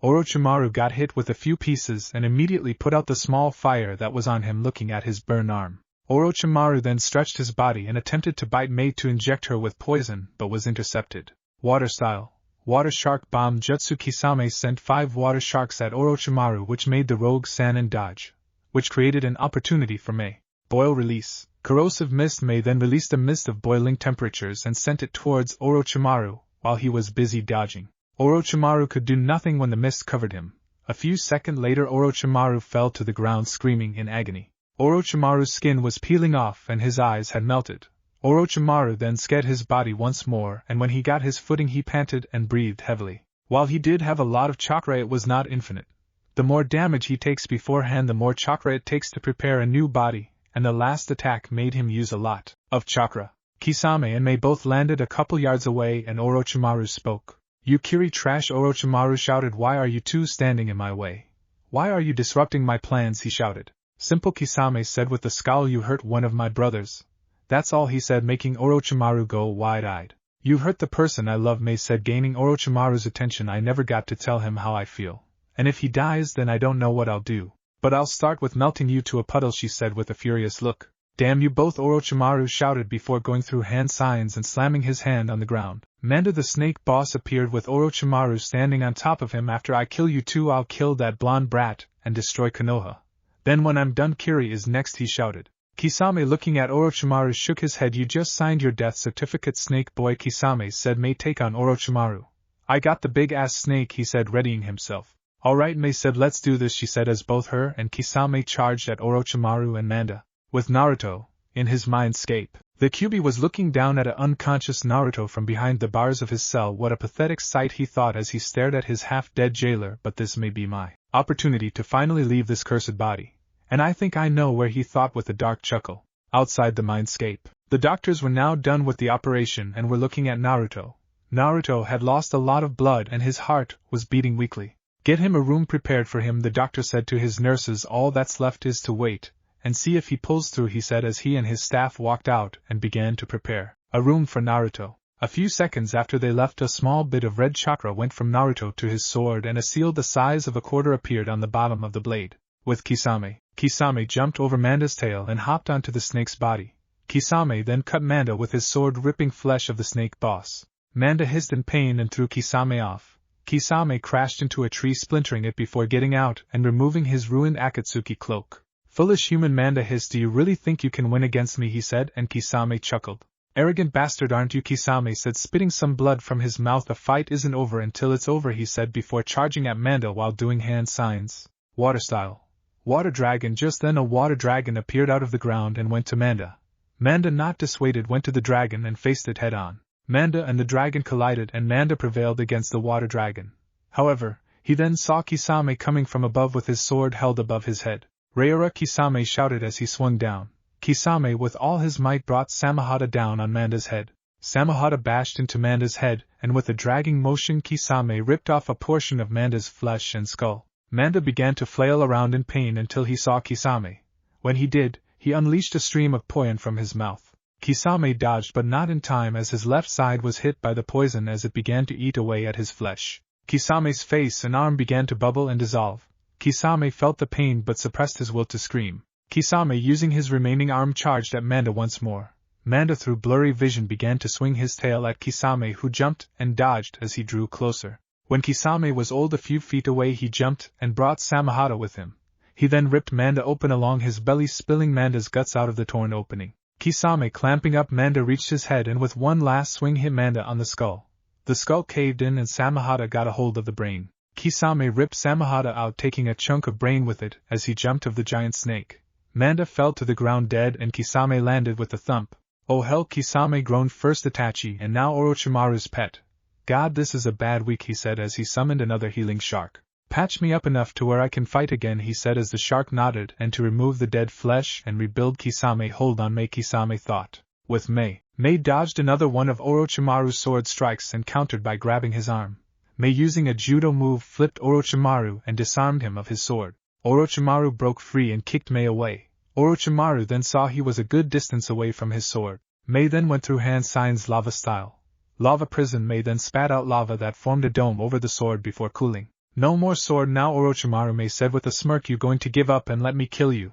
Speaker 1: Orochimaru got hit with a few pieces and immediately put out the small fire that was on him, looking at his burned arm. Orochimaru then stretched his body and attempted to bite May to inject her with poison, but was intercepted. Water style. Water shark bomb jutsu. Kisame sent 5 water sharks at Orochimaru, which made the rogue Sannin dodge, which created an opportunity for May. Boil release. Corrosive mist. May then released a mist of boiling temperatures and sent it towards Orochimaru, while he was busy dodging. Orochimaru could do nothing when the mist covered him. A few seconds later Orochimaru fell to the ground screaming in agony. Orochimaru's skin was peeling off and his eyes had melted. Orochimaru then sked his body once more, and when he got his footing he panted and breathed heavily. While he did have a lot of chakra, it was not infinite. The more damage he takes beforehand, the more chakra it takes to prepare a new body, and the last attack made him use a lot of chakra. Kisame and May both landed a couple yards away and Orochimaru spoke. You Kiri trash, Orochimaru shouted. Why are you two standing in my way? Why are you disrupting my plans, he shouted. Simple, Kisame said with a scowl. You hurt one of my brothers. That's all, he said, making Orochimaru go wide-eyed. You hurt the person I love, May said, gaining Orochimaru's attention. I never got to tell him how I feel. And if he dies, then I don't know what I'll do. But I'll start with melting you to a puddle, she said with a furious look. Damn you both, Orochimaru shouted before going through hand signs and slamming his hand on the ground. Manda the snake boss appeared with Orochimaru standing on top of him. After I kill you two, I'll kill that blonde brat and destroy Konoha. Then when I'm done, Kiri is next, he shouted. Kisame, looking at Orochimaru, shook his head. You just signed your death certificate, snake boy, Kisame said. May take on Orochimaru. I got the big ass snake, he said, readying himself. Alright, May said, let's do this, she said as both her and Kisame charged at Orochimaru and Manda, with Naruto in his mindscape. The Kyuubi was looking down at an unconscious Naruto from behind the bars of his cell. What a pathetic sight, he thought as he stared at his half-dead jailer, but this may be my opportunity to finally leave this cursed body. And I think I know where, he thought with a dark chuckle. Outside the mindscape, the doctors were now done with the operation and were looking at Naruto. Naruto had lost a lot of blood and his heart was beating weakly. Get him a room prepared for him, the doctor said to his nurses. All that's left is to wait and see if he pulls through, he said as he and his staff walked out and began to prepare a room for Naruto. A few seconds after they left, a small bit of red chakra went from Naruto to his sword and a seal the size of a quarter appeared on the bottom of the blade. With Kisame, Kisame jumped over Manda's tail and hopped onto the snake's body. Kisame then cut Manda with his sword, ripping flesh of the snake boss. Manda hissed in pain and threw Kisame off. Kisame crashed into a tree, splintering it before getting out and removing his ruined Akatsuki cloak. Foolish human, Manda hissed. Do you really think you can win against me, he said, and Kisame chuckled. Arrogant bastard, aren't you, Kisame said, spitting some blood from his mouth. The fight isn't over until it's over, he said before charging at Manda while doing hand signs. Water style. Water dragon. Just then a water dragon appeared out of the ground and went to Manda. Manda, not dissuaded, went to the dragon and faced it head on. Manda and the dragon collided and Manda prevailed against the water dragon. However, he then saw Kisame coming from above with his sword held above his head. Rayura, Kisame shouted as he swung down. Kisame with all his might brought Samahata down on Manda's head. Samahata bashed into Manda's head, and with a dragging motion Kisame ripped off a portion of Manda's flesh and skull. Manda began to flail around in pain until he saw Kisame. When he did, he unleashed a stream of poison from his mouth. Kisame dodged but not in time as his left side was hit by the poison as it began to eat away at his flesh. Kisame's face and arm began to bubble and dissolve. Kisame felt the pain but suppressed his will to scream. Kisame, using his remaining arm, charged at Manda once more. Manda, through blurry vision, began to swing his tail at Kisame, who jumped and dodged as he drew closer. When Kisame was a few feet away, he jumped and brought Samahata with him. He then ripped Manda open along his belly, spilling Manda's guts out of the torn opening. Kisame, clamping up Manda, reached his head and with one last swing hit Manda on the skull. The skull caved in and Samahata got a hold of the brain. Kisame ripped Samahata out, taking a chunk of brain with it as he jumped of the giant snake. Manda fell to the ground dead and Kisame landed with a thump. Oh hell, Kisame groaned, first Itachi and now Orochimaru's pet. God, this is a bad week, he said as he summoned another healing shark. Patch me up enough to where I can fight again, he said as the shark nodded, and to remove the dead flesh and rebuild Kisame. Hold on, May, Kisame thought. With May dodged another one of Orochimaru's sword strikes and countered by grabbing his arm. May, using a judo move, flipped Orochimaru and disarmed him of his sword. Orochimaru broke free and kicked May away. Orochimaru then saw he was a good distance away from his sword. May then went through hand signs lava style. Lava prison. May then spat out lava that formed a dome over the sword before cooling. No more sword now, Orochimaru, May said with a smirk. You going to give up and let me kill you?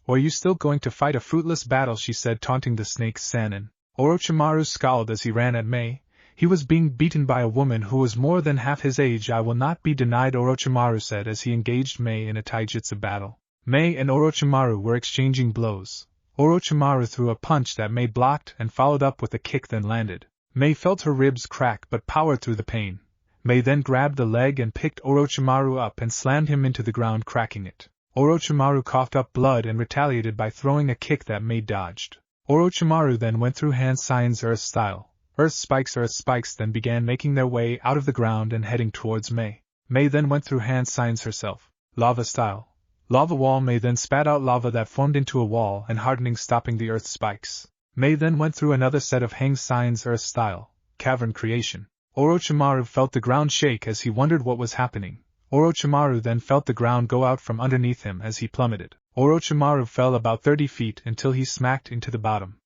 Speaker 1: Or are you still going to fight a fruitless battle, she said, taunting the snake's Sannin. Orochimaru scowled as he ran at May. He was being beaten by a woman who was more than half his age. I will not be denied, Orochimaru said as he engaged May in a taijutsu battle. May and Orochimaru were exchanging blows. Orochimaru threw a punch that May blocked and followed up with a kick then landed. May felt her ribs crack but powered through the pain. May then grabbed the leg and picked Orochimaru up and slammed him into the ground, cracking it. Orochimaru coughed up blood and retaliated by throwing a kick that May dodged. Orochimaru then went through hand signs earth style. Earth spikes then began making their way out of the ground and heading towards May. May then went through hand signs herself. Lava style. Lava wall. May then spat out lava that formed into a wall and hardening, stopping the earth spikes. May then went through another set of hang signs earth style. Cavern creation. Orochimaru felt the ground shake as he wondered what was happening. Orochimaru then felt the ground go out from underneath him as he plummeted. Orochimaru fell about 30 feet until he smacked into the bottom.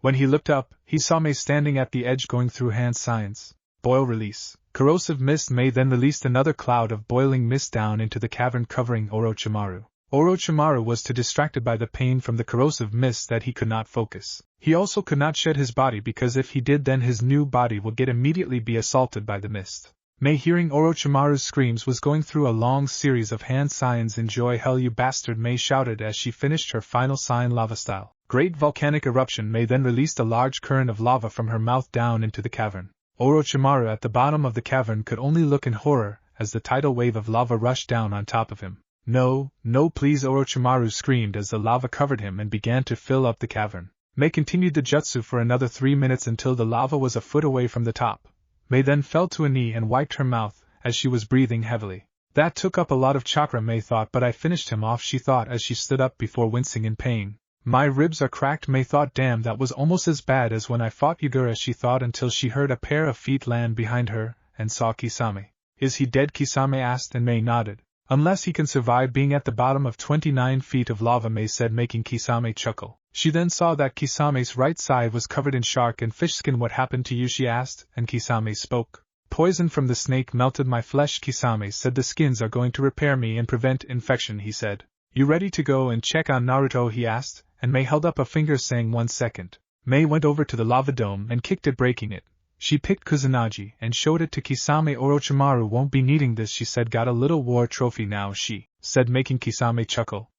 Speaker 1: When he looked up, he saw May standing at the edge going through hand signs. Boil release. Corrosive mist. May then released another cloud of boiling mist down into the cavern covering Orochimaru. Orochimaru was too distracted by the pain from the corrosive mist that he could not focus. He also could not shed his body because if he did then his new body would immediately be assaulted by the mist. May, hearing Orochimaru's screams, was going through a long series of hand signs. Enjoy, hell you bastard, May shouted as she finished her final sign lava style. Great volcanic eruption. May then released a large current of lava from her mouth down into the cavern. Orochimaru at the bottom of the cavern could only look in horror as the tidal wave of lava rushed down on top of him. No, no please, Orochimaru screamed as the lava covered him and began to fill up the cavern. May continued the jutsu for another 3 minutes until the lava was a foot away from the top. May then fell to a knee and wiped her mouth, as she was breathing heavily. That took up a lot of chakra, May thought, but I finished him off, she thought as she stood up before wincing in pain. My ribs are cracked, May thought. Damn, that was almost as bad as when I fought Yagura, she thought, until she heard a pair of feet land behind her, and saw Kisame. Is he dead? Kisame asked, and May nodded. Unless he can survive being at the bottom of 29 feet of lava, May said, making Kisame chuckle. She then saw that Kisame's right side was covered in shark and fish skin. What happened to you? She asked, and Kisame spoke. Poison from the snake melted my flesh, Kisame said. The skins are going to repair me and prevent infection, he said. You ready to go and check on Naruto? He asked, and May held up a finger saying 1 second. May went over to the lava dome and kicked it, breaking it. She picked Kusanagi and showed it to Kisame. Orochimaru won't be needing this, she said. Got a little war trophy now, she said, making Kisame chuckle.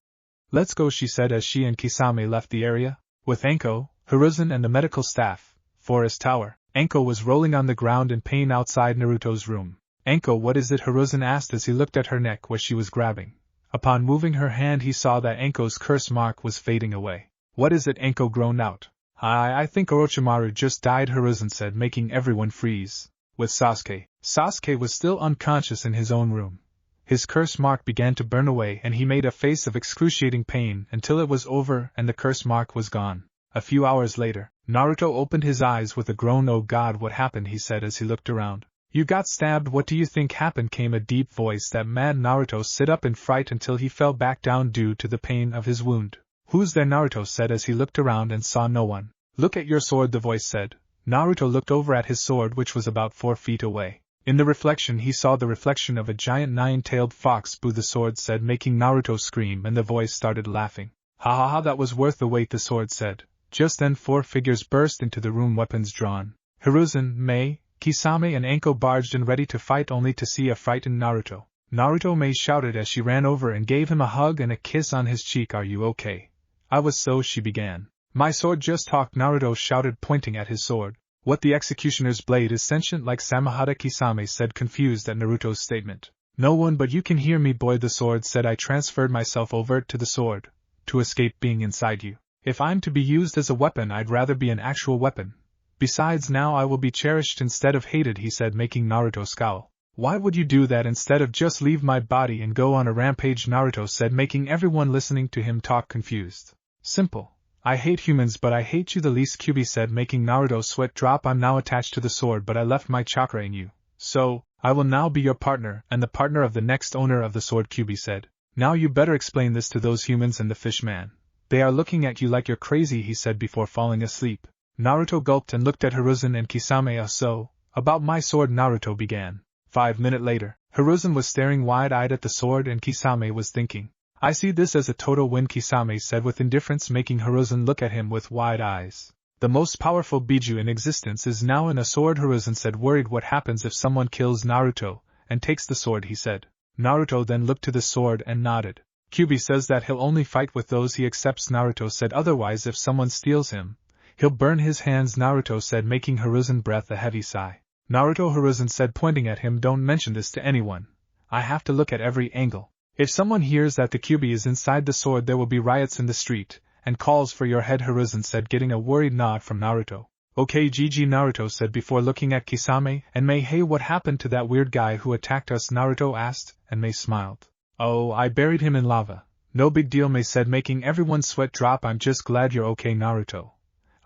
Speaker 1: Let's go, she said as she and Kisame left the area. With Anko, Hiruzen and the medical staff, Forest Tower. Anko was rolling on the ground in pain outside Naruto's room. Anko, what is it? Hiruzen asked as he looked at her neck where she was grabbing. Upon moving her hand he saw that Anko's curse mark was fading away. What is it? Anko groaned out. I think Orochimaru just died, Hiruzen said, making everyone freeze. With Sasuke. Sasuke was still unconscious in his own room. His curse mark began to burn away and he made a face of excruciating pain until it was over and the curse mark was gone. A few hours later, Naruto opened his eyes with a groan. Oh God, what happened? He said as he looked around. You got stabbed. What do you think happened? Came a deep voice that made Naruto sit up in fright until he fell back down due to the pain of his wound. Who's there? Naruto said as he looked around and saw no one. Look at your sword, the voice said. Naruto looked over at his sword, which was about 4 feet away. In the reflection he saw the reflection of a giant 9-tailed fox. Boo, the sword said, making Naruto scream, and the voice started laughing. Ha ha ha, that was worth the wait, the sword said. Just then 4 figures burst into the room, weapons drawn. Hiruzen, May, Kisame and Anko barged in ready to fight, only to see a frightened Naruto. Naruto, May shouted as she ran over and gave him a hug and a kiss on his cheek. Are you okay? I was so, she began. My sword just talked, Naruto shouted, pointing at his sword. What, the executioner's blade is sentient like Samahata? Kisame said, confused at Naruto's statement. No one but you can hear me, boy, the sword said. I transferred myself over to the sword to escape being inside you. If I'm to be used as a weapon, I'd rather be an actual weapon. Besides, now I will be cherished instead of hated, he said, making Naruto scowl. Why would you do that instead of just leave my body and go on a rampage? Naruto said, making everyone listening to him talk confused. Simple. I hate humans, but I hate you the least, Kyuubi said, making Naruto sweat drop. I'm now attached to the sword, but I left my chakra in you. So, I will now be your partner and the partner of the next owner of the sword, Kyuubi said. Now you better explain this to those humans and the fish man. They are looking at you like you're crazy, he said before falling asleep. Naruto gulped and looked at Hiruzen and Kisame. So, about my sword, Naruto began. 5 minutes later, Hiruzen was staring wide-eyed at the sword and Kisame was thinking. I see this as a total win, Kisame said with indifference, making Hiruzen look at him with wide eyes. The most powerful Biju in existence is now in a sword, Hiruzen said, worried. What happens if someone kills Naruto and takes the sword, he said. Naruto then looked to the sword and nodded. Kyuubi says that he'll only fight with those he accepts, Naruto said. Otherwise, if someone steals him, he'll burn his hands, Naruto said, making Hiruzen breath a heavy sigh. Naruto, Hiruzen said, pointing at him, don't mention this to anyone. I have to look at every angle. If someone hears that the Kyuubi is inside the sword, there will be riots in the street, and calls for your head, Hiruzen said, getting a worried nod from Naruto. Okay, GG, Naruto said before looking at Kisame and May. Hey, what happened to that weird guy who attacked us? Naruto asked, and May smiled. Oh, I buried him in lava. No big deal, May said, making everyone's sweat drop. I'm just glad you're okay, Naruto.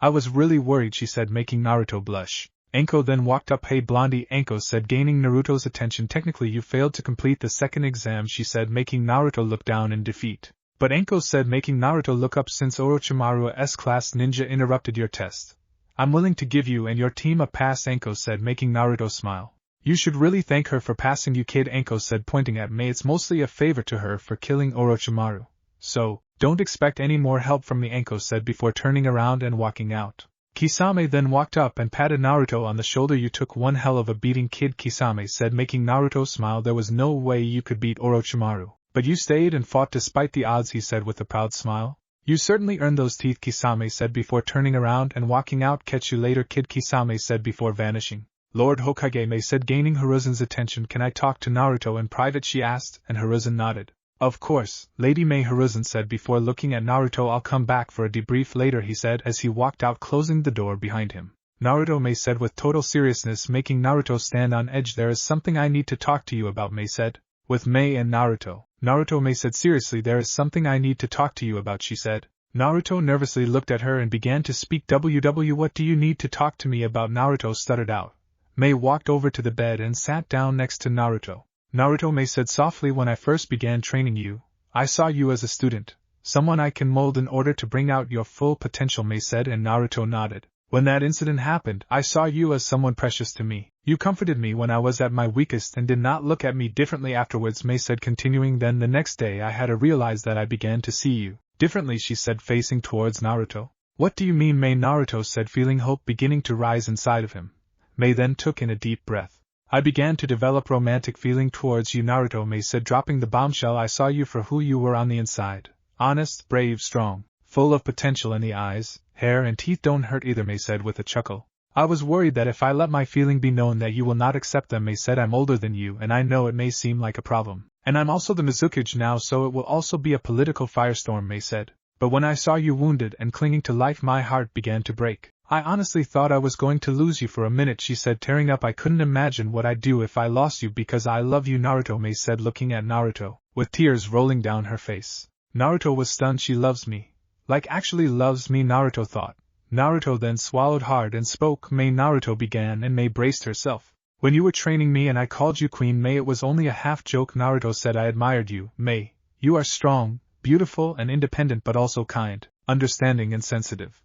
Speaker 1: I was really worried, she said, making Naruto blush. Anko then walked up. Hey, Blondie, Anko said, gaining Naruto's attention. Technically you failed to complete the second exam, she said, making Naruto look down in defeat. But Anko said, making Naruto look up, since Orochimaru S-class ninja interrupted your test. I'm willing to give you and your team a pass, Anko said, making Naruto smile. You should really thank her for passing you, kid, Anko said, pointing at May. It's mostly a favor to her for killing Orochimaru. So, don't expect any more help from me, Anko said before turning around and walking out. Kisame then walked up and patted Naruto on the shoulder. You took one hell of a beating, kid, Kisame said, making Naruto smile. There was no way you could beat Orochimaru. But you stayed and fought despite the odds, he said with a proud smile. You certainly earned those teeth, Kisame said before turning around and walking out. Catch you later, kid, Kisame said before vanishing. Lord Hokage, May said, gaining Hiruzen's attention. Can I talk to Naruto in private, she asked, and Hiruzen nodded. Of course, Lady May, Hiruzen said before looking at Naruto. I'll come back for a debrief later, he said as he walked out, closing the door behind him. Naruto, May said with total seriousness, making Naruto stand on edge. There is something I need to talk to you about, May said. With May and Naruto. Naruto, May said seriously, there is something I need to talk to you about, she said. Naruto nervously looked at her and began to speak. What do you need to talk to me about? Naruto stuttered out. May walked over to the bed and sat down next to Naruto. Naruto, May said softly, when I first began training you, I saw you as a student, someone I can mold in order to bring out your full potential, May said, and Naruto nodded. When that incident happened, I saw you as someone precious to me. You comforted me when I was at my weakest and did not look at me differently afterwards, May said, continuing. Then the next day I had to realize that I began to see you differently, she said, facing towards Naruto. What do you mean, May? Naruto said, feeling hope beginning to rise inside of him. May then took in a deep breath. I began to develop romantic feeling towards you, Naruto, May said, dropping the bombshell. I saw you for who you were on the inside. Honest, brave, strong, full of potential, and the eyes, hair and teeth don't hurt either, May said with a chuckle. I was worried that if I let my feeling be known that you will not accept them, May said. I'm older than you and I know it may seem like a problem. And I'm also the Mizukage now, so it will also be a political firestorm, May said. But when I saw you wounded and clinging to life, my heart began to break. I honestly thought I was going to lose you for a minute, she said, tearing up. I couldn't imagine what I'd do if I lost you because I love you, Naruto, May said, looking at Naruto, with tears rolling down her face. Naruto was stunned. She loves me. Like actually loves me, Naruto thought. Naruto then swallowed hard and spoke. May, Naruto began, and May braced herself. When you were training me and I called you Queen May, it was only a half joke, Naruto said. I admired you, May. You are strong, beautiful and independent, but also kind, understanding and sensitive.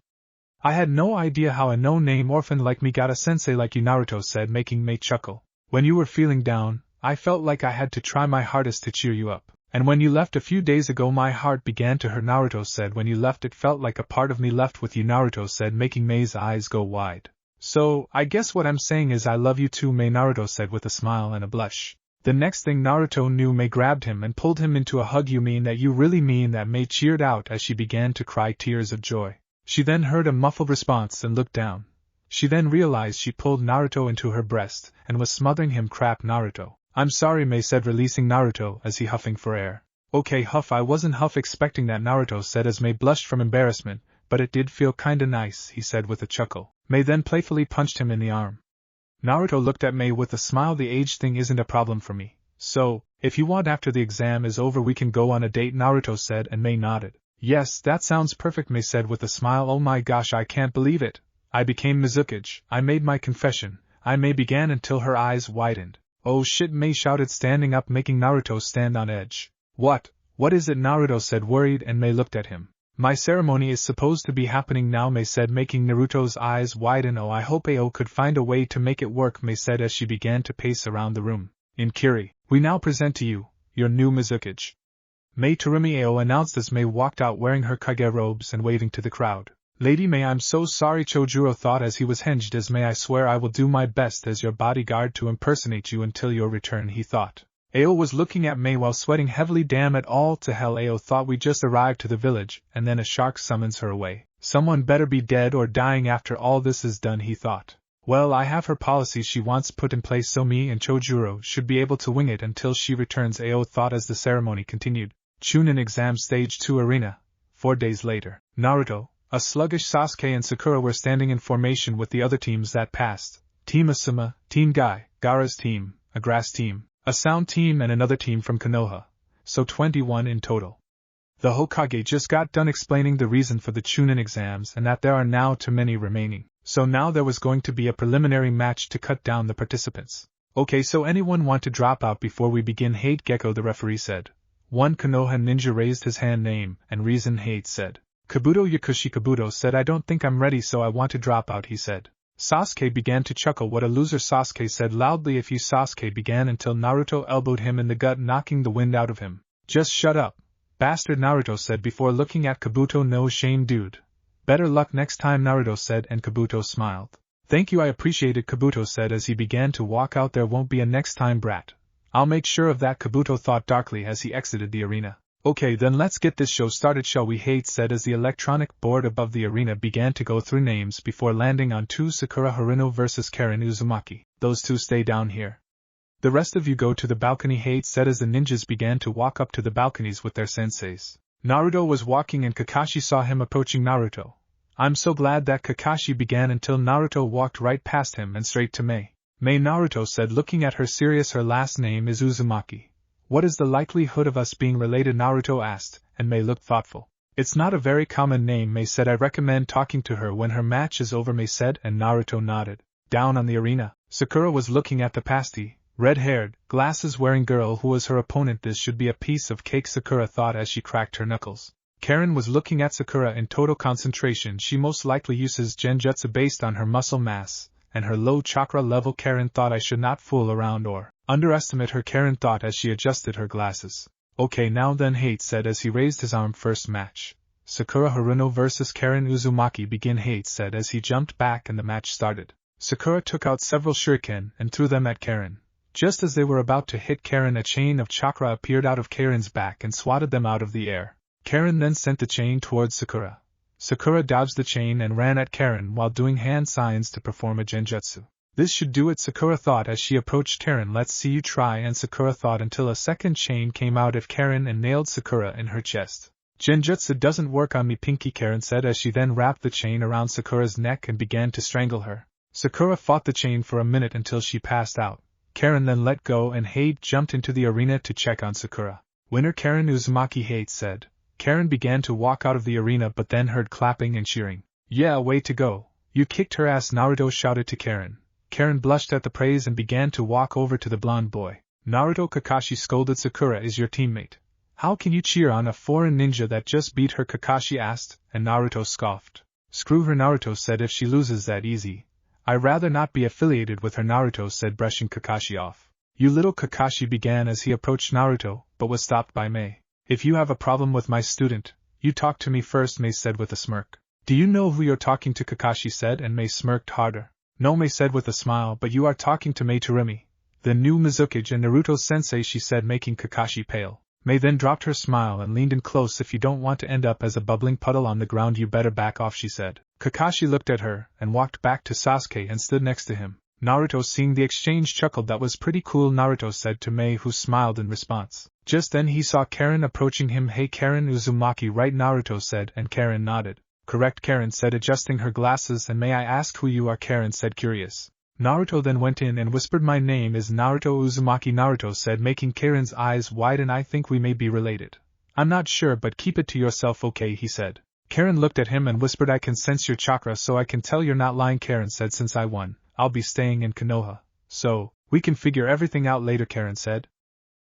Speaker 1: I had no idea how a no-name orphan like me got a sensei like you, Naruto said, making May chuckle. When you were feeling down, I felt like I had to try my hardest to cheer you up. And when you left a few days ago, my heart began to hurt, Naruto said. When you left, it felt like a part of me left with you, Naruto said, making May's eyes go wide. So, I guess what I'm saying is I love you too, May, Naruto said with a smile and a blush. The next thing Naruto knew, May grabbed him and pulled him into a hug. You mean that? You really mean that? May cheered out as she began to cry tears of joy. She then heard a muffled response and looked down. She then realized she pulled Naruto into her breast and was smothering him. Crap, Naruto. I'm sorry, May said, releasing Naruto as he huffing for air. Okay, huff. I wasn't huff expecting that, Naruto said as May blushed from embarrassment, but it did feel kinda nice, he said with a chuckle. May then playfully punched him in the arm. Naruto looked at May with a smile. The age thing isn't a problem for me. So, if you want after the exam is over we can go on a date, Naruto said, and May nodded. Yes, that sounds perfect, May said with a smile. Oh my gosh, I can't believe it. I became Mizukage. I made my confession. I May began until her eyes widened. Oh shit, May shouted, standing up, making Naruto stand on edge. What is it, Naruto said, worried, and May looked at him. My ceremony is supposed to be happening now, May said, making Naruto's eyes widen. Oh, I hope Ao could find a way to make it work, May said as she began to pace around the room. In Kiri, we now present to you, your new Mizukage. May Terumi, Ao announced as May walked out wearing her kage robes and waving to the crowd. Lady May, I'm so sorry, Chojuro thought as he was hinged as May. I swear I will do my best as your bodyguard to impersonate you until your return, he thought. Ao was looking at May while sweating heavily. Damn it all to hell, Ao thought, we just arrived to the village, and then a shark summons her away. Someone better be dead or dying after all this is done, he thought. Well, I have her policies she wants put in place, so me and Chojuro should be able to wing it until she returns, Ao thought as the ceremony continued. Chunin Exam Stage 2 Arena. 4 days later. Naruto, a sluggish Sasuke and Sakura were standing in formation with the other teams that passed. Team Asuma, Team Guy, Gaara's team, a grass team, a sound team and another team from Konoha. So 21 in total. The Hokage just got done explaining the reason for the Chunin exams and that there are now too many remaining. So now there was going to be a preliminary match to cut down the participants. Okay, so anyone want to drop out before we begin? Hate Gecko, the referee said. One Konoha ninja raised his hand. Name and reason? Hate said. Kabuto Yakushi. Kabuto said, I don't think I'm ready, so I want to drop out, he said. Sasuke began to chuckle. What a loser, Sasuke said loudly. If you, Sasuke began until Naruto elbowed him in the gut, knocking the wind out of him. Just shut up, bastard, Naruto said before looking at Kabuto. No shame, dude. Better luck next time, Naruto said, and Kabuto smiled. Thank you, I appreciate it, Kabuto said as he began to walk out. There won't be a next time, brat. I'll make sure of that, Kabuto thought darkly as he exited the arena. Okay, then let's get this show started, shall we? Hate said as the electronic board above the arena began to go through names before landing on 2 Sakura Haruno vs Karen Uzumaki. those two stay down here. The rest of you go to the balcony, Hate said as the ninjas began to walk up to the balconies with their senseis. Naruto was walking and Kakashi saw him approaching Naruto. I'm so glad that Kakashi began until Naruto walked right past him and straight to May. May, Naruto said, looking at her serious. Her last name is Uzumaki. What is the likelihood of us being related? Naruto asked, and May looked thoughtful. It's not a very common name, May said. I recommend talking to her when her match is over, May said, and Naruto nodded. Down on the arena, Sakura was looking at the pasty, red-haired, glasses-wearing girl who was her opponent. This should be a piece of cake, Sakura thought as she cracked her knuckles. Karen was looking at Sakura in total concentration. She most likely uses genjutsu based on her muscle mass and her low chakra level. Karen thought I should not fool around or underestimate her, Karen thought as she adjusted her glasses. Okay, now then, Hate said as he raised his arm. First match. Sakura Haruno vs. Karen Uzumaki. Begin, Hate said as he jumped back and the match started. Sakura took out several shuriken and threw them at Karen. Just as they were about to hit Karen, a chain of chakra appeared out of Karen's back and swatted them out of the air. Karen then sent the chain towards Sakura. Sakura dodged the chain and ran at Karen while doing hand signs to perform a genjutsu. This should do it, Sakura thought as she approached Karen. Let's see you try, and Sakura thought until a second chain came out of Karen and nailed Sakura in her chest. Genjutsu doesn't work on me, Pinky, Karen said as she then wrapped the chain around Sakura's neck and began to strangle her. Sakura fought the chain for a minute until she passed out. Karen then let go and Hate jumped into the arena to check on Sakura. Winner Karen Uzumaki, Hate said. Karen began to walk out of the arena but then heard clapping and cheering. Yeah, way to go. You kicked her ass, Naruto shouted to Karen. Karen blushed at the praise and began to walk over to the blonde boy. Naruto, Kakashi scolded. Sakura is your teammate. How can you cheer on a foreign ninja that just beat her, Kakashi asked, and Naruto scoffed. Screw her, Naruto said, if she loses that easy. I'd rather not be affiliated with her, Naruto said, brushing Kakashi off. You little, Kakashi began as he approached Naruto, but was stopped by May. If you have a problem with my student, you talk to me first, May said with a smirk. Do you know who you're talking to, Kakashi said, and May smirked harder. No, May said with a smile, but you are talking to May Terumi, the new Mizukage and Naruto-sensei, she said, making Kakashi pale. May then dropped her smile and leaned in close. If you don't want to end up as a bubbling puddle on the ground, you better back off, she said. Kakashi looked at her and walked back to Sasuke and stood next to him. Naruto, seeing the exchange, chuckled. That was pretty cool, Naruto said to May, who smiled in response. Just then he saw Karen approaching him. Hey, Karen Uzumaki, right, Naruto said, and Karen nodded. Correct, Karen said, adjusting her glasses. And may I ask who you are, Karen said, curious. Naruto then went in and whispered, my name is Naruto Uzumaki, Naruto said, making Karen's eyes widen. I think we may be related. I'm not sure, but keep it to yourself, okay, he said. Karen looked at him and whispered, I can sense your chakra, so I can tell you're not lying, Karen said. Since I won, I'll be staying in Konoha. So, we can figure everything out later, Karen said.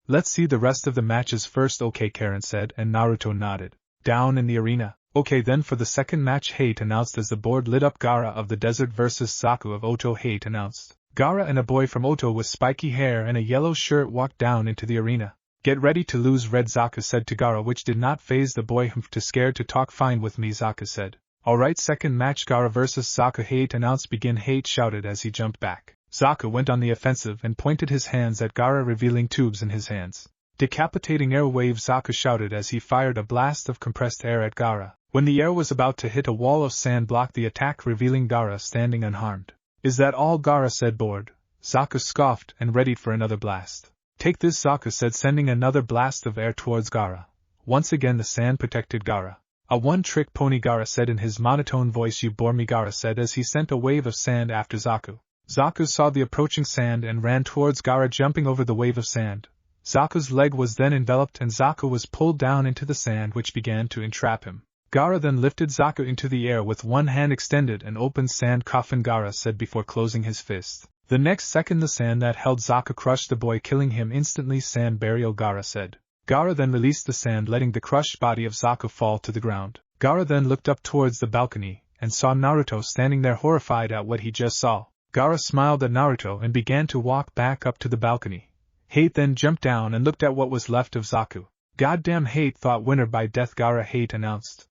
Speaker 1: Let's see the rest of the matches first, okay, Karen said, and Naruto nodded. Down in the arena. Okay, then for the second match, Hate announced as the board lit up. Gaara of the Desert vs. Zaku of Oto, Hate announced. Gaara and a boy from Oto with spiky hair and a yellow shirt walked down into the arena. Get ready to lose, Red, Zaku said to Gaara, which did not faze the boy. Too scared to talk, fine with me, Zaku said. Alright, second match, Gaara vs. Zaku, Hate announced. Begin, Hate shouted as he jumped back. Zaku went on the offensive and pointed his hands at Gaara, revealing tubes in his hands. Decapitating air wave, Zaku shouted as he fired a blast of compressed air at Gaara. When the air was about to hit, a wall of sand blocked the attack, revealing Gaara standing unharmed. Is that all, Gaara said, bored. Zaku scoffed and readied for another blast. Take this, Zaku said, sending another blast of air towards Gaara. Once again the sand protected Gaara. A one-trick pony, Gaara said in his monotone voice. You bore me, Gaara said as he sent a wave of sand after Zaku. Zaku saw the approaching sand and ran towards Gaara, jumping over the wave of sand. Zaku's leg was then enveloped and Zaku was pulled down into the sand, which began to entrap him. Gaara then lifted Zaku into the air with one hand extended and opened sand coffin, Gaara said before closing his fist. The next second the sand that held Zaku crushed the boy, killing him instantly. Sand burial, Gaara said. Gaara then released the sand, letting the crushed body of Zaku fall to the ground. Gaara then looked up towards the balcony and saw Naruto standing there, horrified at what he just saw. Gaara smiled at Naruto and began to walk back up to the balcony. Hate then jumped down and looked at what was left of Zaku. Goddamn, Hate thought. Winner by death, Gaara, Hate announced.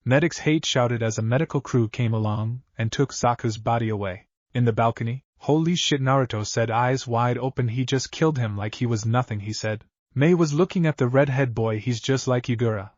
Speaker 1: Medics, Hate shouted as a medical crew came along and took Zaku's body away. In the balcony, holy shit, Naruto said, eyes wide open. He just killed him like he was nothing, he said. May was looking at the redhead boy. He's just like Yugura.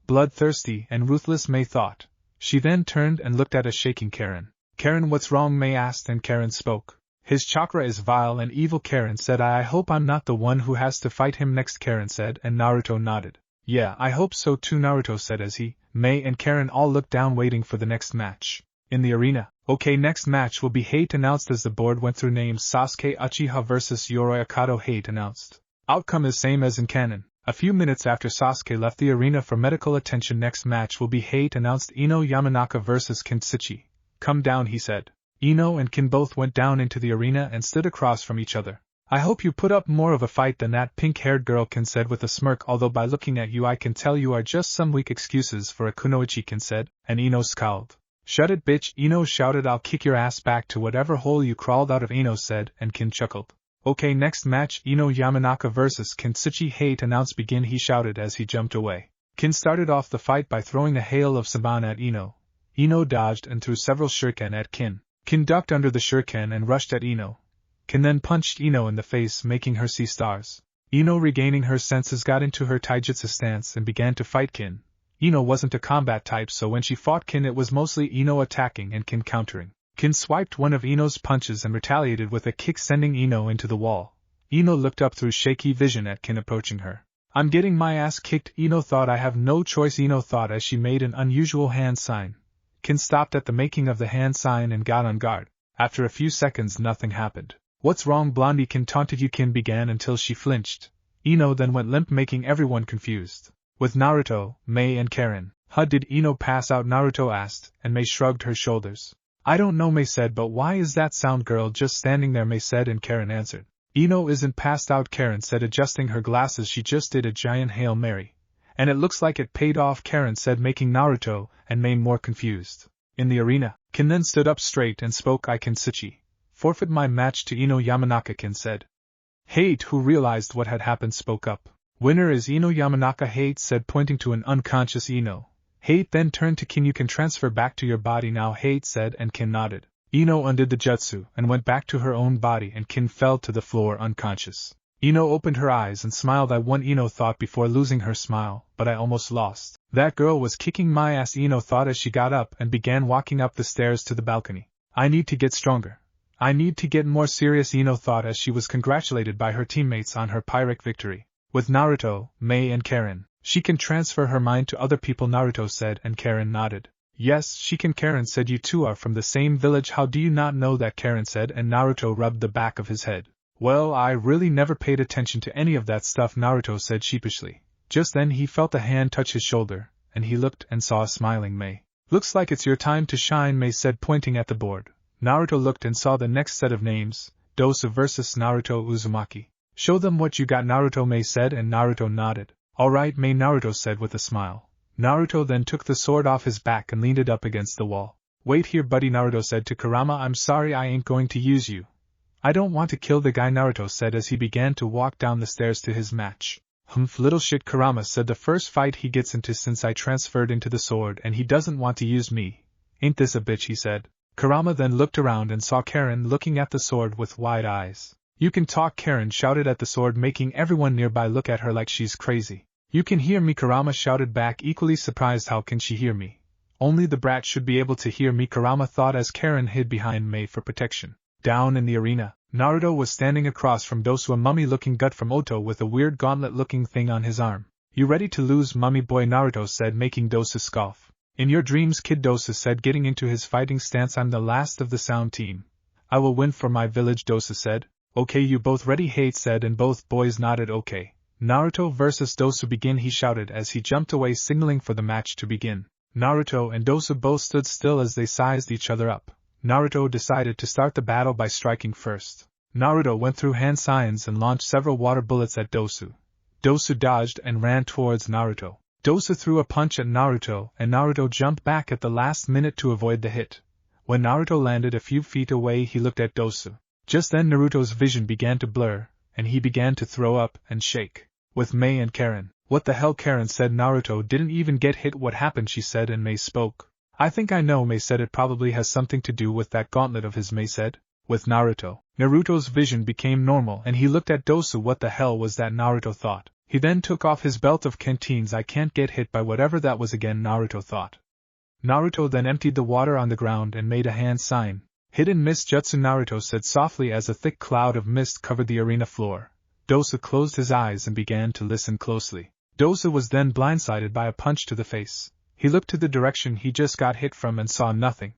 Speaker 1: Bloodthirsty and ruthless, May thought. She then turned and looked at a shaking Karen. Karen, what's wrong, May asked, and Karen spoke. His chakra is vile and evil, Karen said. I hope I'm not the one who has to fight him next, Karen said, and Naruto nodded. Yeah, I hope so too, Naruto said as he, May and Karen all looked down waiting for the next match. In the arena, okay, next match will be Hate announced as the board went through names. Sasuke Uchiha vs Orochimaru. Hate announced. Outcome is same as in canon. A few minutes after Sasuke left the arena for medical attention, next match will be Hate announced. Ino Yamanaka vs Kinsichi. Come down, he said. Ino and Kin both went down into the arena and stood across from each other. I hope you put up more of a fight than that pink-haired girl, Kin said with a smirk, although by looking at you I can tell you are just some weak excuses for a kunoichi, Kin said, and Ino scowled. Shut it, bitch, Ino shouted. I'll kick your ass back to whatever hole you crawled out of, Ino said, and Kin chuckled. Okay, next match, Ino Yamanaka vs Kinsichi. Hate announced. Begin, he shouted as he jumped away. Kin started off the fight by throwing a hail of sabana at Ino. Ino dodged and threw several shuriken at Kin. Kin ducked under the shuriken and rushed at Ino. Kin then punched Ino in the face, making her see stars. Ino, regaining her senses, got into her taijutsu stance and began to fight Kin. Ino wasn't a combat type, so when she fought Kin it was mostly Ino attacking and Kin countering. Kin swiped one of Ino's punches and retaliated with a kick, sending Ino into the wall. Ino looked up through shaky vision at Kin approaching her. I'm getting my ass kicked, Ino thought. I have no choice, Ino thought as she made an unusual hand sign. Kin stopped at the making of the hand sign and got on guard. After a few seconds nothing happened. What's wrong, Blondie? Kin taunted you, Kin began until she flinched. Ino then went limp, making everyone confused. With Naruto, May and Karen. Did Ino pass out? Naruto asked, and May shrugged her shoulders. I don't know, May said, but why is that sound girl just standing there? May said, and Karen answered. Ino isn't passed out, Karen said, adjusting her glasses. She just did a giant Hail Mary. And it looks like it paid off, Karen said, making Naruto and May more confused. In the arena, Kin then stood up straight and spoke. I, Kinsichi, forfeit my match to Ino Yamanaka, Kin said. Hate, who realized what had happened, spoke up. Winner is Ino Yamanaka, Hate said, pointing to an unconscious Ino. Hate then turned to Kin. You can transfer back to your body now, Hate said, and Kin nodded. Ino undid the jutsu and went back to her own body, and Kin fell to the floor unconscious. Ino opened her eyes and smiled. I won, Ino thought before losing her smile, but I almost lost. That girl was kicking my ass, Ino thought as she got up and began walking up the stairs to the balcony. I need to get stronger. I need to get more serious, Ino thought as she was congratulated by her teammates on her Pyrrhic victory. With Naruto, May and Karen, she can transfer her mind to other people, Naruto said, and Karen nodded. Yes, she can, Karen said. You two are from the same village. How do you not know that, Karen said, and Naruto rubbed the back of his head. Well, I really never paid attention to any of that stuff, Naruto said sheepishly. Just then he felt a hand touch his shoulder, and he looked and saw a smiling May. Looks like it's your time to shine, May said, pointing at the board. Naruto looked and saw the next set of names, Dosa vs Naruto Uzumaki. Show them what you got, Naruto, May said, and Naruto nodded. Alright, May, Naruto said with a smile. Naruto then took the sword off his back and leaned it up against the wall. Wait here, buddy, Naruto said to Kurama. I'm sorry, I ain't going to use you. I don't want to kill the guy, Naruto said as he began to walk down the stairs to his match. Humph, little shit, Kurama said. The first fight he gets into since I transferred into the sword, and he doesn't want to use me. Ain't this a bitch, he said. Kurama then looked around and saw Karen looking at the sword with wide eyes. You can talk, Karen shouted at the sword, making everyone nearby look at her like she's crazy. You can hear me, Kurama shouted back, equally surprised. How can she hear me? Only the brat should be able to hear me, Kurama thought as Karen hid behind May for protection. Down in the arena, Naruto was standing across from Dosu, a mummy-looking gut from Oto with a weird gauntlet-looking thing on his arm. You ready to lose, mummy boy? Naruto said, making Dosu scoff. In your dreams, kid, Dosu said, getting into his fighting stance. I'm the last of the sound team. I will win for my village, Dosu said. Okay, you both ready? Hate said, and both boys nodded. Okay. Naruto vs Dosu, begin, he shouted as he jumped away, signaling for the match to begin. Naruto and Dosu both stood still as they sized each other up. Naruto decided to start the battle by striking first. Naruto went through hand signs and launched several water bullets at Dosu. Dosu dodged and ran towards Naruto. Dosu threw a punch at Naruto, and Naruto jumped back at the last minute to avoid the hit. When Naruto landed a few feet away, he looked at Dosu. Just then Naruto's vision began to blur, and he began to throw up and shake. With May and Karen. What the hell, Karen said. Naruto didn't even get hit. What happened, she said, and May spoke. I think I know, May said. It probably has something to do with that gauntlet of his, May said. With Naruto. Naruto's vision became normal and he looked at Dosu. What the hell was that, Naruto thought. He then took off his belt of canteens. I can't get hit by whatever that was again, Naruto thought. Naruto then emptied the water on the ground and made a hand sign, Hidden mist jutsu, Naruto said softly as a thick cloud of mist covered the arena floor. Dosa closed his eyes and began to listen closely. Dosa was then blindsided by a punch to the face. He looked to the direction he just got hit from and saw nothing.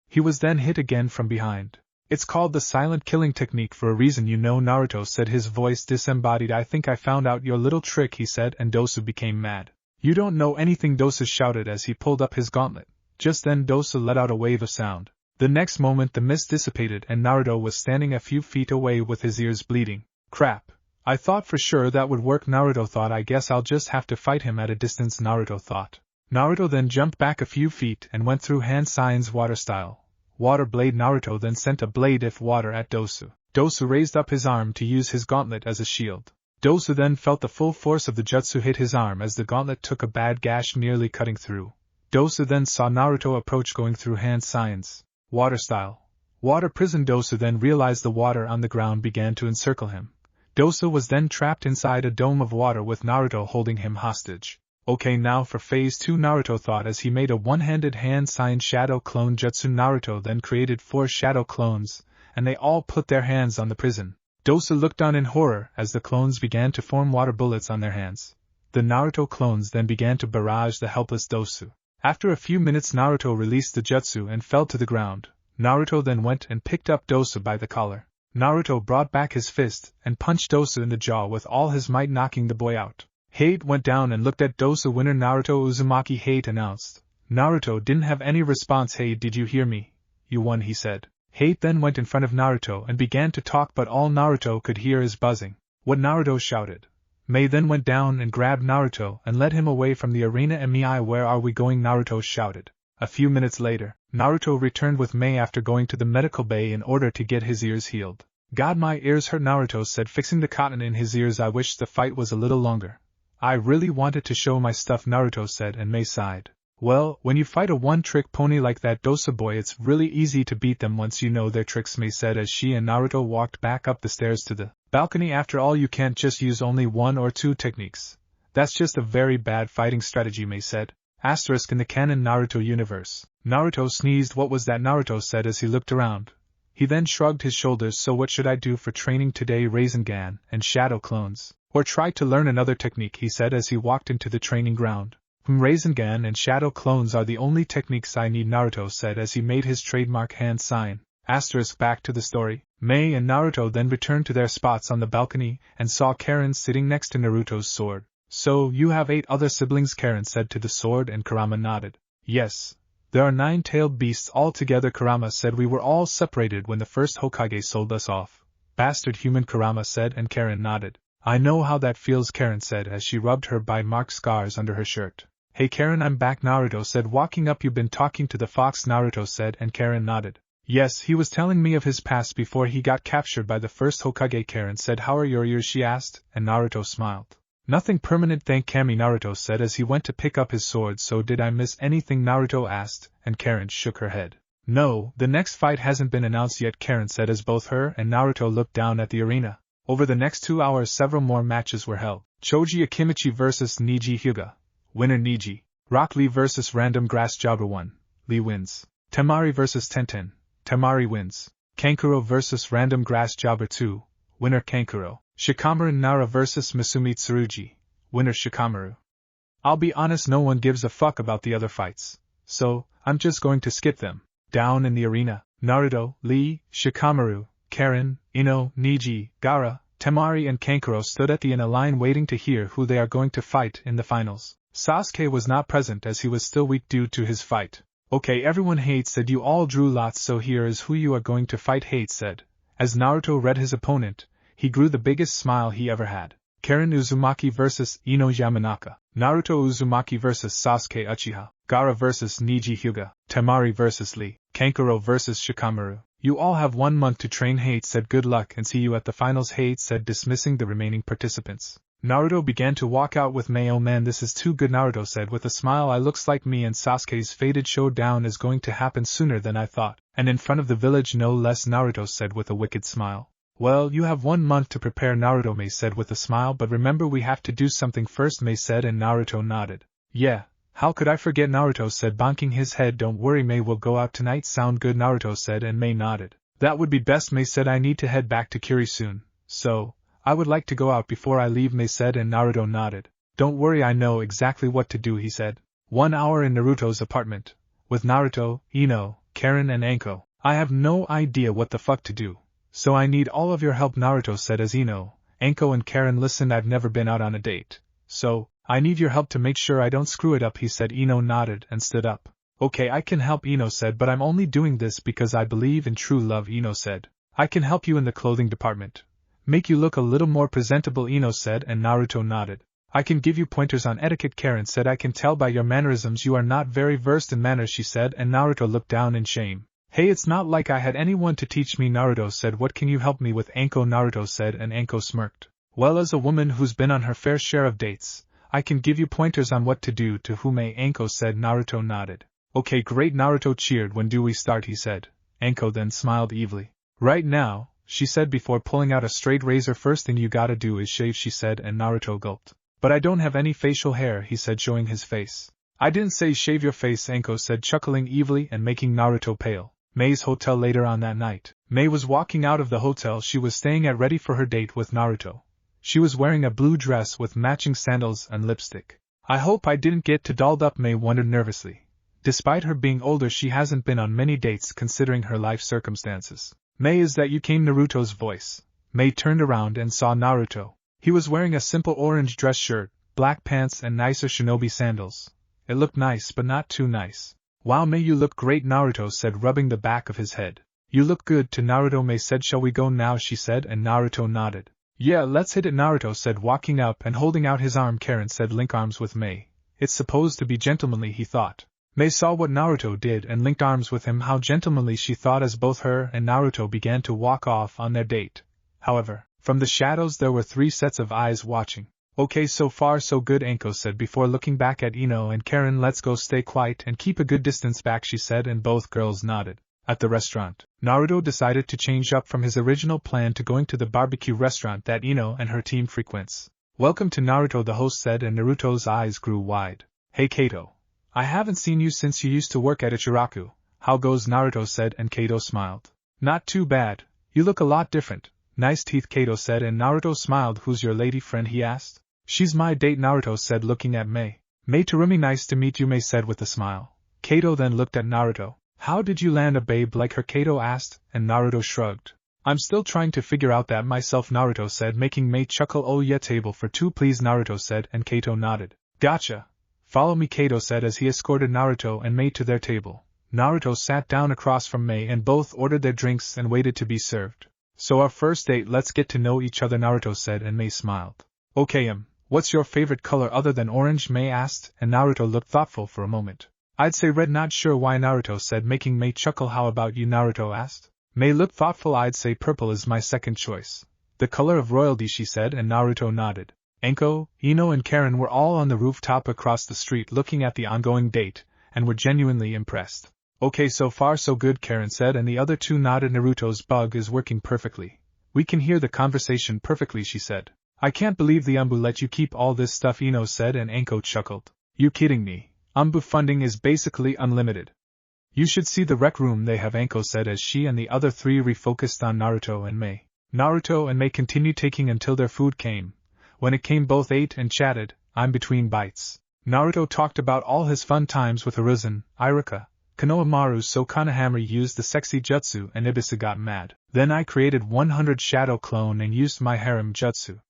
Speaker 1: He was then hit again from behind. It's called the silent killing technique for a reason, you know, Naruto said, his voice disembodied. I think I found out your little trick, he said, and Dosa became mad. You don't know anything, Dosa shouted as he pulled up his gauntlet. Just then Dosa let out a wave of sound. The next moment the mist dissipated and Naruto was standing a few feet away with his ears bleeding. Crap. I thought for sure that would work, Naruto thought. I guess I'll just have to fight him at a distance, Naruto thought. Naruto then jumped back a few feet and went through hand signs water style. Water blade. Naruto then sent a blade of water at Dosu. Dosu raised up his arm to use his gauntlet as a shield. Dosu then felt the full force of the jutsu hit his arm as the gauntlet took a bad gash, nearly cutting through. Dosu then saw Naruto approach going through hand signs water style. Water prison. Dosu then realized the water on the ground began to encircle him. Dosu was then trapped inside a dome of water with Naruto holding him hostage. Okay, now for phase 2, Naruto thought as he made a one-handed hand sign shadow clone jutsu. Naruto then created 4 shadow clones, and they all put their hands on the prison. Dosu looked on in horror as the clones began to form water bullets on their hands. The Naruto clones then began to barrage the helpless Dosu. After a few minutes Naruto released the jutsu and fell to the ground. Naruto then went and picked up Dosu by the collar. Naruto brought back his fist and punched Dosu in the jaw with all his might, knocking the boy out. Hate went down and looked at Dosu. Winner Naruto Uzumaki, Hate announced. Naruto didn't have any response. Hey, did you hear me? You won, he said. Hate then went in front of Naruto and began to talk, but all Naruto could hear is buzzing. What? Naruto shouted. May then went down and grabbed Naruto and led him away from the arena. Mei, where are we going? Naruto shouted. A few minutes later, Naruto returned with May after going to the medical bay in order to get his ears healed. God, my ears hurt, Naruto said, fixing the cotton in his ears. I wish the fight was a little longer. I really wanted to show my stuff, Naruto said, and May sighed. Well, when you fight a one-trick pony like that Dosa boy, it's really easy to beat them once you know their tricks, May said as she and Naruto walked back up the stairs to the balcony. After all, you can't just use only 1 or 2 techniques. That's just a very bad fighting strategy, May said. Asterisk in the canon Naruto universe. Naruto sneezed. What was that? Naruto said as he looked around. He then shrugged his shoulders. So what should I do for training today? Rasengan and shadow clones. Or try to learn another technique, he said as he walked into the training ground. Rasengan and shadow clones are the only techniques I need, Naruto said as he made his trademark hand sign. Asterisk back to the story. May and Naruto then returned to their spots on the balcony and saw Karen sitting next to Naruto's sword. So, you have 8 other siblings? Karen said to the sword, and Kurama nodded. Yes. There are 9-tailed beasts altogether, Kurama said. We were all separated when the first Hokage sold us off. Bastard human, Kurama said, and Karen nodded. I know how that feels, Karen said as she rubbed her bite-marked scars under her shirt. Hey Karen, I'm back, Naruto said, walking up. You've been talking to the fox, Naruto said, and Karen nodded. Yes, he was telling me of his past before he got captured by the first Hokage, Karen said. How are your ears, she asked, and Naruto smiled. Nothing permanent, thank Kami, Naruto said as he went to pick up his sword. So did I miss anything? Naruto asked, and Karen shook her head. No, the next fight hasn't been announced yet, Karen said as both her and Naruto looked down at the arena. Over the next 2 hours several more matches were held. Choji Akimichi vs Niji Hyuga. Winner Niji. Rock Lee vs Random Grass Jobber 1. Lee wins. Temari vs Tenten. Temari wins. Kankuro vs Random Grass Jobber 2. Winner Kankuro. Shikamaru Nara vs Misumi Tsurugi. Winner Shikamaru. I'll be honest, no one gives a fuck about the other fights. So, I'm just going to skip them. Down in the arena, Naruto, Lee, Shikamaru, Karen, Ino, Niji, Gaara, Temari and Kankuro stood at the end of the line waiting to hear who they are going to fight in the finals. Sasuke was not present as he was still weak due to his fight. Okay, everyone, Hate said. You all drew lots, so here is who you are going to fight, Hate said. As Naruto read his opponent, he grew the biggest smile he ever had. Karen Uzumaki vs Ino Yamanaka. Naruto Uzumaki vs Sasuke Uchiha. Gaara vs Niji Hyuga. Temari vs Lee. Kankuro vs Shikamaru. You all have 1 month to train, Hate said. Good luck and see you at the finals, Hate said, dismissing the remaining participants. Naruto began to walk out with May. Oh man, this is too good, Naruto said with a smile. Looks like me and Sasuke's fated showdown is going to happen sooner than I thought. And in front of the village no less, Naruto said with a wicked smile. Well, you have 1 month to prepare, Naruto, May said with a smile, but remember we have to do something first, May said, and Naruto nodded. Yeah, How could I forget, Naruto said, bonking his head. Don't worry, May will go out tonight. Sound good, Naruto said, and May nodded. That would be best, May said. I need to head back to Kiri soon, so I would like to go out before I leave, May said, and Naruto nodded. Don't worry, I know exactly what to do, he said. 1 hour in Naruto's apartment, with Naruto, Ino, Karen and Anko. I have no idea what the fuck to do, so I need all of your help, Naruto said as Ino, Anko and Karen listened. I've never been out on a date, so I need your help to make sure I don't screw it up, he said. Ino nodded and stood up. Okay, I can help, Ino said, but I'm only doing this because I believe in true love, Ino said. I can help you in the clothing department. Make you look a little more presentable, Ino said, and Naruto nodded. I can give you pointers on etiquette, Karen said. I can tell by your mannerisms you are not very versed in manners, she said, and Naruto looked down in shame. Hey, it's not like I had anyone to teach me, Naruto said. What can you help me with, Anko? Naruto said, and Anko smirked. Well, as a woman who's been on her fair share of dates, I can give you pointers on what to do to whom, Anko said. Naruto nodded. Okay, great, Naruto cheered. When do we start, he said. Anko then smiled evilly. Right now, she said before pulling out a straight razor. First thing you gotta do is shave, she said, and Naruto gulped. But I don't have any facial hair, he said, showing his face. I didn't say shave your face, Anko said, chuckling evilly and making Naruto pale. May's hotel later on that night. May was walking out of the hotel she was staying at ready for her date with Naruto. She was wearing a blue dress with matching sandals and lipstick. I hope I didn't get too dolled up, May wondered nervously. Despite her being older, she hasn't been on many dates considering her life circumstances. May, is that you? Came Naruto's voice. May turned around and saw Naruto. He was wearing a simple orange dress shirt, black pants and nicer shinobi sandals. It looked nice but not too nice. Wow, May, you look great, Naruto said, rubbing the back of his head. You look good too, Naruto. May said. Shall we go now, she said, and Naruto nodded. Yeah, let's hit it, Naruto said, walking up and holding out his arm. Karen said, link arms with May. It's supposed to be gentlemanly, he thought. May saw what Naruto did and linked arms with him. How gentlemanly, she thought, as both her and Naruto began to walk off on their date. However, from the shadows there were 3 sets of eyes watching. Okay, so far so good, Anko said before looking back at Ino and Karen. Let's go, stay quiet and keep a good distance back, she said, and both girls nodded. At the restaurant, Naruto decided to change up from his original plan to going to the barbecue restaurant that Ino and her team frequents. Welcome to Naruto, the host said, and Naruto's eyes grew wide. Hey Kato. I haven't seen you since you used to work at Ichiraku. How goes, Naruto said, and Kato smiled. Not too bad. You look a lot different. Nice teeth, Kato said, and Naruto smiled. Who's your lady friend, he asked. She's my date, Naruto said, looking at May. May Terumi. Nice to meet you, May said with a smile. Kato then looked at Naruto. How did you land a babe like her, Kato asked, and Naruto shrugged. I'm still trying to figure out that myself, Naruto said, making May chuckle. Oh yeah, table for 2 please, Naruto said, and Kato nodded. Gotcha. Follow me, Kato said as he escorted Naruto and May to their table. Naruto sat down across from May and both ordered their drinks and waited to be served. So our first date, let's get to know each other, Naruto said, and May smiled. Okay, what's your favorite color other than orange, May asked, and Naruto looked thoughtful for a moment. I'd say red. Not sure why, Naruto said, making May chuckle. How about you, Naruto asked. May looked thoughtful. I'd say purple is my second choice. The color of royalty, she said, and Naruto nodded. Anko, Ino and Karen were all on the rooftop across the street looking at the ongoing date, and were genuinely impressed. Okay, so far so good, Karen said, and the other 2 nodded. Naruto's bug is working perfectly. We can hear the conversation perfectly, she said. I can't believe the Umbu let you keep all this stuff, Ino said, and Anko chuckled. You kidding me? Umbu funding is basically unlimited. You should see the rec room they have, Anko said as she and the other 3 refocused on Naruto and May. Naruto and May continued taking until their food came. When it came, both ate and chatted. I'm between bites. Naruto talked about all his fun times with Hiruzen, Ichiraku, Konohamaru, so Konohamaru used the sexy jutsu and Ibisu got mad. Then I created 100 shadow clone and used my harem jutsu.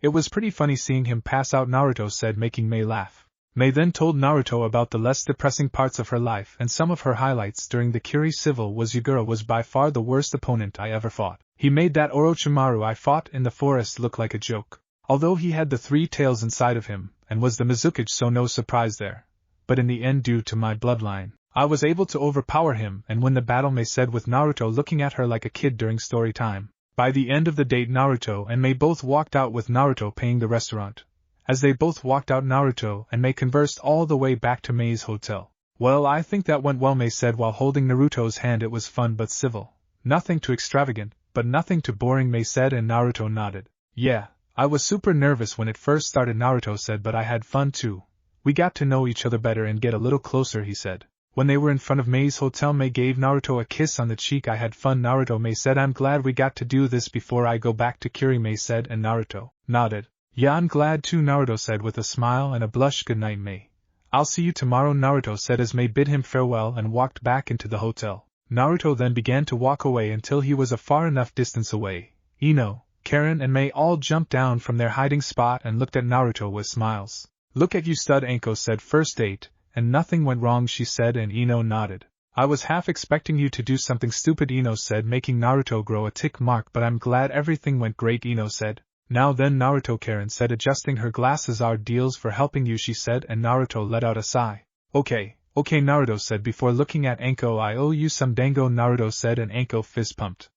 Speaker 1: It was pretty funny seeing him pass out, Naruto said, making May laugh. May then told Naruto about the less depressing parts of her life, and some of her highlights during the Kiri Civil was Yugura was by far the worst opponent I ever fought. He made that Orochimaru I fought in the forest look like a joke. Although he had the 3 tails inside of him, and was the Mizukage, so no surprise there. But in the end, due to my bloodline, I was able to overpower him and win the battle, May said with Naruto looking at her like a kid during story time. By the end of the date, Naruto and May both walked out with Naruto paying the restaurant. As they both walked out, Naruto and May conversed all the way back to May's hotel. Well, I think that went well, May said while holding Naruto's hand. It was fun but civil. Nothing too extravagant, but nothing too boring, May said, and Naruto nodded. Yeah, I was super nervous when it first started, Naruto said, but I had fun too. We got to know each other better and get a little closer, he said. When they were in front of May's hotel, May gave Naruto a kiss on the cheek. I had fun, Naruto, May said. I'm glad we got to do this before I go back to Kiri, May said, and Naruto nodded. Yeah, I'm glad too, Naruto said with a smile and a blush. Good night, May. I'll see you tomorrow, Naruto said as May bid him farewell and walked back into the hotel. Naruto then began to walk away until he was a far enough distance away. Ino, Karen and May all jumped down from their hiding spot and looked at Naruto with smiles. Look at you, stud, Anko said. First date, and nothing went wrong, she said, and Ino nodded. I was half expecting you to do something stupid, Ino said, making Naruto grow a tick mark, but I'm glad everything went great, Ino said. Now then, Naruto, Karen said, adjusting her glasses. Our deals for helping you, she said, and Naruto let out a sigh. Okay, Naruto said before looking at Anko. I owe you some dango, Naruto said, and Anko fist pumped.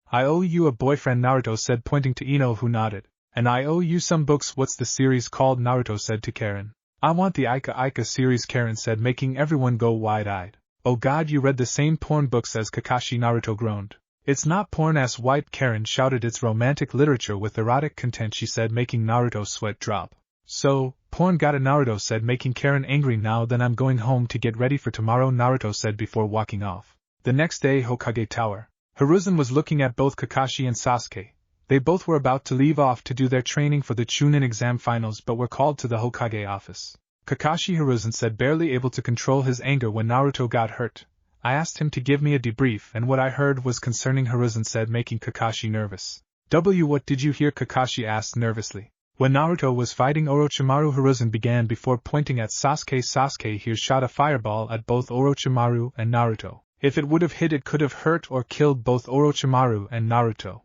Speaker 1: I owe you a boyfriend, Naruto said, pointing to Ino, who nodded. And I owe you some books. What's the series called, Naruto said to Karen. I want the Ika series, Karen said, making everyone go wide-eyed. Oh god, you read the same porn books as Kakashi, Naruto groaned. It's not porn-ass white, Karen shouted. It's romantic literature with erotic content, she said, making Naruto's sweat drop. So, porn, got it, Naruto said, making Karen angry. Now then, I'm going home to get ready for tomorrow, Naruto said before walking off. The next day, Hokage Tower. Hiruzen was looking at both Kakashi and Sasuke. They both were about to leave off to do their training for the Chunin exam finals but were called to the Hokage office. Kakashi, Hiruzen said, barely able to control his anger when Naruto got hurt. I asked him to give me a debrief, and what I heard was concerning, Hiruzen said, making Kakashi nervous. What did you hear? Kakashi asked nervously. When Naruto was fighting Orochimaru, Hiruzen began before pointing at Sasuke. Sasuke here shot a fireball at both Orochimaru and Naruto. If it would have hit, it could have hurt or killed both Orochimaru and Naruto.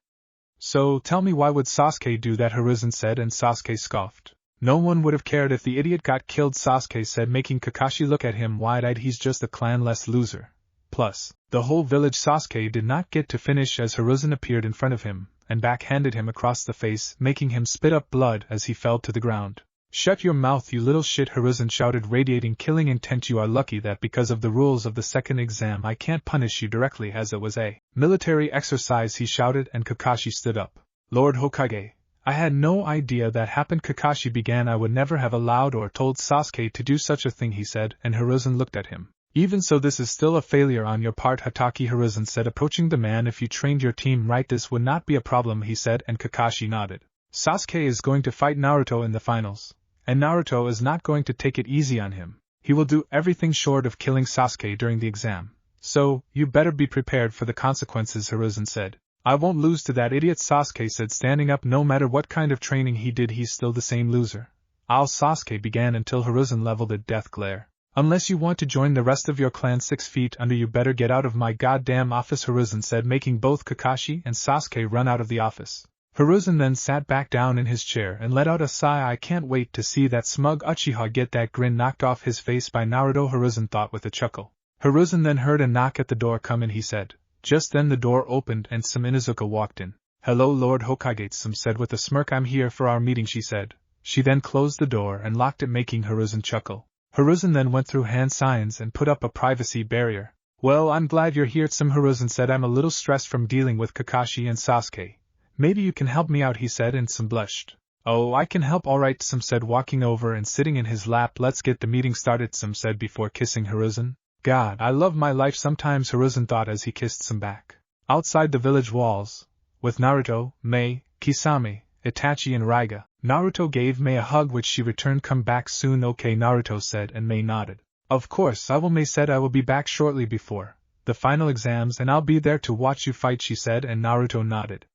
Speaker 1: So, tell me, why would Sasuke do that? Hiruzen said, and Sasuke scoffed. No one would have cared if the idiot got killed, Sasuke said, making Kakashi look at him wide-eyed. He's just a clan-less loser. Plus, the whole village. Sasuke did not get to finish as Hiruzen appeared in front of him, and backhanded him across the face, making him spit up blood as he fell to the ground. Shut your mouth, you little shit, Hiruzen shouted, radiating killing intent. You are lucky that because of the rules of the second exam I can't punish you directly, as it was a military exercise, he shouted, and Kakashi stood up. Lord Hokage, I had no idea that happened, Kakashi began. I would never have allowed or told Sasuke to do such a thing, he said, and Hiruzen looked at him. Even so, this is still a failure on your part, Hatake, Hiruzen said, approaching the man. If you trained your team right, this would not be a problem, he said, and Kakashi nodded. Sasuke is going to fight Naruto in the finals, and Naruto is not going to take it easy on him. He will do everything short of killing Sasuke during the exam. So, you better be prepared for the consequences, Hiruzen said. I won't lose to that idiot, Sasuke said, standing up. No matter what kind of training he did, he's still the same loser. Sasuke began until Hiruzen leveled a death glare. Unless you want to join the rest of your clan 6 feet under, you better get out of my goddamn office, Hiruzen said, making both Kakashi and Sasuke run out of the office. Hiruzen then sat back down in his chair and let out a sigh. I can't wait to see that smug Uchiha get that grin knocked off his face by Naruto, Hiruzen thought with a chuckle. Hiruzen then heard a knock at the door. Come in, he said. Just then the door opened and Some Inuzuka walked in. Hello, Lord Hokage, Some said with a smirk. I'm here for our meeting, she said. She then closed the door and locked it, making Hiruzen chuckle. Hiruzen then went through hand signs and put up a privacy barrier. Well, I'm glad you're here, Some, Hiruzen said. I'm a little stressed from dealing with Kakashi and Sasuke. Maybe you can help me out, he said, and Some blushed. Oh, I can help, alright, Some said, walking over and sitting in his lap. Let's get the meeting started, Some said before kissing Hiruzen. God, I love my life sometimes, Hiruzen thought as he kissed Some back. Outside the village walls, with Naruto, May, Kisame, Itachi and Raiga, Naruto gave May a hug which she returned. Come back soon, okay, Naruto said, and May nodded. Of course I will, May said. I will be back shortly before the final exams and I'll be there to watch you fight, she said, and Naruto nodded.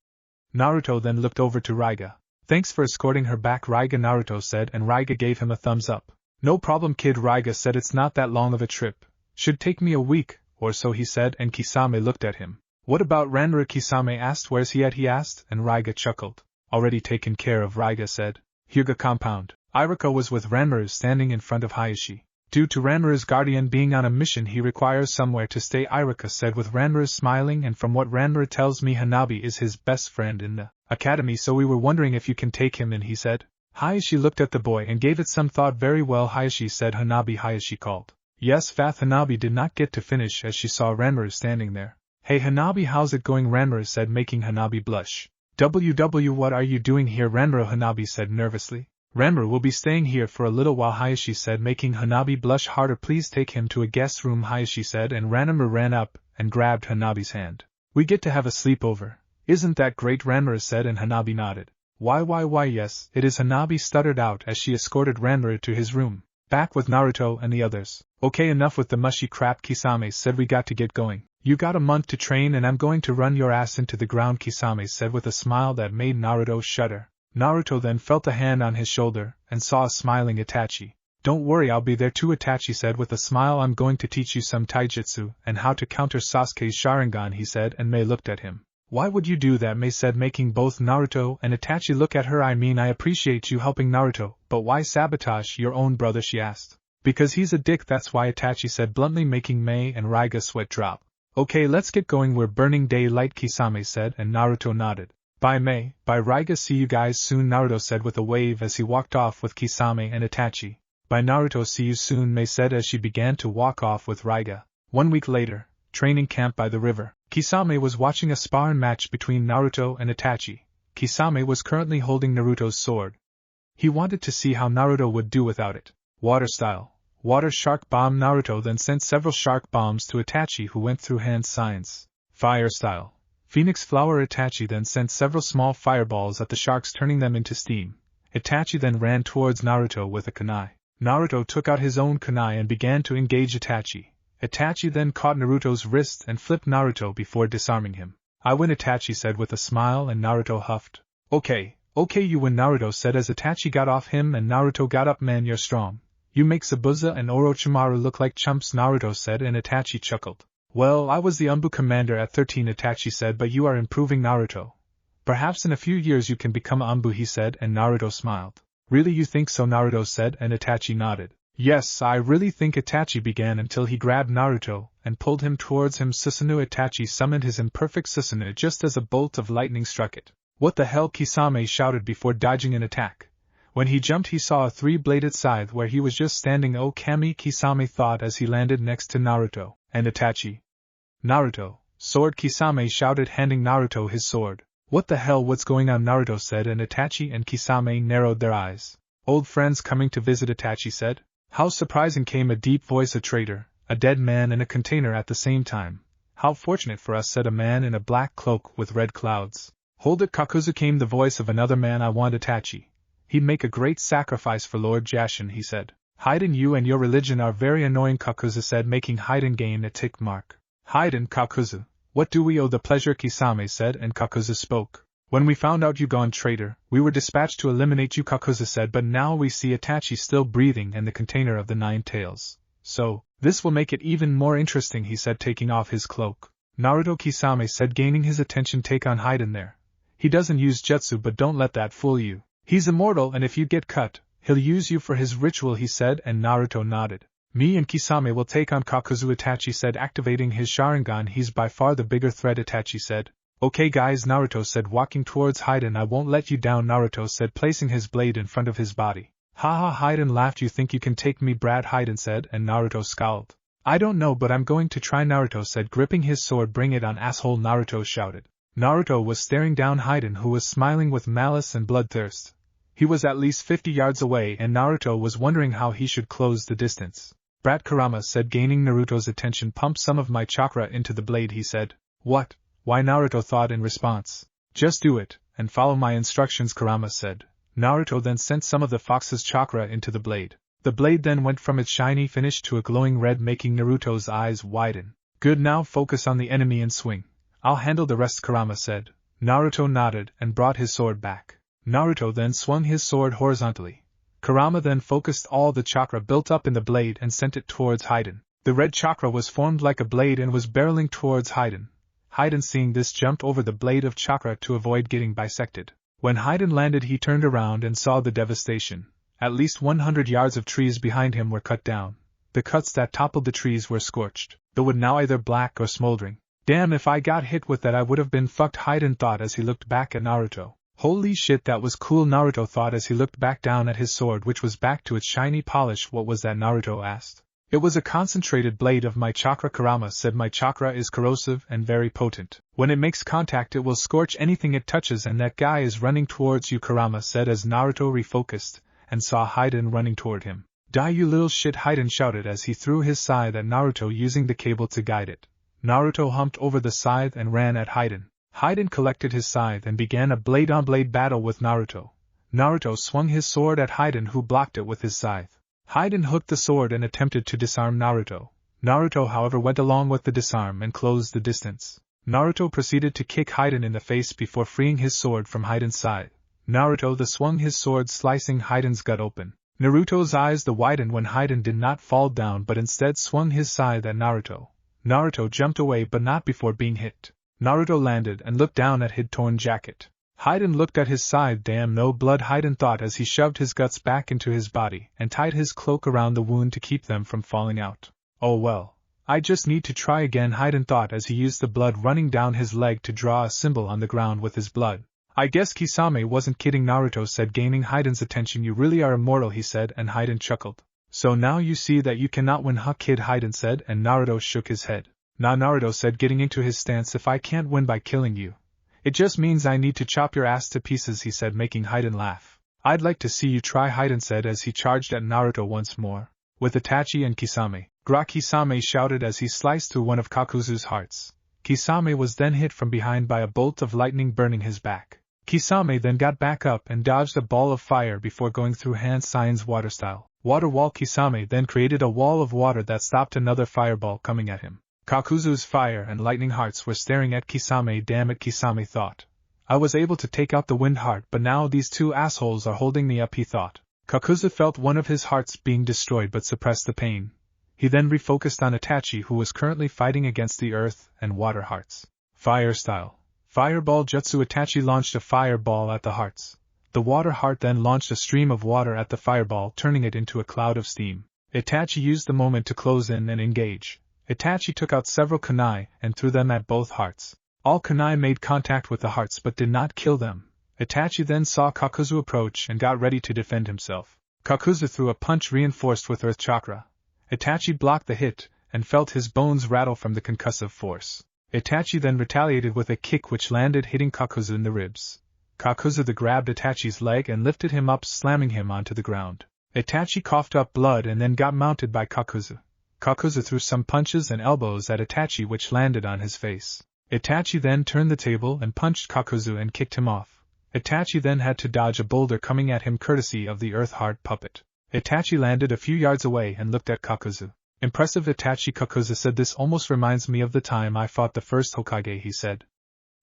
Speaker 1: Naruto then looked over to Raiga. Thanks for escorting her back, Raiga, Naruto said, and Raiga gave him a thumbs up. No problem, kid, Raiga said. It's not that long of a trip. Should take me a week or so, he said, and Kisame looked at him. What about Ranra, Kisame asked. Where's he at, he asked, and Raiga chuckled. Already taken care of, Raiga said. Hyuga compound. Ichiraku was with Ranmaru standing in front of Hayashi. Due to Ranmaru's guardian being on a mission, he requires somewhere to stay, Ichiraku said with Ranmaru smiling, and from what Ranmaru tells me, Hanabi is his best friend in the academy, so we were wondering if you can take him in, he said. Hayashi looked at the boy and gave it some thought. Very well, Hayashi said. Hanabi, Hayashi called. Yes, Fath. Hanabi did not get to finish as she saw Ranmaru standing there. Hey Hanabi, how's it going, Ranmaru said, making Hanabi blush. What are you doing here, Ranmaru, Hanabi said nervously. Ranma will be staying here for a little while, Hayashi said, making Hanabi blush harder. Please take him to a guest room, Hayashi said, and Ranma ran up and grabbed Hanabi's hand. We get to have a sleepover. Isn't that great? Ranma said, and Hanabi nodded. Why, yes, it is, Hanabi stuttered out as she escorted Ranma to his room. Back with Naruto and the others. Okay, enough with the mushy crap, Kisame said. We got to get going. You got a month to train and I'm going to run your ass into the ground, Kisame said with a smile that made Naruto shudder. Naruto then felt a hand on his shoulder and saw a smiling Itachi. Don't worry, I'll be there too, Itachi said with a smile. I'm going to teach you some taijutsu and how to counter Sasuke's Sharingan, he said, and May looked at him. Why would you do that? May said, making both Naruto and Itachi look at her. I mean, I appreciate you helping Naruto, but why sabotage your own brother, she asked. Because he's a dick, that's why, Itachi said bluntly, making May and Raiga sweat drop. Okay, let's get going, we're burning daylight, Kisame said, and Naruto nodded. Bye May, bye Raiga, see you guys soon, Naruto said with a wave as he walked off with Kisame and Itachi. Bye Naruto, see you soon, May said as she began to walk off with Raiga. 1 week later, training camp by the river. Kisame was watching a sparring match between Naruto and Itachi. Kisame was currently holding Naruto's sword. He wanted to see how Naruto would do without it. Water style. Water shark bomb. Naruto then sent several shark bombs to Itachi, who went through hand signs. Fire style. Phoenix flower. Itachi then sent several small fireballs at the sharks, turning them into steam. Itachi then ran towards Naruto with a kunai. Naruto took out his own kunai and began to engage Itachi. Itachi then caught Naruto's wrist and flipped Naruto before disarming him. I win, Itachi said with a smile, and Naruto huffed. Okay, you win, Naruto said as Itachi got off him and Naruto got up. Man, you're strong. You make Zabuza and Orochimaru look like chumps, Naruto said, and Itachi chuckled. Well, I was the Umbu commander at 13, Itachi said, but you are improving, Naruto. Perhaps in a few years you can become Umbu, he said, and Naruto smiled. Really, you think so, Naruto said, and Itachi nodded. Yes, I really think, Itachi began until he grabbed Naruto and pulled him towards him. Susanoo. Itachi summoned his imperfect Susanoo just as a bolt of lightning struck it. What the hell, Kisame shouted before dodging an attack. When he jumped he saw a three-bladed scythe where he was just standing. Oh Kami, Kisame thought as he landed next to Naruto and Itachi. Naruto, sword, Kisame shouted, handing Naruto his sword. What the hell, what's going on, Naruto said, and Itachi and Kisame narrowed their eyes. Old friends coming to visit, Itachi said. How surprising, came a deep voice. A traitor, a dead man and a container at the same time. How fortunate for us, said a man in a black cloak with red clouds. Hold it, Kakuzu, came the voice of another man. I want Itachi. He'd make a great sacrifice for Lord Jashin, he said. Hidan, you and your religion are very annoying, Kakuzu said, making Hidan gain a tick mark. Hidan, Kakuzu, what do we owe the pleasure, Kisame said, and Kakuzu spoke. When we found out you gone traitor, we were dispatched to eliminate you, Kakuzu said, but now we see Itachi still breathing and the container of the 9 tails. So, this will make it even more interesting, he said, taking off his cloak. Naruto, Kisame said, gaining his attention. Take on Hidan there. He doesn't use jutsu, but don't let that fool you. He's immortal, and if you get cut, he'll use you for his ritual, he said, and Naruto nodded. Me and Kisame will take on Kakuzu, Itachi said, activating his Sharingan. He's by far the bigger threat, Itachi said. Okay guys, Naruto said, walking towards Hidan. I won't let you down, Naruto said, placing his blade in front of his body. Ha ha, Hidan laughed. You think you can take me, Brad, Hidan said, and Naruto scowled. I don't know, but I'm going to try, Naruto said, gripping his sword. Bring it on, asshole, Naruto shouted. Naruto was staring down Hidan, who was smiling with malice and bloodthirst. He was at least 50 yards away, and Naruto was wondering how he should close the distance. Brat, Kurama said, gaining Naruto's attention. Pump some of my chakra into the blade, he said. What? Why, Naruto thought in response. Just do it, and follow my instructions, Kurama said. Naruto then sent some of the fox's chakra into the blade. The blade then went from its shiny finish to a glowing red, making Naruto's eyes widen. Good, now focus on the enemy and swing. I'll handle the rest, Kurama said. Naruto nodded and brought his sword back. Naruto then swung his sword horizontally. Kurama then focused all the chakra built up in the blade and sent it towards Hidan. The red chakra was formed like a blade and was barreling towards Hidan. Hidan, seeing this, jumped over the blade of chakra to avoid getting bisected. When Hidan landed, he turned around and saw the devastation. At least 100 yards of trees behind him were cut down. The cuts that toppled the trees were scorched, the wood now either black or smoldering. Damn, if I got hit with that I would have been fucked, Hidan thought as he looked back at Naruto. Holy shit, that was cool, Naruto thought as he looked back down at his sword, which was back to its shiny polish. What was that, Naruto asked. It was a concentrated blade of my chakra, Kurama said. My chakra is corrosive and very potent. When it makes contact it will scorch anything it touches, and that guy is running towards you, Kurama said as Naruto refocused, and saw Hidan running toward him. "Die you little shit," Hidan shouted as he threw his scythe at Naruto using the cable to guide it. Naruto humped over the scythe and ran at Hidan. Hidan collected his scythe and began a blade-on-blade battle with Naruto. Naruto swung his sword at Hidan, who blocked it with his scythe. Hidan hooked the sword and attempted to disarm Naruto. Naruto, however, went along with the disarm and closed the distance. Naruto proceeded to kick Hidan in the face before freeing his sword from Hidan's side. Naruto swung his sword, slicing Hidan's gut open. Naruto's eyes widened when Hidan did not fall down but instead swung his scythe at Naruto. Naruto jumped away but not before being hit. Naruto landed and looked down at his torn jacket. Hidan looked at his scythe. Damn, no blood, Hidan thought as he shoved his guts back into his body and tied his cloak around the wound to keep them from falling out. Oh well. I just need to try again, Hidan thought as he used the blood running down his leg to draw a symbol on the ground with his blood. I guess Kisame wasn't kidding, Naruto said, gaining Hidan's attention. You really are immortal, he said, and Hidan chuckled. So now you see that you cannot win, huh, kid, Hidan said, and Naruto shook his head. Nah, Naruto said, getting into his stance, if I can't win by killing you, it just means I need to chop your ass to pieces, he said, making Hidan laugh. I'd like to see you try, Hidan said as he charged at Naruto once more. With Itachi and Kisame. Gra, Kisame shouted as he sliced through one of Kakuzu's hearts. Kisame was then hit from behind by a bolt of lightning, burning his back. Kisame then got back up and dodged a ball of fire before going through hand sign's water style. Water wall. Kisame then created a wall of water that stopped another fireball coming at him. Kakuzu's fire and lightning hearts were staring at Kisame. Damn it, Kisame thought. I was able to take out the wind heart, but now these two assholes are holding me up, he thought. Kakuzu felt one of his hearts being destroyed but suppressed the pain. He then refocused on Itachi, who was currently fighting against the earth and water hearts. Fire style. Fireball jutsu. Itachi launched a fireball at the hearts. The water heart then launched a stream of water at the fireball, turning it into a cloud of steam. Itachi used the moment to close in and engage. Itachi took out several kunai and threw them at both hearts. All kunai made contact with the hearts but did not kill them. Itachi then saw Kakuzu approach and got ready to defend himself. Kakuzu threw a punch reinforced with earth chakra. Itachi blocked the hit and felt his bones rattle from the concussive force. Itachi then retaliated with a kick which landed, hitting Kakuzu in the ribs. Kakuzu grabbed Itachi's leg and lifted him up, slamming him onto the ground. Itachi coughed up blood and then got mounted by Kakuzu. Kakuzu threw some punches and elbows at Itachi which landed on his face. Itachi then turned the table and punched Kakuzu and kicked him off. Itachi then had to dodge a boulder coming at him courtesy of the earth heart puppet. Itachi landed a few yards away and looked at Kakuzu. Impressive, Itachi. Kakuzu said, this almost reminds me of the time I fought the first Hokage, he said.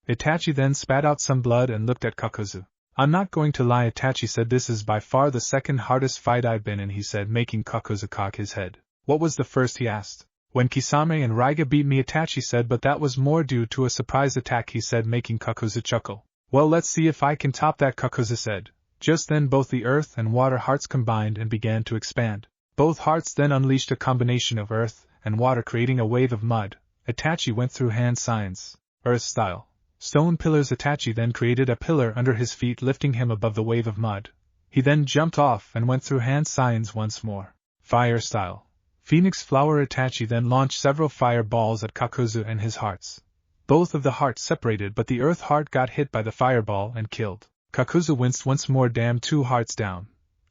Speaker 1: Itachi then spat out some blood and looked at Kakuzu. I'm not going to lie, Itachi said, this is by far the second hardest fight I've been in, he said, making Kakuzu cock his head. What was the first, he asked. When Kisame and Raiga beat me, Itachi said, but that was more due to a surprise attack, he said, making Kakuzu chuckle. Well, let's see if I can top that, Kakuzu said. Just then both the earth and water hearts combined and began to expand. Both hearts then unleashed a combination of earth and water, creating a wave of mud. Itachi went through hand signs, earth style. Stone pillars. Itachi then created a pillar under his feet, lifting him above the wave of mud. He then jumped off and went through hand signs once more. Fire style. Phoenix flower. Itachi then launched several fireballs at Kakuzu and his hearts. Both of the hearts separated, but the earth heart got hit by the fireball and killed. Kakuzu winced once more. Damn, 2 hearts down.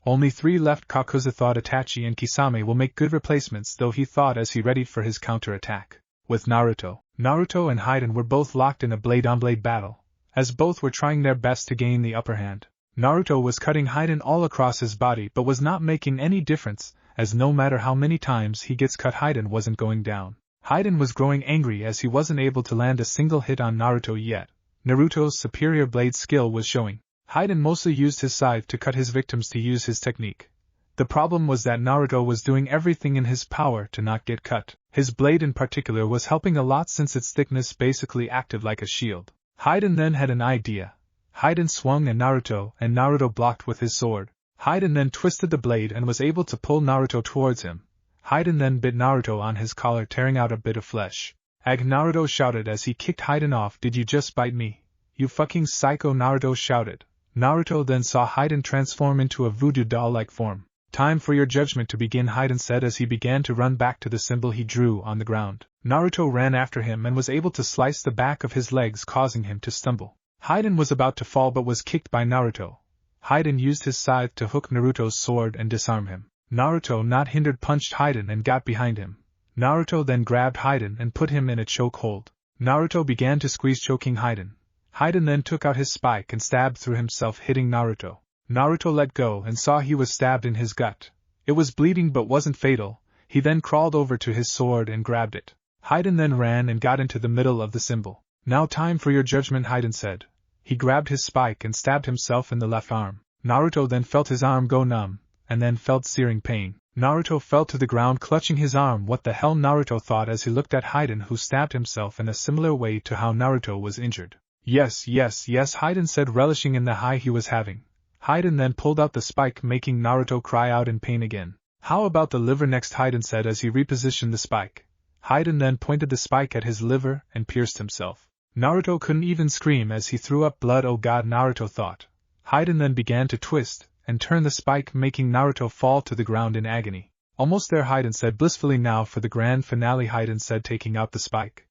Speaker 1: Only 3 left. Kakuzu thought Itachi and Kisame will make good replacements, though he thought as he readied for his counter-attack. With Naruto and Hidan were both locked in a blade-on-blade battle, as both were trying their best to gain the upper hand. Naruto was cutting Hidan all across his body but was not making any difference, as no matter how many times he gets cut, Hidan wasn't going down. Hidan was growing angry as he wasn't able to land a single hit on Naruto yet. Naruto's superior blade skill was showing. Hidan mostly used his scythe to cut his victims to use his technique. The problem was that Naruto was doing everything in his power to not get cut. His blade in particular was helping a lot since its thickness basically acted like a shield. Hidan then had an idea. Hidan swung at Naruto and Naruto blocked with his sword. Hidan then twisted the blade and was able to pull Naruto towards him. Hidan then bit Naruto on his collar, tearing out a bit of flesh. Ag, Naruto shouted as he kicked Hidan off. Did you just bite me? You fucking psycho, Naruto shouted. Naruto then saw Hidan transform into a voodoo doll-like form. Time for your judgment to begin, Hidan said as he began to run back to the symbol he drew on the ground. Naruto ran after him and was able to slice the back of his legs, causing him to stumble. Hidan was about to fall but was kicked by Naruto. Hidan used his scythe to hook Naruto's sword and disarm him. Naruto, not hindered, punched Hidan and got behind him. Naruto then grabbed Hidan and put him in a choke hold. Naruto began to squeeze, choking Hidan. Hidan then took out his spike and stabbed through himself, hitting Naruto. Naruto let go and saw he was stabbed in his gut. It was bleeding but wasn't fatal. He then crawled over to his sword and grabbed it. Hidan then ran and got into the middle of the symbol. Now time for your judgment, Hidan said. He grabbed his spike and stabbed himself in the left arm. Naruto then felt his arm go numb, and then felt searing pain. Naruto fell to the ground clutching his arm. What the hell, Naruto thought as he looked at Hidan, who stabbed himself in a similar way to how Naruto was injured. Yes, Hidan said, relishing in the high he was having. Hidan then pulled out the spike, making Naruto cry out in pain again. How about the liver next, Hidan said as he repositioned the spike. Hidan then pointed the spike at his liver and pierced himself. Naruto couldn't even scream as he threw up blood. Oh god, Naruto thought. Hidan then began to twist and turn the spike, making Naruto fall to the ground in agony. Almost there, Hidan said blissfully. Now for the grand finale, Hidan said, taking out the spike.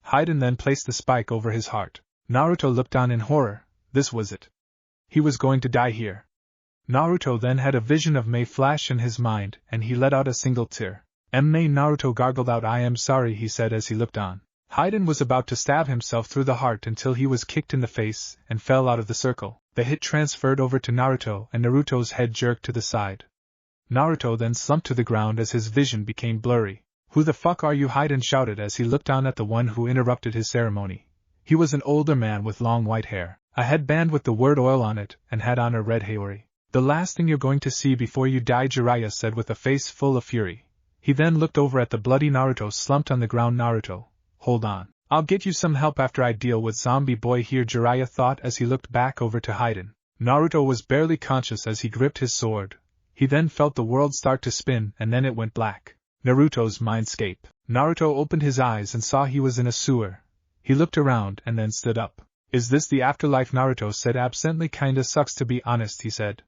Speaker 1: Hidan then placed the spike over his heart. Naruto looked on in horror. This was it. He was going to die here. Naruto then had a vision of May flash in his mind, and he let out a single tear. May, Naruto gargled out. I am sorry, he said as he looked on. Hidan was about to stab himself through the heart until he was kicked in the face and fell out of the circle. The hit transferred over to Naruto and Naruto's head jerked to the side. Naruto then slumped to the ground as his vision became blurry. Who the fuck are you? Hidan shouted as he looked on at the one who interrupted his ceremony. He was an older man with long white hair, a headband with the word oil on it, and had on a red haori. The last thing you're going to see before you die, Jiraiya said with a face full of fury. He then looked over at the bloody Naruto slumped on the ground. Naruto, hold on. I'll get you some help after I deal with zombie boy here, Jiraiya thought as he looked back over to Hidan. Naruto was barely conscious as he gripped his sword. He then felt the world start to spin and then it went black. Naruto's mindscape. Naruto opened his eyes and saw he was in a sewer. He looked around and then stood up. Is this the afterlife? Naruto said absently. Kinda sucks to be honest, he said.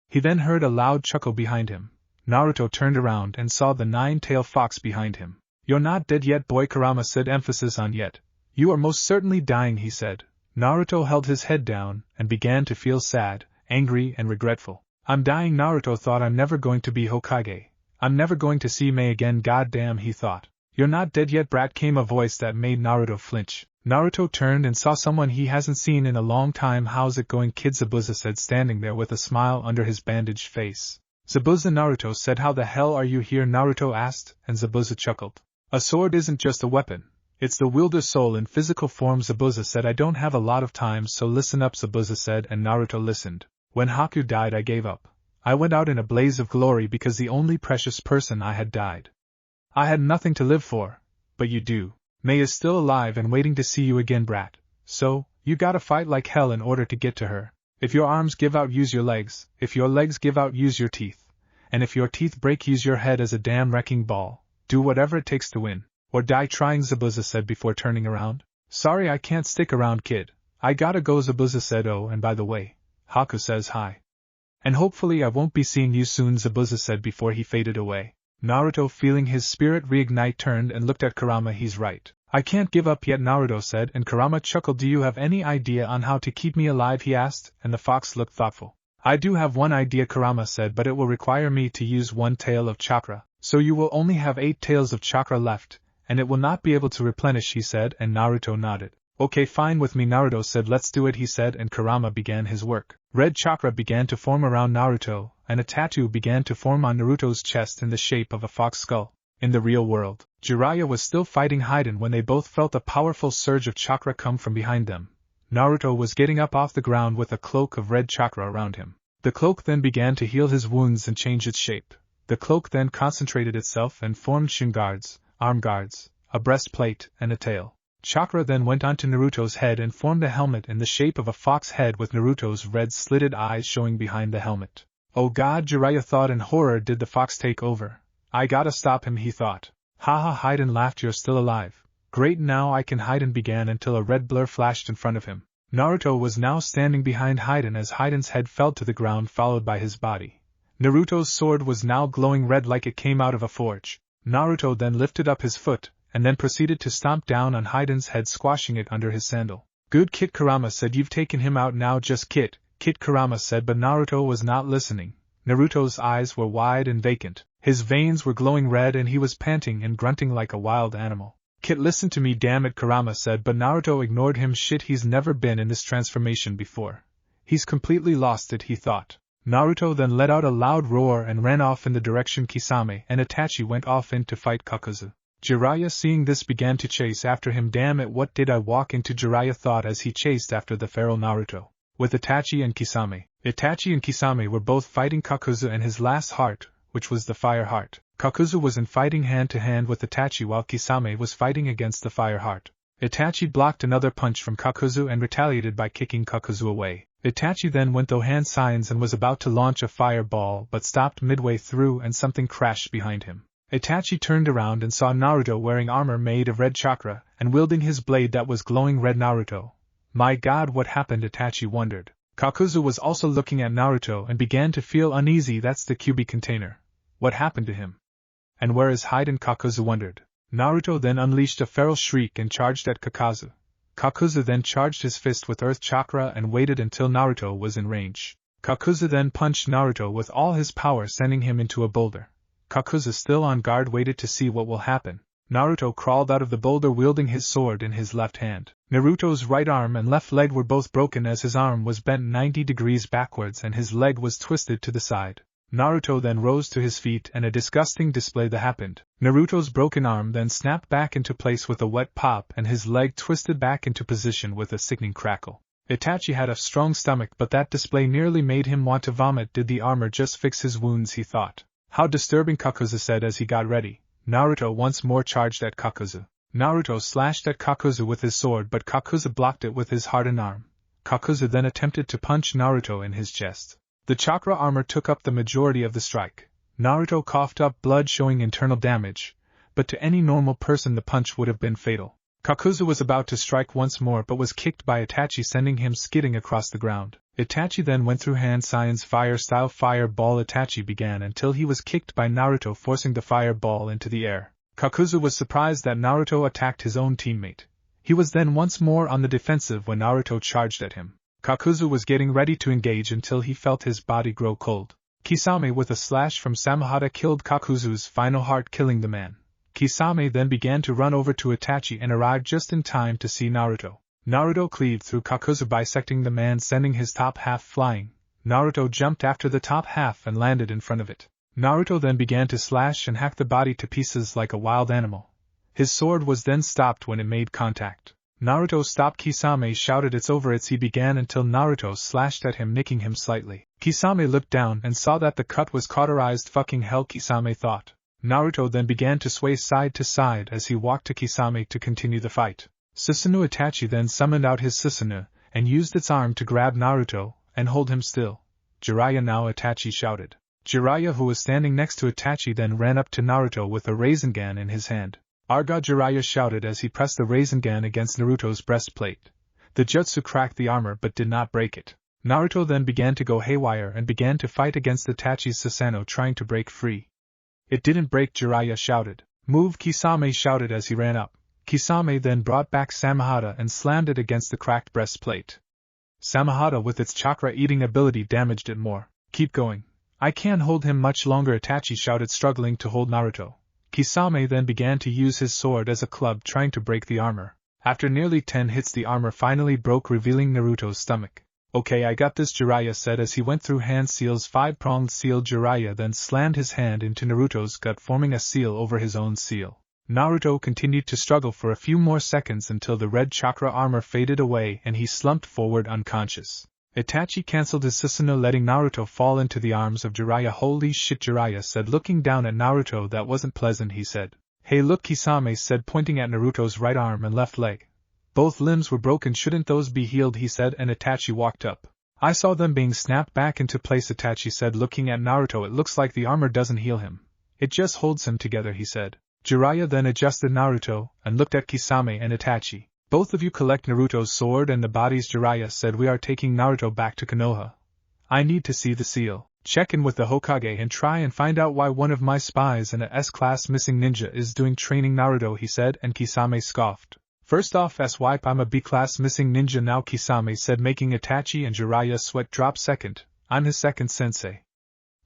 Speaker 1: He then heard a loud chuckle behind him. Naruto turned around and saw the nine-tailed fox behind him. You're not dead yet, boy, Kurama said, emphasis on yet. You are most certainly dying, he said. Naruto held his head down and began to feel sad, angry and regretful. I'm dying, Naruto thought. I'm never going to be Hokage. I'm never going to see May again, goddamn, he thought. You're not dead yet, brat, came a voice that made Naruto flinch. Naruto turned and saw someone he hasn't seen in a long time. How's it going, kid? Zabuza said, standing there with a smile under his bandaged face. Zabuza, Naruto said. How the hell are you here? Naruto asked, and Zabuza chuckled. A sword isn't just a weapon. It's the wielder's soul in physical form, Zabuza said. I don't have a lot of time, so listen up, Zabuza said, and Naruto listened. When Haku died, I gave up. I went out in a blaze of glory because the only precious person I had died. I had nothing to live for. But you do. May is still alive and waiting to see you again, brat. So, you gotta fight like hell in order to get to her. If your arms give out, use your legs. If your legs give out, use your teeth. And if your teeth break, use your head as a damn wrecking ball. Do whatever it takes to win. Or die trying, Zabuza said before turning around. Sorry, I can't stick around, kid. I gotta go, Zabuza said. Oh, and by the way, Haku says hi. And hopefully I won't be seeing you soon, Zabuza said before he faded away. Naruto, feeling his spirit reignite, turned and looked at Kurama. He's right. I can't give up yet, Naruto said, and Kurama chuckled. Do you have any idea on how to keep me alive, he asked, and the fox looked thoughtful. I do have one idea, Kurama said, but it will require me to use one tail of chakra, so you will only have 8 tails of chakra left, and it will not be able to replenish, he said, and Naruto nodded. Okay, fine with me, Naruto said. Let's do it, he said, and Kurama began his work. Red chakra began to form around Naruto, and a tattoo began to form on Naruto's chest in the shape of a fox skull. In the real world, Jiraiya was still fighting Hidan when they both felt a powerful surge of chakra come from behind them. Naruto was getting up off the ground with a cloak of red chakra around him. The cloak then began to heal his wounds and change its shape. The cloak then concentrated itself and formed shin guards, arm guards, a breastplate, and a tail. Chakra then went onto Naruto's head and formed a helmet in the shape of a fox head with Naruto's red slitted eyes showing behind the helmet. Oh god, Jiraiya thought in horror. Did the fox take over? I gotta stop him, he thought. Haha, Hidan laughed. You're still alive. Great, now I can. Hidan began until a red blur flashed in front of him. Naruto was now standing behind Hidan as Hidan's head fell to the ground, followed by his body. Naruto's sword was now glowing red like it came out of a forge. Naruto then lifted up his foot, and then proceeded to stomp down on Hidan's head, squashing it under his sandal. Good, Kit, Kurama said. You've taken him out now. Just Kit Kid Kurama said, but Naruto was not listening. Naruto's eyes were wide and vacant, his veins were glowing red and he was panting and grunting like a wild animal. Kid, listen to me, damn it, Kurama said, but Naruto ignored him. Shit, he's never been in this transformation before. He's completely lost it, he thought. Naruto then let out a loud roar and ran off in the direction Kisame and Itachi went off in to fight Kakuzu. Jiraiya, seeing this, began to chase after him. Damn it, what did I walk into? Jiraiya thought as he chased after the feral Naruto. With Itachi and Kisame. Itachi and Kisame were both fighting Kakuzu and his last heart, which was the fire heart. Kakuzu was in fighting hand-to-hand with Itachi while Kisame was fighting against the fire heart. Itachi blocked another punch from Kakuzu and retaliated by kicking Kakuzu away. Itachi then went through hand signs and was about to launch a fireball but stopped midway through and something crashed behind him. Itachi turned around and saw Naruto wearing armor made of red chakra and wielding his blade that was glowing red. Naruto. My god, what happened? Itachi wondered. Kakuzu was also looking at Naruto and began to feel uneasy. That's the QB container. What happened to him? And where is Hidan? Kakuzu wondered. Naruto then unleashed a feral shriek and charged at Kakuzu. Kakuzu then charged his fist with earth chakra and waited until Naruto was in range. Kakuzu then punched Naruto with all his power, sending him into a boulder. Kakuzu, still on guard, waited to see what will happen. Naruto crawled out of the boulder wielding his sword in his left hand. Naruto's right arm and left leg were both broken as his arm was bent 90 degrees backwards and his leg was twisted to the side. Naruto then rose to his feet and a disgusting display that happened. Naruto's broken arm then snapped back into place with a wet pop and his leg twisted back into position with a sickening crackle. Itachi had a strong stomach, but that display nearly made him want to vomit. Did the armor just fix his wounds, he thought. How disturbing, Kakuzu said as he got ready. Naruto once more charged at Kakuzu. Naruto slashed at Kakuzu with his sword, but Kakuzu blocked it with his hardened arm. Kakuzu then attempted to punch Naruto in his chest. The chakra armor took up the majority of the strike. Naruto coughed up blood, showing internal damage, but to any normal person the punch would have been fatal. Kakuzu was about to strike once more but was kicked by Itachi, sending him skidding across the ground. Itachi then went through hand signs fire-style fireball. Itachi began until he was kicked by Naruto, forcing the fireball into the air. Kakuzu was surprised that Naruto attacked his own teammate. He was then once more on the defensive when Naruto charged at him. Kakuzu was getting ready to engage until he felt his body grow cold. Kisame with a slash from Samehada killed Kakuzu's final heart, killing the man. Kisame then began to run over to Itachi and arrived just in time to see Naruto. Naruto cleaved through Kakuzu, bisecting the man, sending his top half flying. Naruto jumped after the top half and landed in front of it. Naruto then began to slash and hack the body to pieces like a wild animal. His sword was then stopped when it made contact. Naruto stopped. Kisame shouted, "It's over, it's," he began until Naruto slashed at him, nicking him slightly. Kisame looked down and saw that the cut was cauterized. Fucking hell, Kisame thought. Naruto then began to sway side to side as he walked to Kisame to continue the fight. Susanoo Itachi then summoned out his Susanoo and used its arm to grab Naruto and hold him still. Jiraiya now, Itachi shouted. Jiraiya, who was standing next to Itachi, then ran up to Naruto with a Rasengan in his hand. Arga, Jiraiya shouted as he pressed the Rasengan against Naruto's breastplate. The jutsu cracked the armor but did not break it. Naruto then began to go haywire and began to fight against Itachi's Susanoo, trying to break free. It didn't break, Jiraiya shouted. Move, Kisame shouted as he ran up. Kisame then brought back Samehada and slammed it against the cracked breastplate. Samehada with its chakra-eating ability damaged it more. Keep going. I can't hold him much longer, Itachi shouted, struggling to hold Naruto. Kisame then began to use his sword as a club, trying to break the armor. After nearly 10 hits, the armor finally broke, revealing Naruto's stomach. Okay, I got this, Jiraiya said as he went through hand seals. 5-pronged seal. Jiraiya then slammed his hand into Naruto's gut, forming a seal over his own seal. Naruto continued to struggle for a few more seconds until the red chakra armor faded away and he slumped forward unconscious. Itachi cancelled his Susanoo, letting Naruto fall into the arms of Jiraiya. Holy shit, Jiraiya said, looking down at Naruto. That wasn't pleasant, he said. Hey look, Kisame said, pointing at Naruto's right arm and left leg. Both limbs were broken, shouldn't those be healed, he said, and Itachi walked up. I saw them being snapped back into place, Itachi said, looking at Naruto. It looks like the armor doesn't heal him. It just holds him together, he said. Jiraiya then adjusted Naruto and looked at Kisame and Itachi. Both of you collect Naruto's sword and the bodies, Jiraiya said. We are taking Naruto back to Konoha. I need to see the seal. Check in with the Hokage and try and find out why one of my spies and a S-class missing ninja is doing training Naruto, he said, and Kisame scoffed. First off, swipe, I'm a B-class missing ninja now, Kisame said, making Itachi and Jiraiya sweat drop. Second, I'm his second sensei.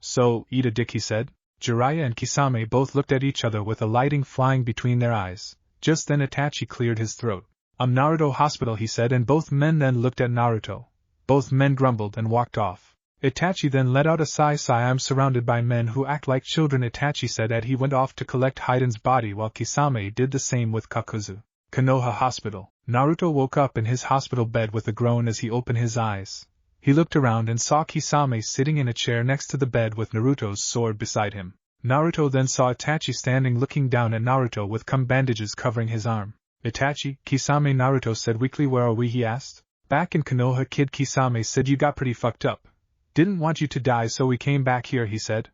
Speaker 1: So, eat a dick, he said. Jiraiya and Kisame both looked at each other with a lighting flying between their eyes. Just then Itachi cleared his throat. Naruto hospital, he said, and both men then looked at Naruto. Both men grumbled and walked off. Itachi then let out a sigh. I'm surrounded by men who act like children, Itachi said as he went off to collect Hidan's body while Kisame did the same with Kakuzu. Konoha Hospital. Naruto woke up in his hospital bed with a groan as he opened his eyes. He looked around and saw Kisame sitting in a chair next to the bed with Naruto's sword beside him. Naruto then saw Itachi standing looking down at Naruto with bandages covering his arm. Itachi, Kisame, Naruto said weakly. Where are we, he asked. Back in Konoha, kid, Kisame said. You got pretty fucked up. Didn't want you to die, so we came back here, he said.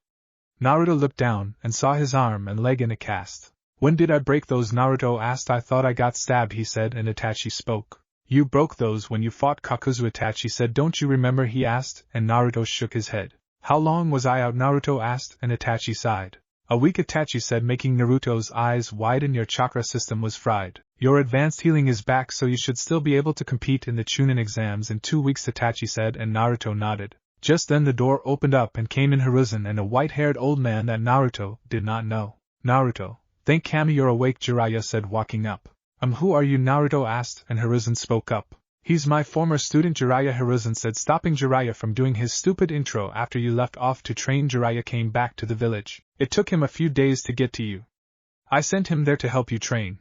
Speaker 1: Naruto looked down and saw his arm and leg in a cast. When did I break those, Naruto asked. I thought I got stabbed, he said, and Itachi spoke. You broke those when you fought Kakuzu, Itachi said. Don't you remember, he asked, and Naruto shook his head. How long was I out, Naruto asked, and Itachi sighed. A week, Itachi said, making Naruto's eyes widen. Your chakra system was fried. Your advanced healing is back, so you should still be able to compete in the Chunin exams in 2 weeks, Itachi said, and Naruto nodded. Just then the door opened up and came in Hiruzen and a white-haired old man that Naruto did not know. Naruto, thank Kami you're awake, Jiraiya said, walking up. Who are you, Naruto asked, and Hiruzen spoke up. He's my former student, Jiraiya, Hiruzen said, stopping Jiraiya from doing his stupid intro. After you left off to train, Jiraiya came back to the village. It took him a few days to get to you. I sent him there to help you train.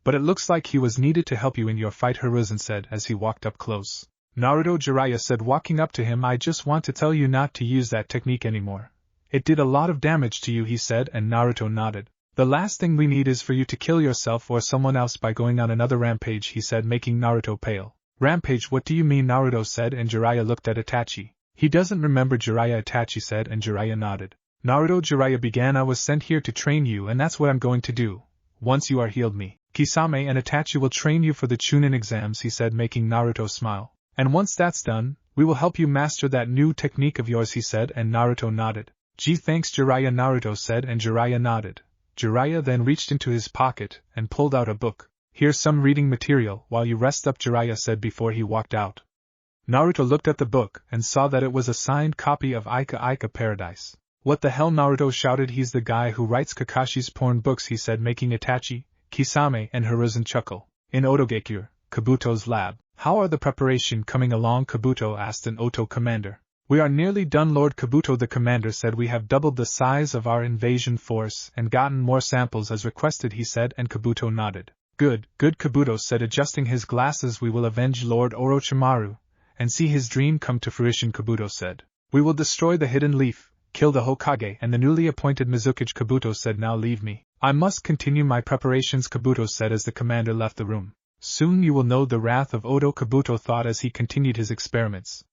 Speaker 1: But it looks like he was needed to help you in your fight, Hiruzen said as he walked up close. Naruto, Jiraiya said, walking up to him. I just want to tell you not to use that technique anymore. It did a lot of damage to you, he said, and Naruto nodded. The last thing we need is for you to kill yourself or someone else by going on another rampage, he said, making Naruto pale. Rampage, what do you mean, Naruto said, and Jiraiya looked at Itachi. He doesn't remember, Jiraiya, Itachi said, and Jiraiya nodded. Naruto, Jiraiya began. I was sent here to train you, and that's what I'm going to do. Once you are healed, me, Kisame, and Itachi will train you for the Chunin exams, he said, making Naruto smile. And once that's done, we will help you master that new technique of yours, he said, and Naruto nodded. Gee, thanks, Jiraiya, Naruto said, and Jiraiya nodded. Jiraiya then reached into his pocket and pulled out a book. Here's some reading material while you rest up, Jiraiya said before he walked out. Naruto looked at the book and saw that it was a signed copy of Ika Paradise. What the hell, Naruto shouted. He's the guy who writes Kakashi's porn books, he said, making Itachi, Kisame, and Hiruzen chuckle. In Otogekure, Kabuto's lab. How are the preparation coming along, Kabuto asked an Oto commander. We are nearly done, Lord Kabuto, the commander said. We have doubled the size of our invasion force and gotten more samples as requested, he said, and Kabuto nodded. Good, Kabuto said, adjusting his glasses. We will avenge Lord Orochimaru and see his dream come to fruition, Kabuto said. We will destroy the hidden leaf, kill the Hokage and the newly appointed Mizukage, Kabuto said. Now leave me. I must continue my preparations, Kabuto said as the commander left the room. Soon you will know the wrath of Odo, Kabuto thought as he continued his experiments.